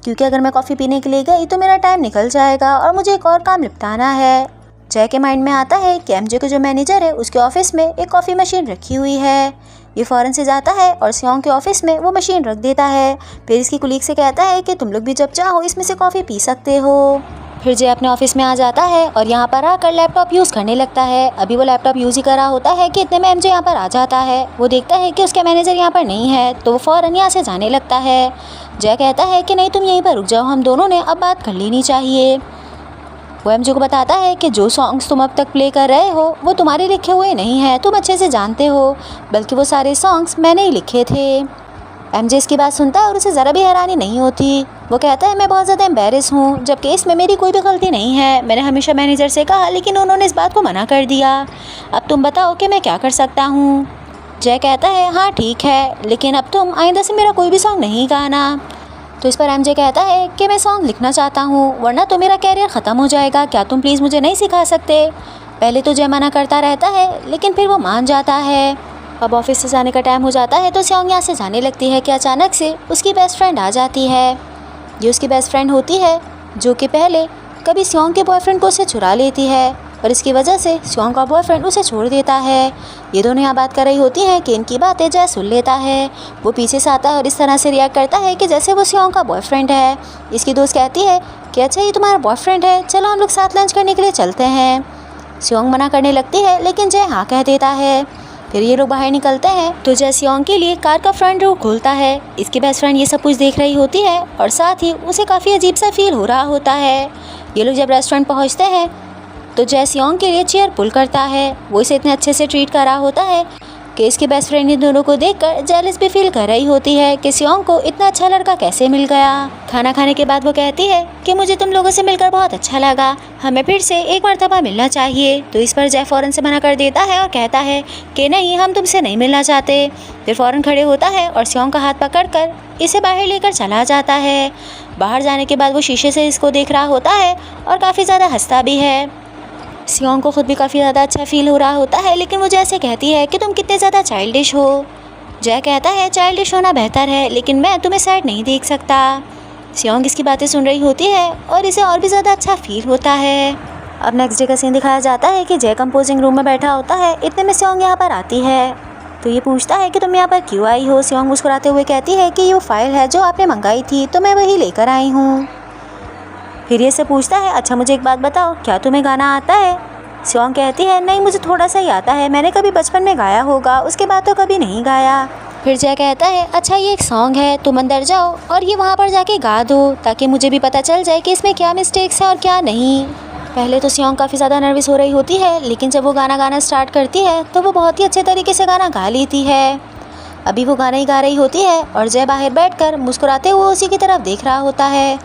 क्योंकि अगर मैं कॉफ़ी पीने के लिए गई तो मेरा टाइम निकल जाएगा और मुझे एक और काम निपटाना है। जय के माइंड में आता है कि एमजे का जो मैनेजर है उसके ऑफिस में एक कॉफ़ी मशीन रखी हुई है। ये फ़ौरन से जाता है और सियोंग के ऑफिस में वो मशीन रख देता है। फिर इसकी कुलीग से कहता है कि तुम लोग भी जब चाहो इसमें से कॉफ़ी पी सकते हो। फिर जय अपने ऑफिस में आ जाता है और यहाँ पर आकर लैपटॉप यूज़ करने लगता है। अभी वो लैपटॉप यूज़ ही कर रहा होता है कि इतने में एमजे यहाँ पर आ जाता है। वो देखता है कि उसके मैनेजर यहाँ पर नहीं है तो वो फ़ौरन यहाँ से जाने लगता है। जय कहता है कि नहीं तुम यहीं पर रुक जाओ, हम दोनों ने अब बात कर लेनी चाहिए। वो एमजे को बताता है कि जो सॉन्ग्स तुम अब तक प्ले कर रहे हो वो तुम्हारे लिखे हुए नहीं हैं, तुम अच्छे से जानते हो, बल्कि वो सारे सॉन्ग्स मैंने ही लिखे थे। एमजे इसकी बात सुनता है और उसे ज़रा भी हैरानी नहीं होती। वो कहता है मैं बहुत ज़्यादा एम्बेरस हूँ, जबकि इसमें मेरी कोई भी गलती नहीं है। मैंने हमेशा मैनेजर से कहा लेकिन उन्होंने इस बात को मना कर दिया। अब तुम बताओ कि मैं क्या कर सकता हूँ। जय कहता है हाँ ठीक है, लेकिन अब तुम आइंदा से मेरा कोई भी सॉन्ग नहीं गाना। तो इस पर एमजे कहता है कि मैं सॉन्ग लिखना चाहता हूँ वरना तो मेरा कैरियर ख़त्म हो जाएगा, क्या तुम प्लीज़ मुझे नहीं सिखा सकते। पहले तो जय मना करता रहता है लेकिन फिर वो मान जाता है। अब ऑफिस से जाने का टाइम हो जाता है तो सियोंग यहाँ से जाने लगती है कि अचानक से उसकी बेस्ट फ्रेंड आ जाती है। ये उसकी बेस्ट फ्रेंड होती है जो कि पहले कभी सियोंग के बॉयफ्रेंड को उसे चुरा लेती है और इसकी वजह से सियोंग का बॉयफ्रेंड उसे छोड़ देता है। ये दोनों यहाँ बात कर रही होती हैं कि इनकी बातें जय सुन लेता है। वो पीछे से आता है और इस तरह से रिएक्ट करता है कि जैसे वो सियोंग का बॉयफ्रेंड है। इसकी दोस्त कहती है कि अच्छा ये तुम्हारा बॉयफ्रेंड है, चलो हम लोग साथ लंच करने के लिए चलते हैं। सियोंग मना करने लगती है लेकिन जय हाँ कह देता है। फिर ये लोग बाहर निकलते हैं तो जय सियोंग के लिए कार का फ्रंट डोर खोलता है। इसकी बेस्ट फ्रेंड ये सब कुछ देख रही होती है और साथ ही उसे काफ़ी अजीब सा फील हो रहा होता है। ये लोग जब रेस्टोरेंट पहुंचते हैं तो जय सियोंग के लिए चेयर पुल करता है। वो इसे इतने अच्छे से ट्रीट कर रहा होता है कि इसकी बेस्ट फ्रेंड इन दोनों को देखकर जेलस भी फील कर रही होती है कि सियोंग को इतना अच्छा लड़का कैसे मिल गया। खाना खाने के बाद वो कहती है कि मुझे तुम लोगों से मिलकर बहुत अच्छा लगा, हमें फिर से एक मर्तबा मिलना चाहिए। तो इस पर जय फ़ौरन से मना कर देता है और कहता है कि नहीं, हम तुमसे नहीं मिलना चाहते। फिर फ़ौरन खड़े होता है और सियोंग का हाथ पकड़कर इसे बाहर लेकर चला जाता है। बाहर जाने के बाद वो शीशे से इसको देख रहा होता है और काफ़ी ज़्यादा हंसता भी है। सियोंग को खुद भी काफ़ी ज़्यादा अच्छा फील हो रहा होता है लेकिन वो जय से कहती है कि तुम कितने ज़्यादा चाइल्डिश हो। जय कहता है चाइल्डिश होना बेहतर है लेकिन मैं तुम्हें सैड नहीं देख सकता। सियोंग इसकी बातें सुन रही होती है और इसे और भी ज़्यादा अच्छा फील होता है। अब नेक्स्ट डे का सीन दिखाया जाता है कि जय कंपोजिंग रूम में बैठा होता है। इतने में सियोंग यहाँ पर आती है तो ये पूछता है कि तुम यहाँ पर क्यों आई हो। सियोंग मुस्कुराते हुए कहती है कि ये वो फाइल है जो आपने मंगाई थी तो मैं वही लेकर आई हूँ। फिर ये से पूछता है अच्छा मुझे एक बात बताओ, क्या तुम्हें गाना आता है। सियोंग कहती है नहीं, मुझे थोड़ा सा ही आता है, मैंने कभी बचपन में गाया होगा, उसके बाद तो कभी नहीं गाया। फिर जय कहता है अच्छा ये एक सॉन्ग है, तुम अंदर जाओ और ये वहाँ पर जाके गा दो ताकि मुझे भी पता चल जाए कि इसमें क्या मिस्टेक्स है और क्या नहीं। पहले तो सियोंग काफ़ी ज़्यादा नर्वस हो रही होती है लेकिन जब वो गाना गाना स्टार्ट करती है तो वो बहुत ही अच्छे तरीके से गाना गा लेती है। अभी वो गाना ही गा रही होती है और जय बाहर बैठकर मुस्कुराते हुए उसी की तरफ देख रहा होता है।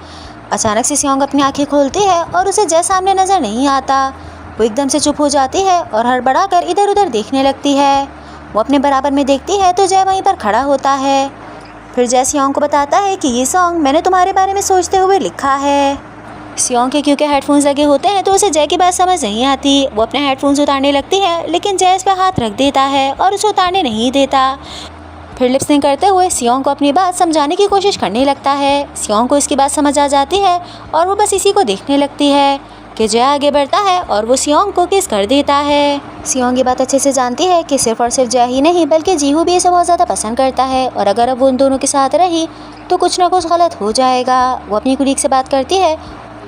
अचानक से सियोंग अपनी आंखें खोलती है और उसे जय सामने नज़र नहीं आता। वो एकदम से चुप हो जाती है और हड़बड़ाकर इधर उधर देखने लगती है। वो अपने बराबर में देखती है तो जय वहीं पर खड़ा होता है। फिर जय सियोंग को बताता है कि ये सॉन्ग मैंने तुम्हारे बारे में सोचते हुए लिखा है। सियोंग के क्योंकि हेडफोन्स लगे होते हैं तो उसे जय की बात समझ नहीं आती। वो अपने हेडफोन्स उतारने लगती है लेकिन जय इस पर हाथ रख देता है और उसे उतारने नहीं देता। फिर लिपसिंग करते हुए सियोंग को अपनी बात समझाने की कोशिश करने लगता है। सियोंग को इसकी बात समझ आ जाती है और वो बस इसी को देखने लगती है कि जय आगे बढ़ता है और वो सियोंग को किस कर देता है। सियोंग ये बात अच्छे से जानती है कि सिर्फ और सिर्फ जय ही नहीं बल्कि जीहू भी इसे बहुत ज़्यादा पसंद करता है और अगर अब वो उन दोनों के साथ रही तो कुछ ना कुछ गलत हो जाएगा। वो अपनी कुलीग से बात करती है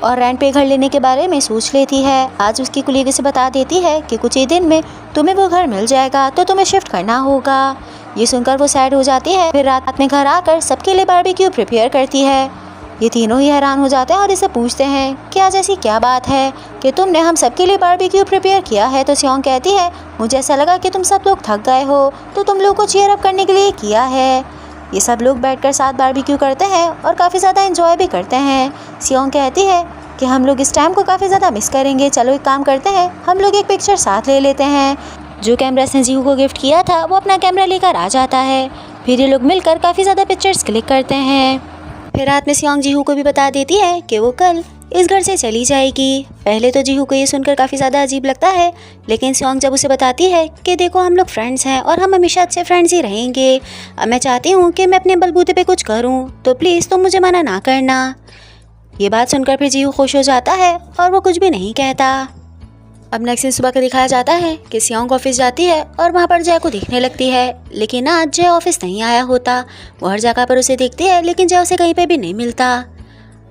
और रेंट पे घर लेने के बारे में सोच लेती है। आज उसकी कुलीग से बता देती है कि कुछ ही दिन में तुम्हें वो घर मिल जाएगा तो तुम्हें शिफ्ट करना होगा। ये सुनकर वो सैड हो जाती है। फिर रात में घर आकर सबके लिए बारबेक्यू प्रिपेयर करती है। ये तीनों ही हैरान हो जाते हैं और इसे पूछते हैं कि आज ऐसी क्या बात है कि तुमने हम सबके लिए बारबेक्यू प्रिपेयर किया है। तो सियोंग कहती है मुझे ऐसा लगा कि तुम सब लोग थक गए हो तो तुम लोग को चीयर अप करने के लिए किया है। ये सब लोग बैठकर साथ बारबेक्यू करते हैं और काफ़ी ज़्यादा एंजॉय भी करते हैं। सियोंग कहती है कि हम लोग इस टाइम को काफ़ी ज़्यादा मिस करेंगे, चलो एक काम करते हैं हम लोग एक पिक्चर साथ ले लेते हैं। जो कैमरा इसने जीहू को गिफ्ट किया था वो अपना कैमरा लेकर आ जाता है। फिर ये लोग मिलकर काफ़ी ज़्यादा पिक्चर्स क्लिक करते हैं। फिर रात में सियोंग जीहू को भी बता देती है कि वो कल इस घर से चली जाएगी। पहले तो जीहू को ये सुनकर काफ़ी ज़्यादा अजीब लगता है लेकिन सियोंग जब उसे बताती है कि देखो हम लोग फ्रेंड्स हैं और हम हमेशा अच्छे फ्रेंड्स ही रहेंगे, अब मैं चाहती हूँ कि मैं अपने बलबूते पे कुछ करूँ तो प्लीज़ तुम मुझे मना ना करना। ये बात सुनकर फिर जीहू खुश हो जाता है और वो कुछ भी नहीं कहता। अब नेक्स्ट दिन सुबह का दिखाया जाता है कि सियोंग ऑफिस जाती है और वहाँ पर जय को देखने लगती है लेकिन आज जय ऑफिस नहीं आया होता। वो हर जगह पर उसे देखती है लेकिन जय उसे कहीं पे भी नहीं मिलता।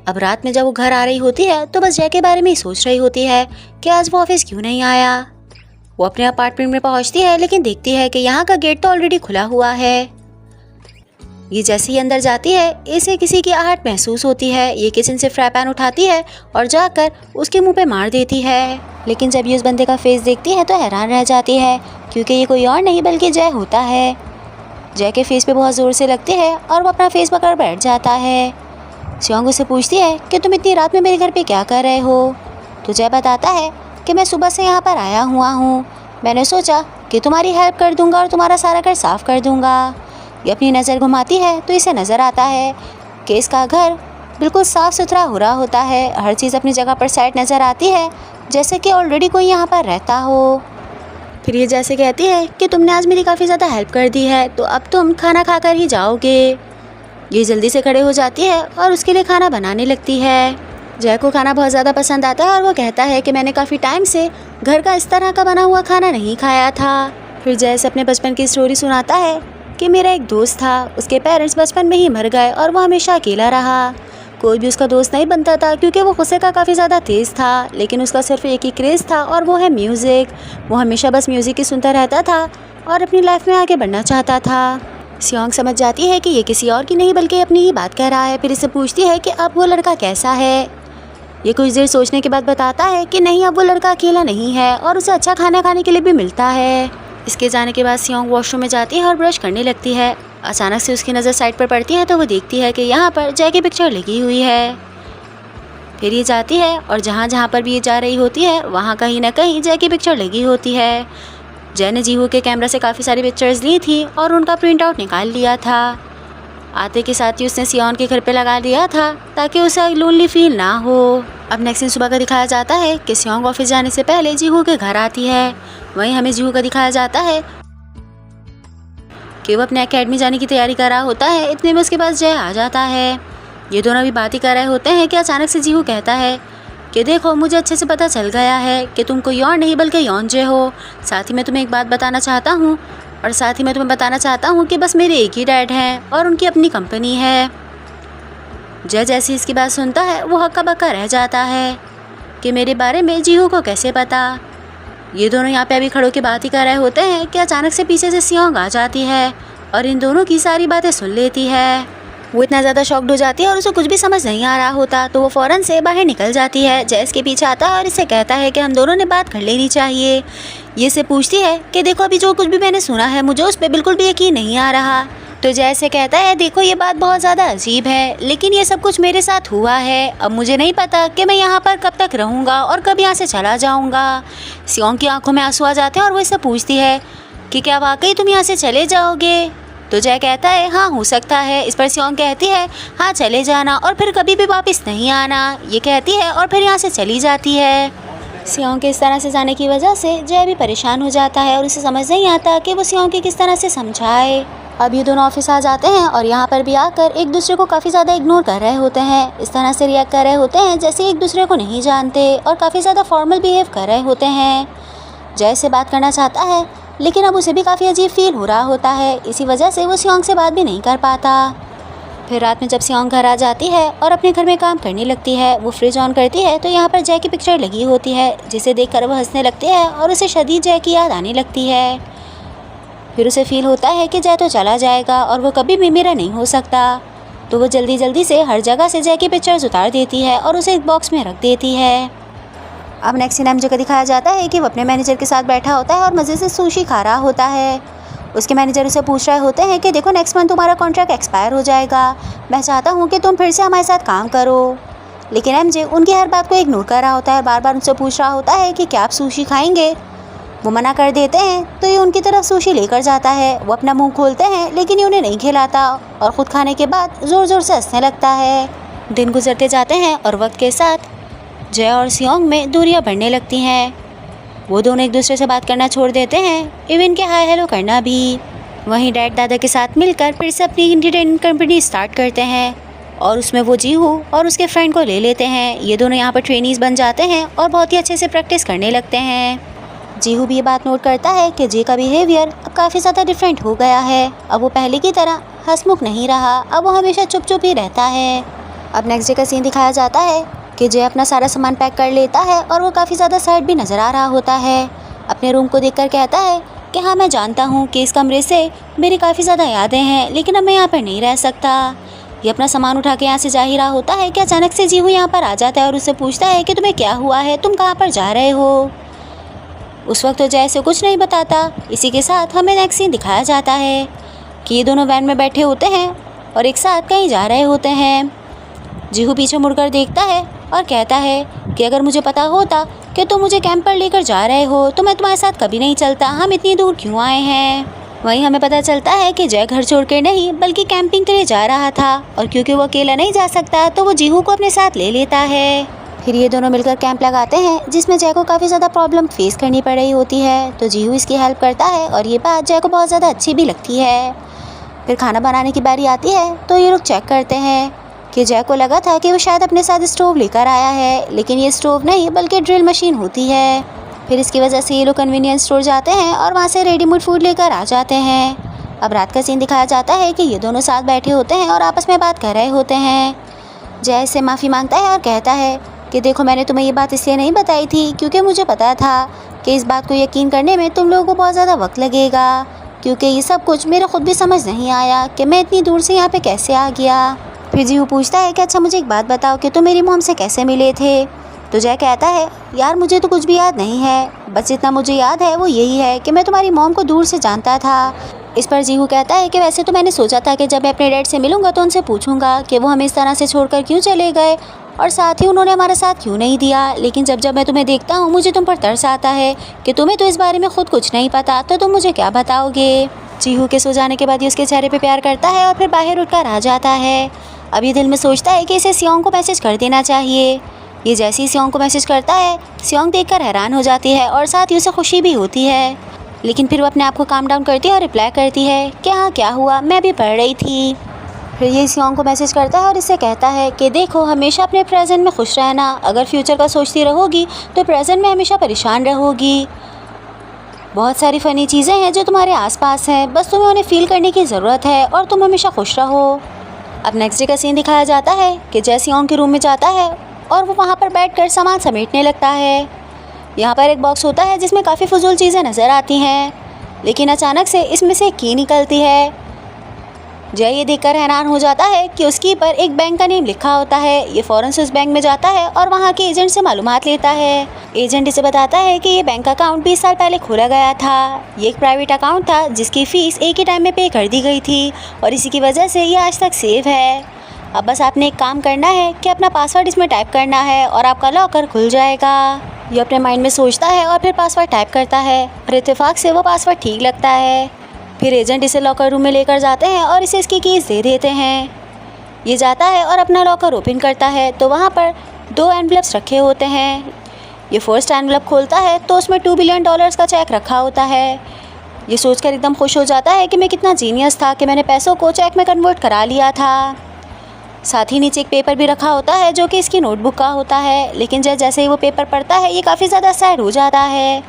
अब रात में जब वो घर आ रही होती है तो बस जय के बारे में ही सोच रही होती है कि आज वो ऑफिस क्यों नहीं आया। वो अपने अपार्टमेंट में पहुँचती है लेकिन देखती है कि यहाँ का गेट तो ऑलरेडी खुला हुआ है। ये जैसे ही अंदर जाती है इसे किसी की आहट महसूस होती है। ये किचन से फ्राई पैन उठाती है और जाकर उसके मुंह पे मार देती है लेकिन जब ये उस बंदे का फेस देखती है तो हैरान रह जाती है क्योंकि ये कोई और नहीं बल्कि जय होता है। जय के फेस पे बहुत ज़ोर से लगती है और वो अपना फेस पकड़ बैठ जाता है। सियोंग उससे पूछती है कि तुम इतनी रात में मेरे घर पे क्या कर रहे हो। तो जय बताता है कि मैं सुबह से यहाँ पर आया हुआ हूँ, मैंने सोचा कि तुम्हारी हेल्प कर दूँगा और तुम्हारा सारा घर साफ़ कर दूँगा। ये अपनी नज़र घुमाती है तो इसे नज़र आता है कि इसका घर बिल्कुल साफ़ सुथरा हो रहा होता है। हर चीज़ अपनी जगह पर सेट नज़र आती है जैसे कि ऑलरेडी कोई यहाँ पर रहता हो। फिर ये जैसे कहती है कि तुमने आज मेरी काफ़ी ज़्यादा हेल्प कर दी है, तो अब तुम खाना खाकर ही जाओगे। ये जल्दी से खड़े हो जाती है और उसके लिए खाना बनाने लगती है। जय को खाना बहुत ज़्यादा पसंद आता है और वो कहता है कि मैंने काफ़ी टाइम से घर का इस तरह का बना हुआ खाना नहीं खाया था। फिर जय से अपने बचपन की स्टोरी सुनाता है कि मेरा एक दोस्त था, उसके पेरेंट्स बचपन में ही मर गए और वो हमेशा अकेला रहा। कोई भी उसका दोस्त नहीं बनता था क्योंकि वो गुस्से का काफ़ी ज़्यादा तेज़ था, लेकिन उसका सिर्फ एक ही क्रेज़ था और वो है म्यूज़िक। वो हमेशा बस म्यूज़िक ही सुनता रहता था और अपनी लाइफ में आगे बढ़ना चाहता था। सियोंग समझ जाती है कि ये किसी और की नहीं बल्कि अपनी ही बात कह रहा है। फिर इससे पूछती है कि अब वो लड़का कैसा है। ये कुछ देर सोचने के बाद बताता है कि नहीं, अब वो लड़का अकेला नहीं है और उसे अच्छा खाना खाने के लिए भी मिलता है। इसके जाने के बाद सियोंग वॉशरूम में जाती है और ब्रश करने लगती है। अचानक से उसकी नज़र साइड पर पड़ती है तो वो देखती है कि यहाँ पर जय की पिक्चर लगी हुई है। फिर ये जाती है और जहाँ जहाँ पर भी ये जा रही होती है वहाँ कहीं ना कहीं जय की पिक्चर लगी होती है। जय ने जीहू के कैमरा से काफ़ी सारी पिक्चर्स ली थी और उनका प्रिंट आउट निकाल लिया था। आते के साथ ही उसने सियोंग के घर पे लगा दिया था ताकि उसे लोनली फील ना हो। अब नेक्स्ट दिन सुबह का दिखाया जाता है कि सियोंग ऑफिस जाने से पहले जीहू के घर आती है। वहीं हमें जीहू का दिखाया जाता है कि वो अपने एकेडमी जाने की तैयारी कर रहा होता है। इतने में उसके पास जय आ जाता है। ये दोनों भी बात ही कर रहे होते हैं कि अचानक से जीहू कहता है कि देखो, मुझे अच्छे से पता चल गया है कि तुम कोई और नहीं बल्कि योंजे हो। साथ ही मैं तुम्हें एक बात बताना चाहता हूँ और साथ ही मैं तुम्हें बताना चाहता हूँ कि बस मेरे एक ही डैड हैं और उनकी अपनी कंपनी है। जय जैसे इसकी बात सुनता है वो हक्का बक्का रह जाता है कि मेरे बारे में जीहू को कैसे पता। ये दोनों यहाँ पे अभी खड़ों के बात ही कर रहे होते हैं कि अचानक से पीछे से सियोंग आ जाती है और इन दोनों की सारी बातें सुन लेती है। वो इतना ज़्यादा शॉक्ड हो जाती है और उसे कुछ भी समझ नहीं आ रहा होता, तो वो फ़ौरन से बाहर निकल जाती है। जय इसके पीछे आता है और इससे कहता है कि हम दोनों ने बात कर लेनी चाहिए। ये इससे पूछती है कि देखो, अभी जो कुछ भी मैंने सुना है मुझे उस पर बिल्कुल भी यकीन नहीं आ रहा। तो जय से कहता है देखो, ये बात बहुत ज़्यादा अजीब है, लेकिन ये सब कुछ मेरे साथ हुआ है। अब मुझे नहीं पता कि मैं यहाँ पर कब तक रहूँगा और कब यहाँ से चला जाऊँगा। सियोंग की आंखों में आंसू आ जाते हैं और वो इससे पूछती है कि क्या वाकई तुम यहाँ से चले जाओगे। तो जय कहता है हाँ, हो सकता है। इस पर सियोंग कहती है हाँ, चले जाना और फिर कभी भी वापस नहीं आना। ये कहती है और फिर यहाँ से चली जाती है। सियोंग के इस तरह से जाने की वजह से जय भी परेशान हो जाता है और उसे समझ नहीं आता कि वो सियोंग की किस तरह से समझाए। अब ये दोनों ऑफिस आ जाते हैं और यहाँ पर भी आकर एक दूसरे को काफ़ी ज़्यादा इग्नोर कर रहे होते हैं। इस तरह से रिएक्ट कर रहे होते हैं जैसे एक दूसरे को नहीं जानते और काफ़ी ज़्यादा फॉर्मल बिहेव कर रहे होते हैं। जय से बात करना चाहता है लेकिन अब उसे भी काफ़ी अजीब फील हो रहा होता है। इसी वजह से वो सियोंग से बात भी नहीं कर पाता। फिर रात में जब सियोंग घर आ जाती है और अपने घर में काम करने लगती है, वो फ्रिज ऑन करती है तो यहाँ पर जय की पिक्चर लगी होती है, जिसे देखकर वो हंसने लगती है और उसे शदीद जय की याद आने लगती है। फिर उसे फील होता है कि जय तो चला जाएगा और वो कभी भी मेरा नहीं हो सकता। तो वो जल्दी जल्दी से हर जगह से जय की पिक्चर्स उतार देती है और उसे एक बॉक्स में रख देती है। अब नेक्स्ट सीन एमजे का दिखाया जाता है कि वो अपने मैनेजर के साथ बैठा होता है और मज़े से सुशी खा रहा होता है। उसके मैनेजर उसे पूछ रहे होते हैं कि देखो, नेक्स्ट मंथ तुम्हारा कॉन्ट्रैक्ट एक्सपायर हो जाएगा, मैं चाहता हूँ कि तुम फिर से हमारे साथ काम करो। लेकिन एमजे उनकी हर बात को इग्नोर कर रहा होता है, बार बार उनसे पूछ रहा होता है कि क्या आप सुशी खाएंगे। वो मना कर देते हैं तो ये उनकी तरफ सुशी लेकर जाता है। वो अपना मुँह खोलते हैं लेकिन ये उन्हें नहीं खिलाता और ख़ुद खाने के बाद ज़ोर ज़ोर से हंसने लगता है। दिन गुजरते जाते हैं और वक्त के साथ जय और सियोंग में दूरियां बढ़ने लगती हैं। वो दोनों एक दूसरे से बात करना छोड़ देते हैं, इवन के हाय हेलो करना भी। वहीं डैड दादा के साथ मिलकर फिर से अपनी एंटरटेनमेंट कंपनी स्टार्ट करते हैं और उसमें वो जीहू और उसके फ्रेंड को ले लेते हैं। ये दोनों यहाँ पर ट्रेनीज़ बन जाते हैं और बहुत ही अच्छे से प्रैक्टिस करने लगते हैं। जीहू भी ये बात नोट करता है कि जे का बिहेवियर अब काफ़ी ज़्यादा डिफरेंट हो गया है। अब वो पहले की तरह हंसमुख नहीं रहा, अब वो हमेशा चुप चुप ही रहता है। अब नेक्स्ट डे का सीन दिखाया जाता है कि जय अपना सारा सामान पैक कर लेता है और वो काफ़ी ज़्यादा सैड भी नज़र आ रहा होता है। अपने रूम को देखकर कहता है कि हाँ, मैं जानता हूँ कि इस कमरे से मेरी काफ़ी ज़्यादा यादें हैं, लेकिन अब मैं यहाँ पर नहीं रह सकता। ये अपना सामान उठा के यहाँ से जा ही रहा होता है कि अचानक से जीहू यहाँ पर आ जाता है और उससे पूछता है कि तुम्हें क्या हुआ है, तुम कहाँ पर जा रहे हो। उस वक्त तो जय से कुछ नहीं बताता। इसी के साथ हमें नेक्स्ट सीन दिखाया जाता है कि ये दोनों वैन में बैठे होते हैं और एक साथ कहीं जा रहे होते हैं। जीहू पीछे मुड़कर देखता है और कहता है कि अगर मुझे पता होता कि तुम मुझे कैंप पर लेकर जा रहे हो तो मैं तुम्हारे साथ कभी नहीं चलता, हम इतनी दूर क्यों आए हैं। वहीं हमें पता चलता है कि जय घर छोड़ कर नहीं बल्कि कैंपिंग के लिए जा रहा था और क्योंकि वो अकेला नहीं जा सकता तो वो जीहू को अपने साथ ले लेता है। फिर ये दोनों मिलकर कैंप लगाते हैं जिसमें जय को काफ़ी ज़्यादा प्रॉब्लम फेस करनी पड़ रही होती है। तो जीहू इसकी हेल्प करता है और ये बात जय को बहुत ज़्यादा अच्छी भी लगती है। फिर खाना बनाने की बारी आती है तो ये लोग चेक करते हैं कि जय को लगा था कि वो शायद अपने साथ स्टोव लेकर आया है, लेकिन ये स्टोव नहीं बल्कि ड्रिल मशीन होती है। फिर इसकी वजह से ये लोग कन्वीनियंस स्टोर जाते हैं और वहाँ से रेडीमेड फूड लेकर आ जाते हैं। अब रात का सीन दिखाया जाता है कि ये दोनों साथ बैठे होते हैं और आपस में बात कर रहे होते हैं। जय इससे माफ़ी मांगता है और कहता है कि देखो, मैंने तुम्हें ये बात इसलिए नहीं बताई थी क्योंकि मुझे पता था कि इस बात को यकीन करने में तुम लोगों को बहुत ज़्यादा वक्त लगेगा, क्योंकि ये सब कुछ मेरे खुद भी समझ नहीं आया कि मैं इतनी दूर से यहाँ पे कैसे आ गया। फिर जीहू पूछता है कि अच्छा मुझे एक बात बताओ कि तुम मेरी मॉम से कैसे मिले थे। तो जय कहता है यार मुझे तो कुछ भी याद नहीं है, बस जितना मुझे याद है वो यही है कि मैं तुम्हारी मॉम को दूर से जानता था। इस पर जीहू कहता है कि वैसे तो मैंने सोचा था कि जब मैं अपने डैड से मिलूंगा तो उनसे पूछूंगा कि वो हमें इस तरह से छोड़कर क्यों चले गए और साथ ही उन्होंने हमारा साथ क्यों नहीं दिया, लेकिन जब मैं तुम्हें देखता हूँ मुझे तुम पर तरस आता है कि तुम्हें तो इस बारे में खुद कुछ नहीं पता, तो तुम मुझे क्या बताओगे। जीहू के सो जाने के बाद ही उसके चेहरे पे प्यार करता है और फिर बाहर उठकर आ जाता है। अब ये दिल में सोचता है कि इसे सियोंग को मैसेज कर देना चाहिए। ये जैसे ही सियोंग को मैसेज करता है, सियोंग देखकर हैरान हो जाती है और साथ ही उसे खुशी भी होती है, लेकिन फिर वो अपने आप को काम डाउन करती है और रिप्लाई करती है कि हाँ क्या हुआ, मैं भी पढ़ रही थी। फिर ये सियोंग को मैसेज करता है और इससे कहता है कि देखो, हमेशा अपने प्रेजेंट में खुश रहना, अगर फ्यूचर का सोचती रहोगी तो प्रेजेंट में हमेशा परेशान रहोगी। बहुत सारी फ़नी चीज़ें हैं जो तुम्हारे आसपास हैं, बस तुम्हें उन्हें फ़ील करने की ज़रूरत है और तुम हमेशा खुश रहो। अब नेक्स्ट डे का सीन दिखाया जाता है कि जय सियोंग के रूम में जाता है और वो वहाँ पर बैठकर सामान समेटने लगता है। यहाँ पर एक बॉक्स होता है जिसमें काफ़ी फजूल चीज़ें नज़र आती हैं, लेकिन अचानक से इसमें से एक की निकलती है। जय ये देखकर हैरान हो जाता है कि उसकी पर एक बैंक का नेम लिखा होता है। ये फ़ौरन से उस बैंक में जाता है और वहाँ के एजेंट से मालूमात लेता है। एजेंट इसे बताता है कि ये बैंक अकाउंट 20 साल पहले खोला गया था। ये एक प्राइवेट अकाउंट था जिसकी फ़ीस एक ही टाइम में पे कर दी गई थी और इसी की वजह से ये आज तक सेफ है। अब बस आपने एक काम करना है कि अपना पासवर्ड इसमें टाइप करना है और आपका लॉकर खुल जाएगा। ये अपने माइंड में सोचता है और फिर पासवर्ड टाइप करता है और इत्तेफाक से वो पासवर्ड ठीक लगता है। फिर एजेंट इसे लॉकर रूम में लेकर जाते हैं और इसे इसकी कीज़ दे देते हैं। ये जाता है और अपना लॉकर ओपन करता है तो वहाँ पर 2 एनवलप्स रखे होते हैं। ये फर्स्ट एनवलप खोलता है तो उसमें $2 बिलियन का चेक रखा होता है। ये सोचकर एकदम खुश हो जाता है कि मैं कितना जीनियस था कि मैंने पैसों को चेक में कन्वर्ट करा लिया था। साथ ही नीचे एक पेपर भी रखा होता है जो कि इसकी नोटबुक का होता है, लेकिन जैसे ही वो पेपर पढ़ता है ये काफ़ी ज़्यादा सैड हो जाता है।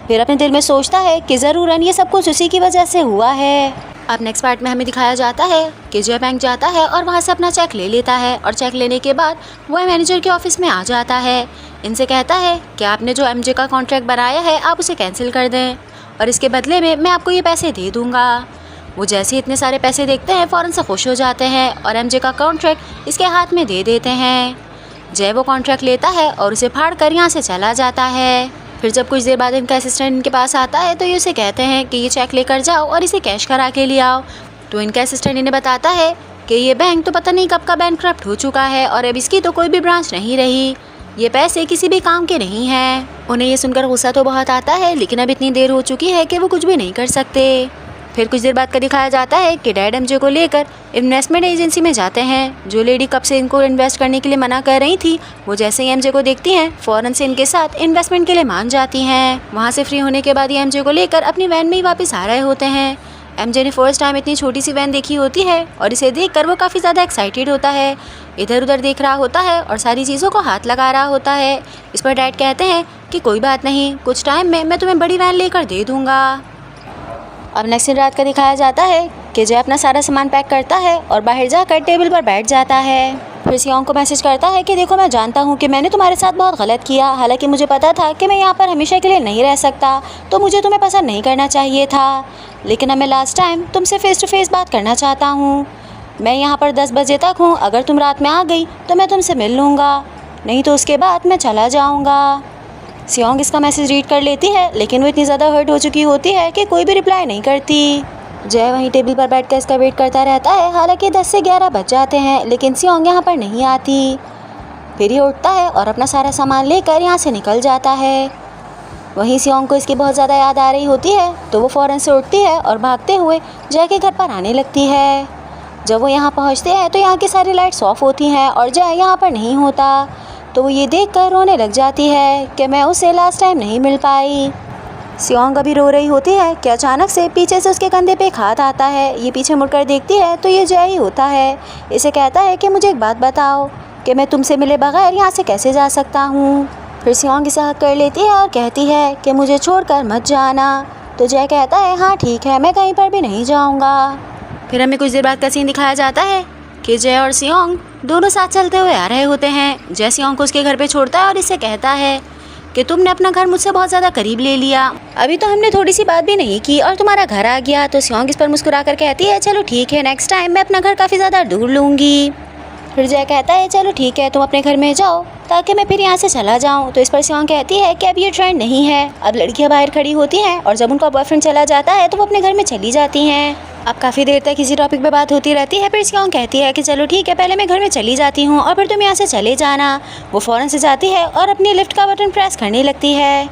फिर अपने दिल में सोचता है कि ज़रूरन ये सब कुछ उसी की वजह से हुआ है। अब नेक्स्ट पार्ट में हमें दिखाया जाता है कि जय बैंक जाता है और वहाँ से अपना चेक ले लेता है और चेक लेने के बाद वो मैनेजर के ऑफिस में आ जाता है। इनसे कहता है कि आपने जो एमजे का कॉन्ट्रैक्ट बनाया है आप उसे कैंसिल कर दें और इसके बदले में मैं आपको ये पैसे दे दूँगा। वो जैसे इतने सारे पैसे देखते हैं फ़ौरन से खुश हो जाते हैं और एमजे का कॉन्ट्रैक्ट इसके हाथ में दे देते हैं। जय वो कॉन्ट्रैक्ट लेता है और उसे फाड़ कर यहाँ से चला जाता है। फिर जब कुछ देर बाद इनका असिस्टेंट इनके पास आता है तो ये उसे कहते हैं कि ये चेक लेकर जाओ और इसे कैश करा के ले आओ। तो इनका असिस्टेंट इन्हें बताता है कि ये बैंक तो पता नहीं कब का बैंकक्रप्ट हो चुका है और अब इसकी तो कोई भी ब्रांच नहीं रही, ये पैसे किसी भी काम के नहीं हैं। उन्हें ये सुनकर गुस्सा तो बहुत आता है, लेकिन अब इतनी देर हो चुकी है कि वो कुछ भी नहीं कर सकते। फिर कुछ देर बाद का दिखाया जाता है कि डैड एमजे को लेकर इन्वेस्टमेंट एजेंसी में जाते हैं। जो लेडी कब से इनको इन्वेस्ट करने के लिए मना कर रही थी, वो जैसे ही एमजे को देखती हैं फ़ौरन से इनके साथ इन्वेस्टमेंट के लिए मान जाती हैं। वहाँ से फ्री होने के बाद ये एमजे को लेकर अपनी वैन में ही वापस आ रहे होते हैं। एमजे ने फर्स्ट टाइम इतनी छोटी सी वैन देखी होती है और इसे देखकर वो काफ़ी ज़्यादा एक्साइटेड होता है। इधर उधर देख रहा होता है और सारी चीज़ों को हाथ लगा रहा होता है। इस पर डैड कहते हैं कि कोई बात नहीं, कुछ टाइम में मैं तुम्हें बड़ी वैन लेकर दे दूँगा। अब नेक्स्ट दिन रात का दिखाया जाता है कि जय अपना सारा सामान पैक करता है और बाहर जाकर टेबल पर बैठ जाता है। फिर सियोंग को मैसेज करता है कि देखो, मैं जानता हूँ कि मैंने तुम्हारे साथ बहुत गलत किया, हालांकि मुझे पता था कि मैं यहाँ पर हमेशा के लिए नहीं रह सकता, तो मुझे तुम्हें पसंद नहीं करना चाहिए था, लेकिन अब मैं लास्ट टाइम तुमसे फेस टू फेस बात करना चाहता हूँ। मैं यहाँ पर 10 बजे तक हूँ, अगर तुम रात में आ गई तो मैं तुमसे मिल लूँगा, नहीं तो उसके बाद मैं चला जाऊँगा। सियोंग इसका मैसेज रीड कर लेती है, लेकिन वो इतनी ज़्यादा हर्ट हो चुकी होती है कि कोई भी रिप्लाई नहीं करती। जय वहीं टेबल पर बैठकर इसका वेट करता रहता है। हालांकि 10 से 11 बज जाते हैं, लेकिन सियोंग यहाँ पर नहीं आती। फिर ये उठता है और अपना सारा सामान लेकर यहाँ से निकल जाता है। वहीं सियोंग को इसकी बहुत ज़्यादा याद आ रही होती है, तो वो फ़ौरन से उठती है और भागते हुए जय के घर पर आने लगती है। जब वो यहाँ पहुँचते हैं तो यहाँ की सारी लाइट्स ऑफ होती हैं और जय यहाँ पर नहीं होता। तो वो ये देखकर रोने लग जाती है कि मैं उसे लास्ट टाइम नहीं मिल पाई। सियोंग अभी रो रही होती है कि अचानक से पीछे से उसके कंधे पे एक हाथ आता है। ये पीछे मुड़कर देखती है तो ये जय ही होता है। इसे कहता है कि मुझे एक बात बताओ कि मैं तुमसे मिले बगैर यहाँ से कैसे जा सकता हूँ। फिर सियोंग इसे हक कर लेती है और कहती है कि मुझे छोड़कर मत जाना। तो जय कहता है हाँ ठीक है, मैं कहीं पर भी नहीं जाऊँगा। फिर हमें कुछ देर बाद का सीन दिखाया जाता है कि जय और सियोंग दोनों साथ चलते हुए आ रहे होते हैं। जय सियोंग को उसके घर पे छोड़ता है और इससे कहता है कि तुमने अपना घर मुझसे बहुत ज़्यादा करीब ले लिया, अभी तो हमने थोड़ी सी बात भी नहीं की और तुम्हारा घर आ गया। तो सियोंग इस पर मुस्कुरा कर कहती है चलो ठीक है, नेक्स्ट टाइम मैं अपना घर काफ़ी ज़्यादा दूर लूँगी। फिर जय कहता है चलो ठीक है, तुम अपने घर में जाओ ताकि मैं फिर यहाँ से चला जाऊँ। तो इस पर सियोंग कहती है कि अब ये ट्रेंड नहीं है, अब लड़कियाँ बाहर खड़ी होती हैं और जब उनका बॉयफ्रेंड चला जाता है तो वो अपने घर में चली जाती हैं। अब काफ़ी देर तक इसी टॉपिक पे बात होती रहती है। फिर सियोंग कहती है कि चलो ठीक है, पहले मैं घर में चली जाती हूँ और फिर तुम यहाँ से चले जाना। वो फ़ौरन से जाती है और अपनी लिफ्ट का बटन प्रेस करने लगती है।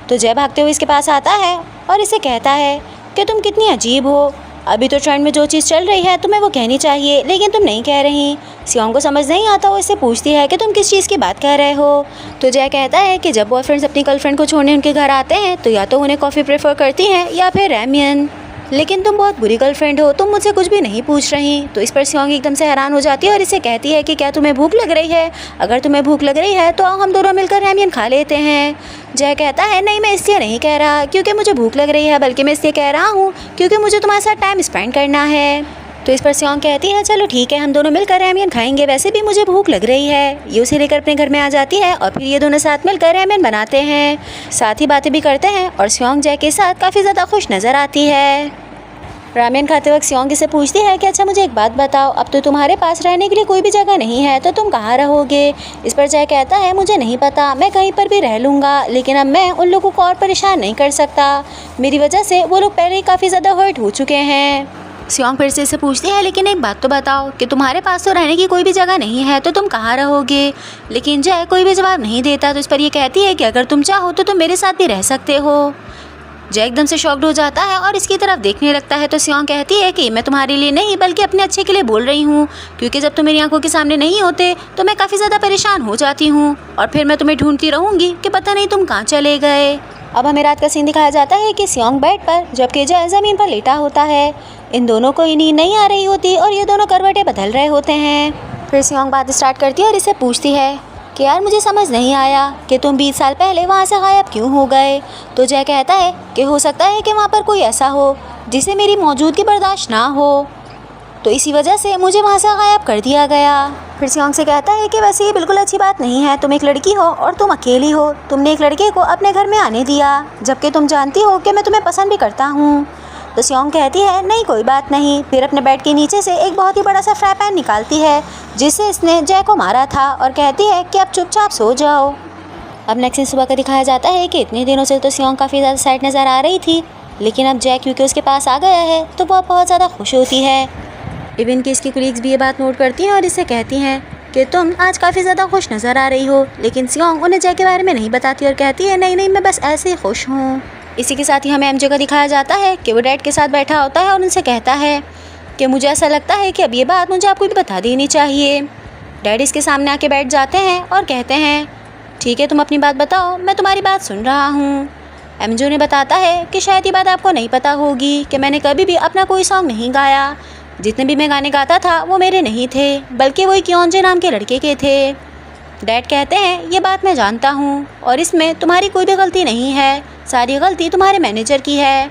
तो जय भागते हुए इसके पास आता है और इसे कहता है कि तुम कितनी अजीब हो, अभी तो ट्रेंड में जो चीज़ चल रही है तुम्हें वो कहनी चाहिए लेकिन तुम नहीं कह रही। सियोंग को समझ नहीं आता, वो इससे पूछती है कि तुम किस चीज़ की बात कर रहे हो। तो जय कहता है कि जब बॉयफ्रेंड्स अपनी गर्लफ्रेंड को छोड़ने उनके घर आते हैं तो या तो उन्हें कॉफ़ी प्रेफर करती हैं या फिर रैमियन, लेकिन तुम बहुत बुरी गर्लफ्रेंड हो, तुम मुझसे कुछ भी नहीं पूछ रही। तो इस पर सियोंग एकदम से हैरान हो जाती है और इसे कहती है कि क्या तुम्हें भूख लग रही है, अगर तुम्हें भूख लग रही है तो आओ हम दोनों मिलकर रैमियन खा लेते हैं। जय कहता है नहीं, मैं इसलिए नहीं कह रहा क्योंकि मुझे भूख लग रही है, बल्कि मैं इसलिए कह रहा हूँ क्योंकि मुझे तुम्हारे साथ टाइम स्पेंड करना है। तो इस पर सियोंग कहती है चलो ठीक है, हम दोनों मिलकर रैमियन खाएंगे, वैसे भी मुझे भूख लग रही है। ये उसे लेकर अपने घर में आ जाती है और फिर ये दोनों साथ मिलकर रैमियन बनाते हैं, साथ ही बातें भी करते हैं और सियोंग जय के साथ काफ़ी ज़्यादा खुश नज़र आती है। रामेन खाते वक्त सियोंग से पूछती है कि अच्छा मुझे एक बात बताओ, अब तो तुम्हारे पास रहने के लिए कोई भी जगह नहीं है तो तुम कहाँ रहोगे। इस पर जय कहता है मुझे नहीं पता, मैं कहीं पर भी रह लूँगा, लेकिन अब मैं उन लोगों को और परेशान नहीं कर सकता, मेरी वजह से वो लोग पहले ही काफ़ी ज़्यादा हर्ट हो चुके हैं। सियोंग फिर से इसे पूछती है लेकिन एक बात तो बताओ कि तुम्हारे पास तो रहने की कोई भी जगह नहीं है तो तुम कहाँ रहोगे। लेकिन जय कोई भी जवाब नहीं देता। तो इस पर यह कहती है कि अगर तुम चाहो तो तुम मेरे साथ भी रह सकते हो। जय एकदम से शॉक्ड हो जाता है और इसकी तरफ देखने लगता है। तो सियोंग कहती है कि मैं तुम्हारे लिए नहीं बल्कि अपने अच्छे के लिए बोल रही हूँ, क्योंकि जब तुम मेरी आंखों के सामने नहीं होते तो मैं काफ़ी ज़्यादा परेशान हो जाती हूँ और फिर मैं तुम्हें ढूंढती रहूँगी कि पता नहीं तुम कहाँ चले गए। अब हमें रात का सीन दिखाया जाता है कि सियोंग बेड पर जबकि जय ज़मीन पर लेटा होता है। इन दोनों को नींद नहीं आ रही होती और ये दोनों करवटें बदल रहे होते हैं। फिर सियोंग बात स्टार्ट करती है और इससे पूछती है कि यार मुझे समझ नहीं आया कि तुम 20 साल पहले वहाँ से गायब क्यों हो गए। तो जय कहता है कि हो सकता है कि वहाँ पर कोई ऐसा हो जिसे मेरी मौजूदगी बर्दाश्त ना हो, तो इसी वजह से मुझे वहाँ से गायब कर दिया गया। फिर सियोंग से कहता है कि वैसे ये बिल्कुल अच्छी बात नहीं है, तुम एक लड़की हो और तुम अकेली हो, तुमने एक लड़के को अपने घर में आने दिया जबकि तुम जानती हो कि मैं तुम्हें पसंद भी करता हूँ। तो सियोंग कहती है नहीं कोई बात नहीं। फिर अपने बेड के नीचे से एक बहुत ही बड़ा सा फ्राई पैन निकालती है जिससे इसने जय को मारा था और कहती है कि अब चुपचाप सो जाओ। अब नेक्स्ट दिन सुबह का दिखाया जाता है कि इतने दिनों से तो सियोंग काफ़ी ज़्यादा सैड नज़र आ रही थी, लेकिन अब जय क्योंकि उसके पास आ गया है तो वह बहुत ज़्यादा खुश होती है। इवन कि इसकी कलीग्स भी ये बात नोट करती हैं और इससे कहती हैं कि तुम आज काफ़ी ज़्यादा खुश नज़र आ रही हो, लेकिन सियोंग उन्हें जय के बारे में नहीं बताती और कहती है नहीं नहीं मैं बस ऐसे ही खुश हूँ। इसी के साथ ही हमें एमजे का दिखाया जाता है कि वो डैड के साथ बैठा होता है और उनसे कहता है कि मुझे ऐसा लगता है कि अब ये बात मुझे आपको भी बता देनी चाहिए। डैड इसके सामने आके बैठ जाते हैं और कहते हैं ठीक है तुम अपनी बात बताओ, मैं तुम्हारी बात सुन रहा हूँ। एमजे उन्हें बताता है कि शायद ये बात आपको नहीं पता होगी कि मैंने कभी भी अपना कोई सॉन्ग नहीं गाया, जितने भी मैं गाने गाता था वो मेरे नहीं थे बल्कि वो क्योंजे नाम के लड़के के थे। डैड कहते हैं ये बात मैं जानता हूँ और इसमें तुम्हारी कोई भी गलती नहीं है, सारी गलती तुम्हारे मैनेजर की है।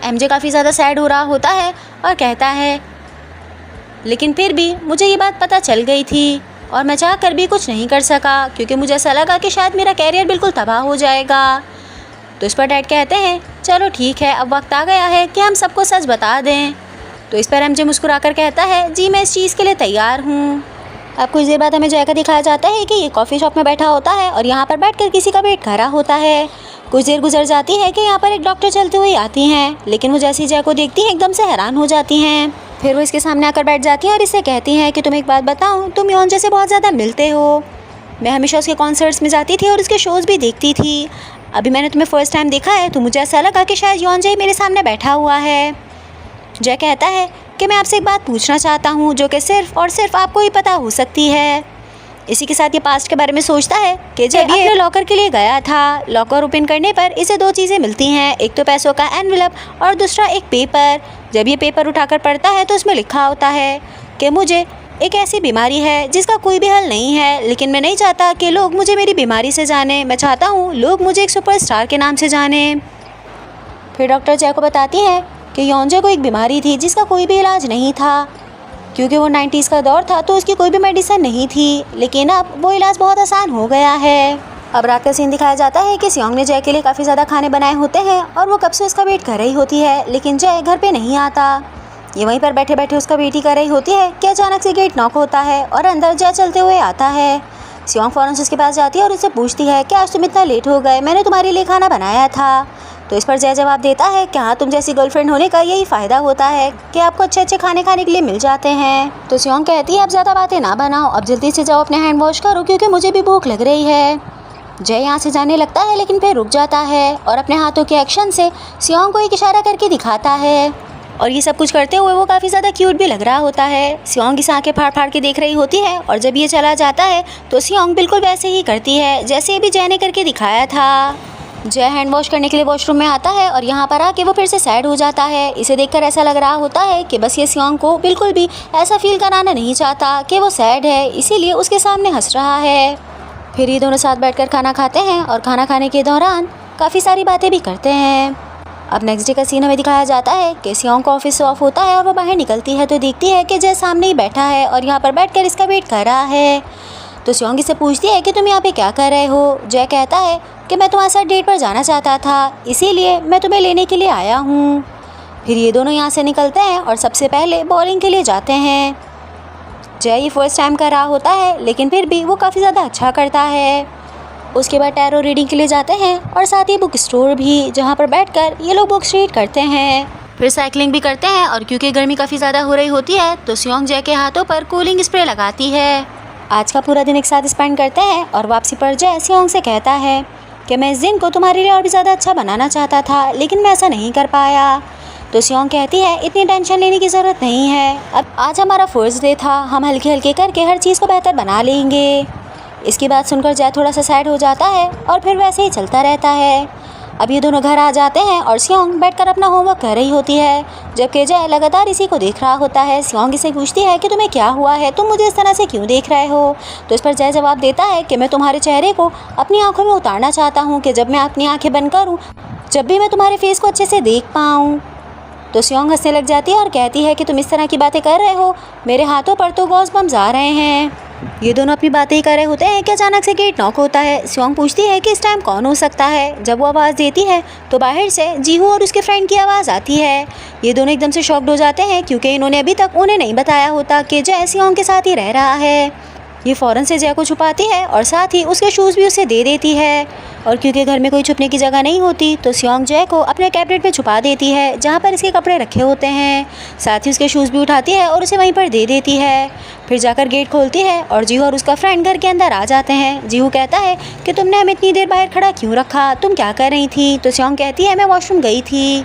एमजे काफ़ी ज़्यादा सैड हो रहा होता है और कहता है लेकिन फिर भी मुझे ये बात पता चल गई थी और मैं चाह कर भी कुछ नहीं कर सका क्योंकि मुझे ऐसा लगा कि शायद मेरा कैरियर बिल्कुल तबाह हो जाएगा। तो इस पर डैड कहते हैं चलो ठीक है अब वक्त आ गया है कि हम सबको सच बता दें। तो इस पर एमजे मुस्कुराकर कहता है जी मैं इस चीज़ के लिए तैयार हूँ। अब कुछ देर बाद हमें जय का दिखाया जाता है कि ये कॉफ़ी शॉप में बैठा होता है और यहाँ पर बैठकर किसी का वेट कर रहा होता है। कुछ देर गुजर जाती है कि यहाँ पर एक डॉक्टर चलते हुए आती हैं, लेकिन वो जैसे ही जय को देखती हैं एकदम से हैरान हो जाती हैं। फिर वो इसके सामने आकर बैठ जाती हैं और इससे कहती हैं कि तुम एक बात बताऊँ, तुम योंजे से बहुत ज़्यादा मिलते हो। मैं हमेशा उसके कॉन्सर्ट्स में जाती थी और उसके शोज़ भी देखती थी। अभी मैंने तुम्हें फ़र्स्ट टाइम देखा है तो मुझे ऐसा लगा कि शायद योंजे ही मेरे सामने बैठा हुआ है। जय कहता है कि मैं आपसे एक बात पूछना चाहता हूँ जो कि सिर्फ़ और सिर्फ आपको ही पता हो सकती है। इसी के साथ ये पास्ट के बारे में सोचता है कि जब ये अपने लॉकर के लिए गया था, लॉकर ओपन करने पर इसे 2 चीज़ें मिलती हैं, एक तो पैसों का एनवेलप और दूसरा एक पेपर। जब ये पेपर उठाकर पढ़ता है तो उसमें लिखा होता है कि मुझे एक ऐसी बीमारी है जिसका कोई भी हल नहीं है, लेकिन मैं नहीं चाहता कि लोग मुझे मेरी बीमारी से जाने, मैं चाहता हूँ लोग मुझे एक सुपरस्टार के नाम से जाने। फिर डॉक्टर जय को बताती है कि योंजे को एक बीमारी थी जिसका कोई भी इलाज नहीं था, क्योंकि वो 90s का दौर था तो उसकी कोई भी मेडिसिन नहीं थी, लेकिन अब वो इलाज बहुत आसान हो गया है। अब रात का सीन दिखाया जाता है कि सियोंग ने जय के लिए काफ़ी ज़्यादा खाने बनाए होते हैं और वो कब से उसका वेट कर रही होती है, लेकिन जय घर पे नहीं आता। ये वहीं पर बैठे बैठे उसका वेट ही कर रही होती है कि अचानक से गेट नॉक होता है और अंदर जय चलते हुए आता है। सियोंग फ़ौरन से उसके पास जाती है और उससे पूछती है कि आज तुम इतना लेट हो गए, मैंने तुम्हारे लिए खाना बनाया था। तो इस पर जय जवाब देता है कि हाँ, तुम जैसी गर्लफ्रेंड होने का यही फ़ायदा होता है कि आपको अच्छे अच्छे खाने खाने के लिए मिल जाते हैं। तो सियोंग कहती है अब ज़्यादा बातें ना बनाओ, अब जल्दी से जाओ अपने हैंड वॉश करो क्योंकि मुझे भी भूख लग रही है। जय यहाँ से जाने लगता है लेकिन फिर रुक जाता है और अपने हाथों के एक्शन से सियोंग को एक इशारा करके दिखाता है। और ये सब कुछ करते हुए वो काफ़ी ज़्यादा क्यूट भी लग रहा होता है। सियोंग इस आँखें फाड़ फाड़ के देख रही होती है और जब ये चला जाता है तो सियोंग बिल्कुल वैसे ही करती है जैसे भी जय ने करके दिखाया था। जय हैंड वॉश करने के लिए वॉशरूम में आता है और यहाँ पर आके वो फिर से सैड हो जाता है। इसे देखकर ऐसा लग रहा होता है कि बस ये सियोंग को बिल्कुल भी ऐसा फील कराना नहीं चाहता कि वो सैड है, इसीलिए उसके सामने हंस रहा है। फिर ये दोनों साथ बैठकर खाना खाते हैं और खाना खाने के दौरान काफ़ी सारी बातें भी करते हैं। अब नेक्स्ट डे का सीन हमें दिखाया जाता है कि सियोंग का ऑफिस ऑफ होता है और वो बाहर निकलती है तो देखती है कि जय सामने ही बैठा है और यहाँ पर बैठकर इसका वेट कर रहा है। तो सियोंग इससे पूछती है कि तुम यहाँ पे क्या कर रहे हो। जय कहता है कि मैं तुम्हारे साथ डेट पर जाना चाहता था, इसीलिए मैं तुम्हें लेने के लिए आया हूँ। फिर ये दोनों यहाँ से निकलते हैं और सबसे पहले बॉलिंग के लिए जाते हैं। जय ये फर्स्ट टाइम कर रहा होता है लेकिन फिर भी वो काफ़ी ज़्यादा अच्छा करता है। उसके बाद टैरो रीडिंग के लिए जाते हैं और साथ ही बुक स्टोर भी, जहाँ पर बैठकर ये लोग बुक्स रीड करते हैं। फिर साइकिलिंग भी करते हैं और क्योंकि गर्मी काफ़ी ज़्यादा हो रही होती है तो सियोंग जय के हाथों पर कूलिंग स्प्रे लगाती है। आज का पूरा दिन एक साथ स्पेंड करते हैं और वापसी पर जय सियोंग से कहता है कि मैं इस दिन को तुम्हारे लिए और भी ज़्यादा अच्छा बनाना चाहता था लेकिन मैं ऐसा नहीं कर पाया। तो सियोंग कहती है इतनी टेंशन लेने की ज़रूरत नहीं है, अब आज हमारा फर्स्ट डे था, हम हल्के हल्के करके हर चीज़ को बेहतर बना लेंगे। इसकी बात सुनकर जय थोड़ा सा सैड हो जाता है और फिर वैसे ही चलता रहता है। अब ये दोनों घर आ जाते हैं और सियोंग बैठकर अपना होमवर्क कर रही होती है, जबकि जय लगातार इसी को देख रहा होता है। सियोंग इसे पूछती है कि तुम्हें क्या हुआ है, तुम मुझे इस तरह से क्यों देख रहे हो। तो इस पर जय जवाब देता है कि मैं तुम्हारे चेहरे को अपनी आंखों में उतारना चाहता हूँ कि जब मैं अपनी आंखें बंद करूँ जब भी मैं तुम्हारे फेस को अच्छे से देख पाऊँ। तो सियोंग हंसने लग जाती है और कहती है कि तुम इस तरह की बातें कर रहे हो, मेरे हाथों पर तो गॉस बम्स आ रहे हैं। ये दोनों अपनी बातें ही कर रहे होते हैं कि अचानक से गेट नॉक होता है। सियोंग पूछती है कि इस टाइम कौन हो सकता है। जब वो आवाज़ देती है तो बाहर से जीहू और उसके फ्रेंड की आवाज़ आती है। ये दोनों एकदम से शॉक्ड हो जाते हैं क्योंकि इन्होंने अभी तक उन्हें नहीं बताया होता कि जय सियोंग के साथ ही रह रहा है। ये फ़ौरन से जय को छुपाती है और साथ ही उसके शूज़ भी उसे दे देती है। और क्योंकि घर में कोई छुपने की जगह नहीं होती तो सियोंग जय को अपने कैबिनेट में छुपा देती है जहाँ पर इसके कपड़े रखे होते हैं। साथ ही उसके शूज़ भी उठाती है और उसे वहीं पर दे देती है। फिर जाकर गेट खोलती है और जीहू और उसका फ्रेंड घर के अंदर आ जाते हैं। जीहू कहता है कि तुमने हमें इतनी देर बाहर खड़ा क्यों रखा, तुम क्या कर रही थी। तो सियोंग कहती है मैं वॉशरूम गई थी।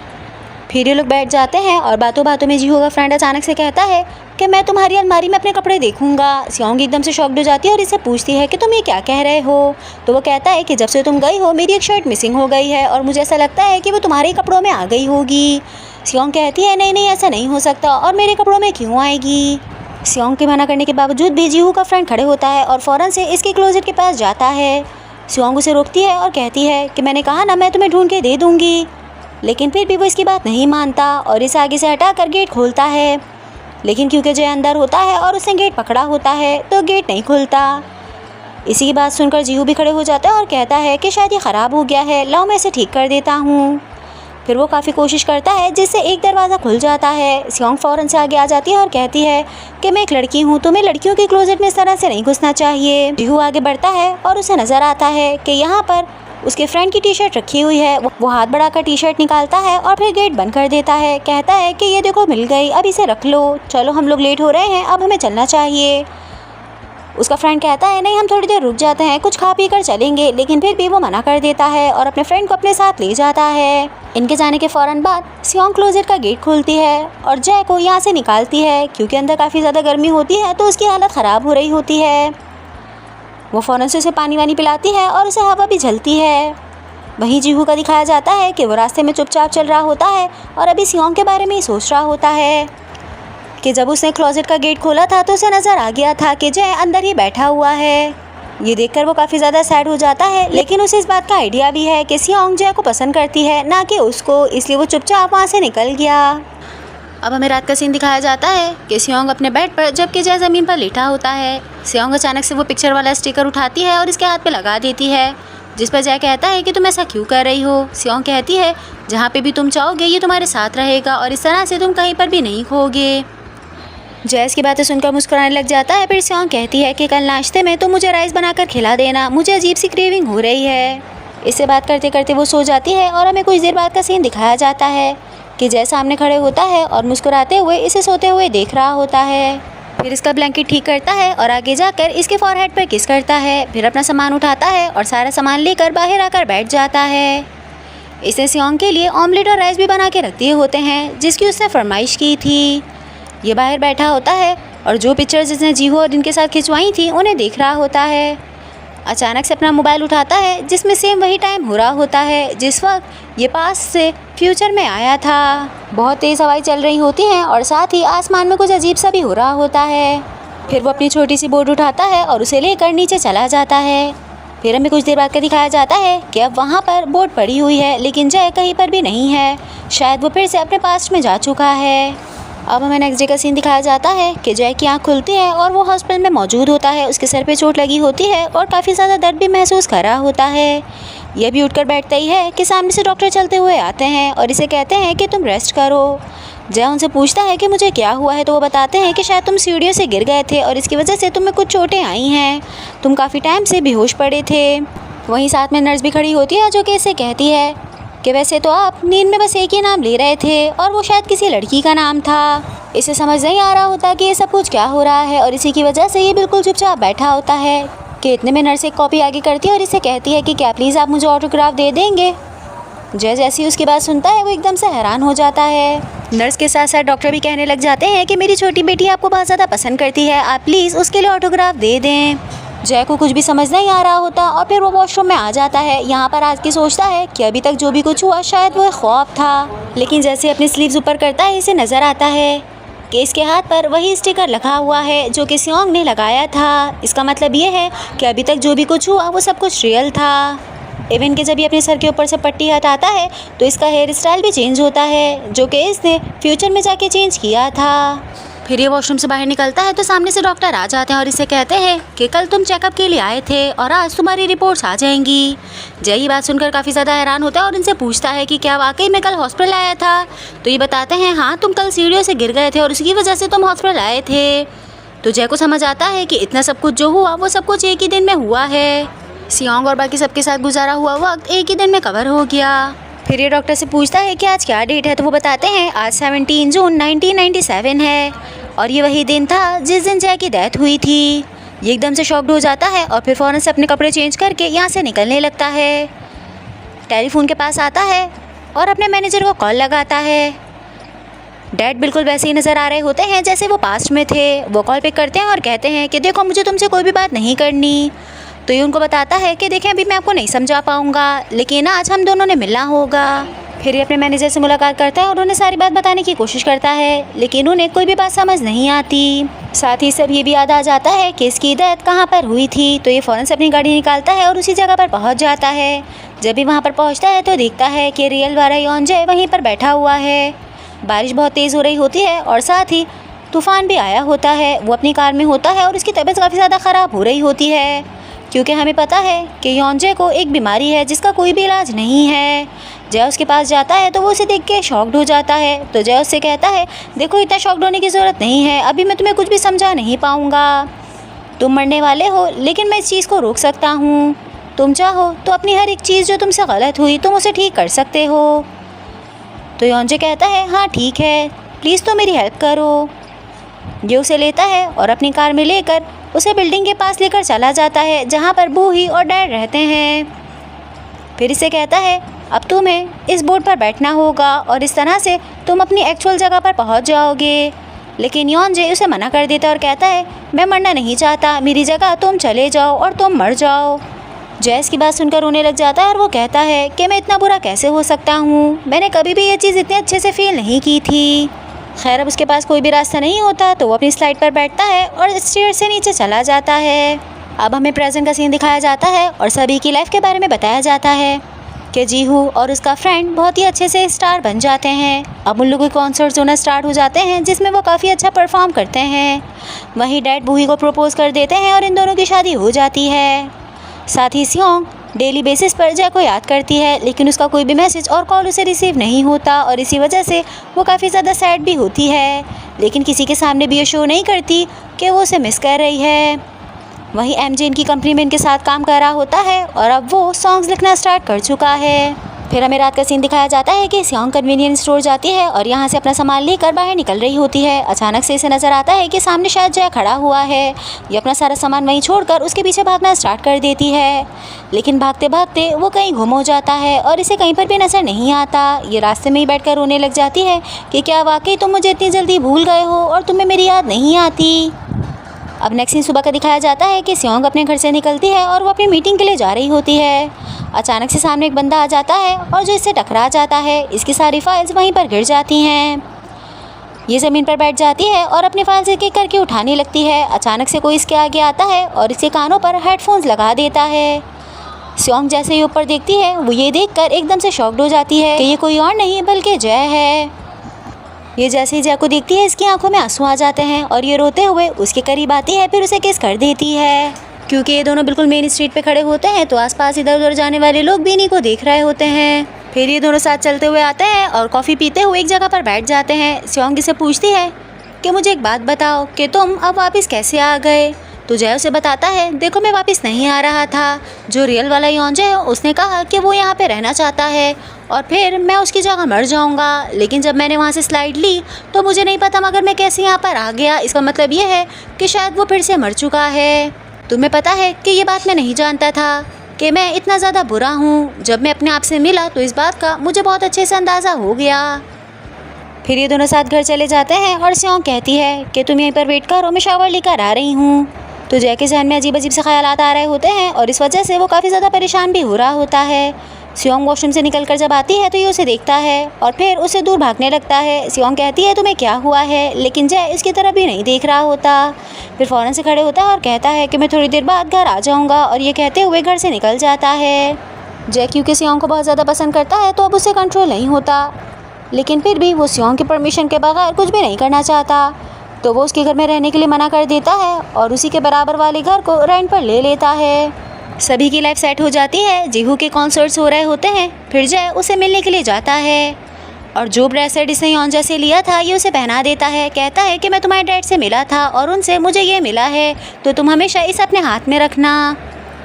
फिर ये लोग बैठ जाते हैं और बातों बातों में जीहू का फ्रेंड अचानक से कहता है कि मैं तुम्हारी अलमारी में अपने कपड़े देखूंगा। सियोंग एकदम से शॉक्ड हो जाती है और इससे पूछती है कि तुम ये क्या कह रहे हो। तो वो कहता है कि जब से तुम गई हो मेरी एक शर्ट मिसिंग हो गई है और मुझे ऐसा लगता है कि वो तुम्हारे ही कपड़ों में आ गई होगी। सियोंग कहती है नहीं नहीं ऐसा नहीं हो सकता, और मेरे कपड़ों में क्यों आएगी। सियोंग के मना करने के बावजूद भी जीहू का फ्रेंड खड़े होता है और फ़ौरन से इसके क्लोजेट के पास जाता है। सियोंग उसे रोकती है और कहती है कि मैंने कहा ना मैं तुम्हें ढूंढ के दे दूँगी, लेकिन फिर भी वो इसकी बात नहीं मानता और इसे आगे से हटाकर गेट खोलता है। लेकिन क्योंकि जय अंदर होता है और उसने गेट पकड़ा होता है तो गेट नहीं खुलता। इसी की बात सुनकर जीहू भी खड़े हो जाता है और कहता है कि शायद ये ख़राब हो गया है, लाओ मैं इसे ठीक कर देता हूँ। फिर वो काफ़ी कोशिश करता है जिससे एक दरवाज़ा खुल जाता है। सियोंग फ़ौरन से आगे आ जाती है और कहती है कि मैं एक लड़की हूँ, तुम्हें लड़कियों के क्लोजेट में इस तरह से नहीं घुसना चाहिए। जीहू आगे बढ़ता है और उसे नज़र आता है कि यहाँ पर उसके फ्रेंड की टी शर्ट रखी हुई है। वो हाथ बढ़ाकर टी शर्ट निकालता है और फिर गेट बंद कर देता है। कहता है कि ये देखो मिल गई, अब इसे रख लो, चलो हम लोग लेट हो रहे हैं, अब हमें चलना चाहिए। उसका फ्रेंड कहता है नहीं हम थोड़ी देर रुक जाते हैं, कुछ खा पी कर चलेंगे, लेकिन फिर भी वो मना कर देता है और अपने फ्रेंड को अपने साथ ले जाता है। इनके जाने के फ़ौरन बाद सियोंग क्लोजेट का गेट खोलती है और जय को यहाँ से निकालती है क्योंकि अंदर काफ़ी ज़्यादा गर्मी होती है तो उसकी हालत ख़राब हो रही होती है। वो फ़ौरन से उसे पानी वानी पिलाती है और उसे हवा भी झलती है। वहीं जीहू का दिखाया जाता है कि वो रास्ते में चुपचाप चल रहा होता है और अभी सियोंग के बारे में ही सोच रहा होता है कि जब उसने क्लोजेट का गेट खोला था तो उसे नज़र आ गया था कि जय अंदर ही बैठा हुआ है। ये देखकर वो काफ़ी ज़्यादा सैड हो जाता है, लेकिन उसे इस बात का आइडिया भी है कि सियोंग जय को पसंद करती है, ना कि उसको, इसलिए वो चुपचाप वहाँ से निकल गया। अब हमें रात का सीन दिखाया जाता है कि सियोंग अपने बेड पर जबकि जय ज़मीन पर लेटा होता है। सियोंग अचानक से वो पिक्चर वाला स्टिकर उठाती है और इसके हाथ पे लगा देती है, जिस पर जय कहता है कि तुम ऐसा क्यों कर रही हो। सियोंग कहती है जहाँ पे भी तुम चाहोगे ये तुम्हारे साथ रहेगा और इस तरह से तुम कहीं पर भी नहीं खोगे। जय इसकी बातें सुनकर मुस्कुराने लग जाता है। फिर सियोंग कहती है कि कल नाश्ते में तुम मुझे राइस बनाकर खिला देना, मुझे अजीब सी क्रेविंग हो रही है। इससे बात करते करते वो सो जाती है और हमें कुछ देर बाद का सीन दिखाया जाता है कि जय सामने खड़े होता है और मुस्कुराते हुए इसे सोते हुए देख रहा होता है। फिर इसका ब्लैंकेट ठीक करता है और आगे जाकर इसके फॉरहेड पर किस करता है। फिर अपना सामान उठाता है और सारा सामान लेकर बाहर आकर बैठ जाता है। इसने सियोंग के लिए ऑमलेट और राइस भी बना के रख दिए होते हैं, जिसकी उसने फरमाइश की थी। ये बाहर बैठा होता है और जो पिक्चर्स इसने जीहू और इनके साथ खिंचवाई थी उन्हें देख रहा होता है। अचानक से अपना मोबाइल उठाता है जिसमें सेम वही टाइम हो रहा होता है जिस वक्त ये पास से फ्यूचर में आया था। बहुत तेज़ हवाएं चल रही होती हैं और साथ ही आसमान में कुछ अजीब सा भी हो रहा होता है। फिर वो अपनी छोटी सी बोट उठाता है और उसे लेकर नीचे चला जाता है। फिर हमें कुछ देर बाद का दिखाया जाता है कि अब वहाँ पर बोट पड़ी हुई है, लेकिन जय कहीं पर भी नहीं है। शायद वो फिर से अपने पास्ट में जा चुका है। अब हमें नेक्स्ट डे का सीन दिखाया जाता है कि जय की आँख खुलती है और वो हॉस्पिटल में मौजूद होता है। उसके सर पे चोट लगी होती है और काफ़ी ज़्यादा दर्द भी महसूस कर रहा होता है। यह भी उठकर बैठता ही है कि सामने से डॉक्टर चलते हुए आते हैं और इसे कहते हैं कि तुम रेस्ट करो। जय उनसे पूछता है कि मुझे क्या हुआ है, तो वो बताते हैं कि शायद तुम सीढ़ियों से गिर गए थे और इसकी वजह से तुम्हें कुछ चोटें आई हैं, तुम काफ़ी टाइम से बेहोश पड़े थे। वहीं साथ में नर्स भी खड़ी होती है जो कि इसे कहती है कि वैसे तो आप नींद में बस एक ही नाम ले रहे थे और वो शायद किसी लड़की का नाम था। इसे समझ नहीं आ रहा होता कि ये सब कुछ क्या हो रहा है और इसी की वजह से ये बिल्कुल चुपचाप बैठा होता है कि इतने में नर्स एक कॉपी आगे करती है और इसे कहती है कि क्या प्लीज़ आप मुझे ऑटोग्राफ दे देंगे। जय जैसे ही उसकी बात सुनता है वो एकदम से हैरान हो जाता है। नर्स के साथ साथ डॉक्टर भी कहने लग जाते हैं कि मेरी छोटी बेटी आपको बहुत ज़्यादा पसंद करती है, आप प्लीज़ उसके लिए ऑटोग्राफ दे दें। जय को कुछ भी समझ नहीं आ रहा होता और फिर वो वॉशरूम में आ जाता है। यहाँ पर आज की सोचता है कि अभी तक जो भी कुछ हुआ शायद वो ख्वाब था, लेकिन जैसे अपनी स्लीव्स ऊपर करता है इसे नज़र आता है कि इसके हाथ पर वही स्टिकर लगा हुआ है जो कि सियोंग ने लगाया था। इसका मतलब ये है कि अभी तक जो भी कुछ हुआ वो सब कुछ रियल था। इवन कि जब ये अपने सर के ऊपर से पट्टी हटाता है तो इसका हेयर स्टाइल भी चेंज होता है जो कि इसने फ्यूचर में जाके चेंज किया था। फिर ये वॉशरूम से बाहर निकलता है तो सामने से डॉक्टर आ जाते हैं और इसे कहते हैं कि कल तुम चेकअप के लिए आए थे और आज तुम्हारी रिपोर्ट्स आ जाएंगी। जय ये बात सुनकर काफ़ी ज़्यादा हैरान होता है और इनसे पूछता है कि क्या वाकई में कल हॉस्पिटल आया था। तो ये बताते हैं हाँ, तुम कल सीढ़ियों से गिर गए थे और उसकी वजह से तुम हॉस्पिटल आए थे। तो जय को समझ आता है कि इतना सब कुछ जो हुआ वो सब कुछ एक ही दिन में हुआ है। सियोंग और बाकी सबके साथ गुजारा हुआ वक्त एक ही दिन में कवर हो गया। फिर ये डॉक्टर से पूछता है कि आज क्या डेट है, तो वो बताते हैं आज 17 जून 1997 है और ये वही दिन था जिस दिन जय की डेथ हुई थी। ये एकदम से शॉक्ड हो जाता है और फिर फ़ौरन से अपने कपड़े चेंज करके यहाँ से निकलने लगता है। टेलीफोन के पास आता है और अपने मैनेजर को कॉल लगाता है। डैड बिल्कुल वैसे ही नज़र आ रहे होते हैं जैसे वो पास्ट में थे। वो कॉल पिक करते हैं और कहते हैं कि देखो मुझे तुमसे कोई भी बात नहीं करनी। तो ये उनको बताता है कि देखें अभी मैं आपको नहीं समझा पाऊँगा, लेकिन आज हम दोनों ने मिलना होगा। फिर ये अपने मैनेजर से मुलाकात करता है और उन्हें सारी बात बताने की कोशिश करता है, लेकिन उन्हें कोई भी बात समझ नहीं आती। साथ ही सब ये भी याद आ जाता है कि इसकी डेथ कहाँ पर हुई थी। तो ये फ़ौरन से अपनी गाड़ी निकालता है और उसी जगह पर पहुँच जाता है। जब भी वहाँ पर पहुँचता है तो देखता है कि रियल वाला योंजय वहीं पर बैठा हुआ है। बारिश बहुत तेज़ हो रही होती है और साथ ही तूफ़ान भी आया होता है। वो अपनी कार में होता है और उसकी तबीयत काफ़ी ज़्यादा ख़राब हो रही होती है, क्योंकि हमें पता है कि योंजय को एक बीमारी है जिसका कोई भी इलाज नहीं है। जय उसके पास जाता है तो वो उसे देख के शॉक्ड हो जाता है। तो जय उससे कहता है देखो इतना शॉक्ड होने की ज़रूरत नहीं है, अभी मैं तुम्हें कुछ भी समझा नहीं पाऊँगा। तुम मरने वाले हो लेकिन मैं इस चीज़ को रोक सकता हूँ। तुम चाहो तो अपनी हर एक चीज़ जो तुमसे गलत हुई तुम उसे ठीक कर सकते हो। तो योंजय कहता है हाँ ठीक है, प्लीज़ तो मेरी हेल्प करो। ये उसे लेता है और अपनी कार में लेकर उसे बिल्डिंग के पास लेकर चला जाता है जहाँ पर बूही और डैड रहते हैं। फिर इसे कहता है अब तुम्हें इस बोट पर बैठना होगा और इस तरह से तुम अपनी एक्चुअल जगह पर पहुँच जाओगे। लेकिन योनजे उसे मना कर देता है और कहता है मैं मरना नहीं चाहता, मेरी जगह तुम चले जाओ और तुम मर जाओ। जय इसकी बात सुनकर रोने लग जाता है और वो कहता है कि मैं इतना बुरा कैसे हो सकता हूँ, मैंने कभी भी ये चीज़ इतने अच्छे से फील नहीं की थी। खैर अब उसके पास कोई भी रास्ता नहीं होता तो वो अपनी स्लाइड पर बैठता है और स्टेयर से नीचे चला जाता है। अब हमें प्रेजेंट का सीन दिखाया जाता है और सभी की लाइफ के बारे में बताया जाता है कि जीहू और उसका फ्रेंड बहुत ही अच्छे से स्टार बन जाते हैं। अब उन लोगों के कॉन्सर्ट्स होना स्टार्ट हो जाते हैं जिसमें वो काफ़ी अच्छा परफॉर्म करते हैं। वहीं डैड बूही को प्रपोज कर देते हैं और इन दोनों की शादी हो जाती है। साथ ही सियोंग डेली बेसिस पर जय को याद करती है, लेकिन उसका कोई भी मैसेज और कॉल उसे रिसीव नहीं होता और इसी वजह से वो काफ़ी ज़्यादा सैड भी होती है, लेकिन किसी के सामने भी ये शो नहीं करती कि वो उसे मिस कर रही है। वहीं एमजे इनकी कंपनी में इनके साथ काम कर रहा होता है और अब वो सॉन्ग्स लिखना स्टार्ट कर चुका है। फिर हमें रात का सीन दिखाया जाता है कि सियोंग कन्वीनियंस स्टोर जाती है और यहाँ से अपना सामान लेकर बाहर निकल रही होती है। अचानक से इसे नज़र आता है कि सामने शायद जय खड़ा हुआ है। ये अपना सारा सामान वहीं छोड़कर उसके पीछे भागना स्टार्ट कर देती है, लेकिन भागते भागते वो कहीं गुम हो जाता है और इसे कहीं पर भी नज़र नहीं आता। ये रास्ते में ही बैठकर रोने लग जाती है कि क्या वाकई तुम मुझे इतनी जल्दी भूल गए हो और तुम्हें मेरी याद नहीं आती। अब नेक्स्ट सीन सुबह का दिखाया जाता है कि सियोंग अपने घर से निकलती है और वो अपनी मीटिंग के लिए जा रही होती है। अचानक से सामने एक बंदा आ जाता है और जो इससे टकरा जाता है, इसकी सारी फाइल्स वहीं पर गिर जाती हैं। ये ज़मीन पर बैठ जाती है और अपनी फाइल्स एक एक करके उठाने लगती है। अचानक से कोई इसके आगे आता है और इसके कानों पर हेडफोन्स लगा देता है। सियोंग जैसे ही ऊपर देखती है वो ये देखकर एकदम से शॉक्ड हो जाती है कि ये कोई और नहीं बल्कि जय है। ये जैसे ही जय को देखती है इसकी आंखों में आंसू आ जाते हैं और ये रोते हुए उसके करीब आती है, फिर उसे किस कर देती है। क्योंकि ये दोनों बिल्कुल मेन स्ट्रीट पे खड़े होते हैं तो आसपास इधर उधर जाने वाले लोग भी इन्हीं को देख रहे होते हैं। फिर ये दोनों साथ चलते हुए आते हैं और कॉफ़ी पीते हुए एक जगह पर बैठ जाते हैं। सियोंग से पूछती है कि मुझे एक बात बताओ कि तुम अब वापस कैसे आ गए। तो जय उसे बताता है देखो मैं वापस नहीं आ रहा था, जो रियल वाला योनजे है उसने कहा कि वो यहाँ पे रहना चाहता है और फिर मैं उसकी जगह मर जाऊँगा, लेकिन जब मैंने वहाँ से स्लाइड ली तो मुझे नहीं पता मगर मैं कैसे यहाँ पर आ गया। इसका मतलब ये है कि शायद वो फिर से मर चुका है। तुम्हें पता है कि ये बात मैं नहीं जानता था कि मैं इतना ज़्यादा बुरा हूँ। जब मैं अपने आप से मिला तो इस बात का मुझे बहुत अच्छे से अंदाज़ा हो गया। फिर ये दोनों साथ घर चले जाते हैं और सियोंग कहती है कि तुम यहीं पर वेट करो, मैं शावर लेकर आ रही हूँ। तो जय के जहन में अजीब अजीब से ख्यालात आ रहे होते हैं और इस वजह से वो काफ़ी ज़्यादा परेशान भी हो रहा होता है। सियोंग वॉशरूम से निकलकर जब आती है तो ये उसे देखता है और फिर उससे दूर भागने लगता है। सियोंग कहती है तुम्हें क्या हुआ है, लेकिन जय इसकी तरफ भी नहीं देख रहा होता। फिर फ़ौरन से खड़े होता है और कहता है कि मैं थोड़ी देर बाद घर आ जाऊँगा और ये कहते हुए घर से निकल जाता है। जय क्योंकि सियोंग को बहुत ज़्यादा पसंद करता है तो अब उसे कंट्रोल नहीं होता, लेकिन फिर भी वो सियोंग की परमिशन के बगैर कुछ भी नहीं करना चाहता। तो वो उसके घर में रहने के लिए मना कर देता है और उसी के बराबर वाले घर को रेंट पर ले लेता है। सभी की लाइफ सेट हो जाती है। जीहू के कॉन्सर्ट्स हो रहे होते हैं। फिर जय उसे मिलने के लिए जाता है और जो ब्रेसलेट इसने योनजे से लिया था ये उसे पहना देता है। कहता है कि मैं तुम्हारे डैड से मिला था और उनसे मुझे ये मिला है, तो तुम हमेशा इसे अपने हाथ में रखना।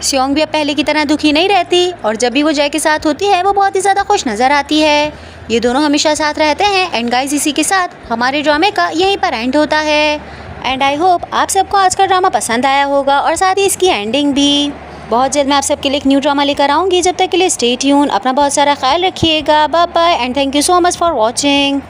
सियोंग भी अब पहले की तरह दुखी नहीं रहती और जब भी वो जय के साथ होती है वो बहुत ही ज़्यादा खुश नज़र आती है। ये दोनों हमेशा साथ रहते हैं। एंड गाइस इसी के साथ हमारे ड्रामे का यहीं पर एंड होता है। एंड आई होप आप सबको आज का ड्रामा पसंद आया होगा और साथ ही इसकी एंडिंग भी। बहुत जल्द मैं आप सबके लिए एक न्यू ड्रामा लेकर आऊँगी। जब तक के लिए स्टे ट्यून, अपना बहुत सारा ख्याल रखिएगा। Bye bye and thank you so much for watching.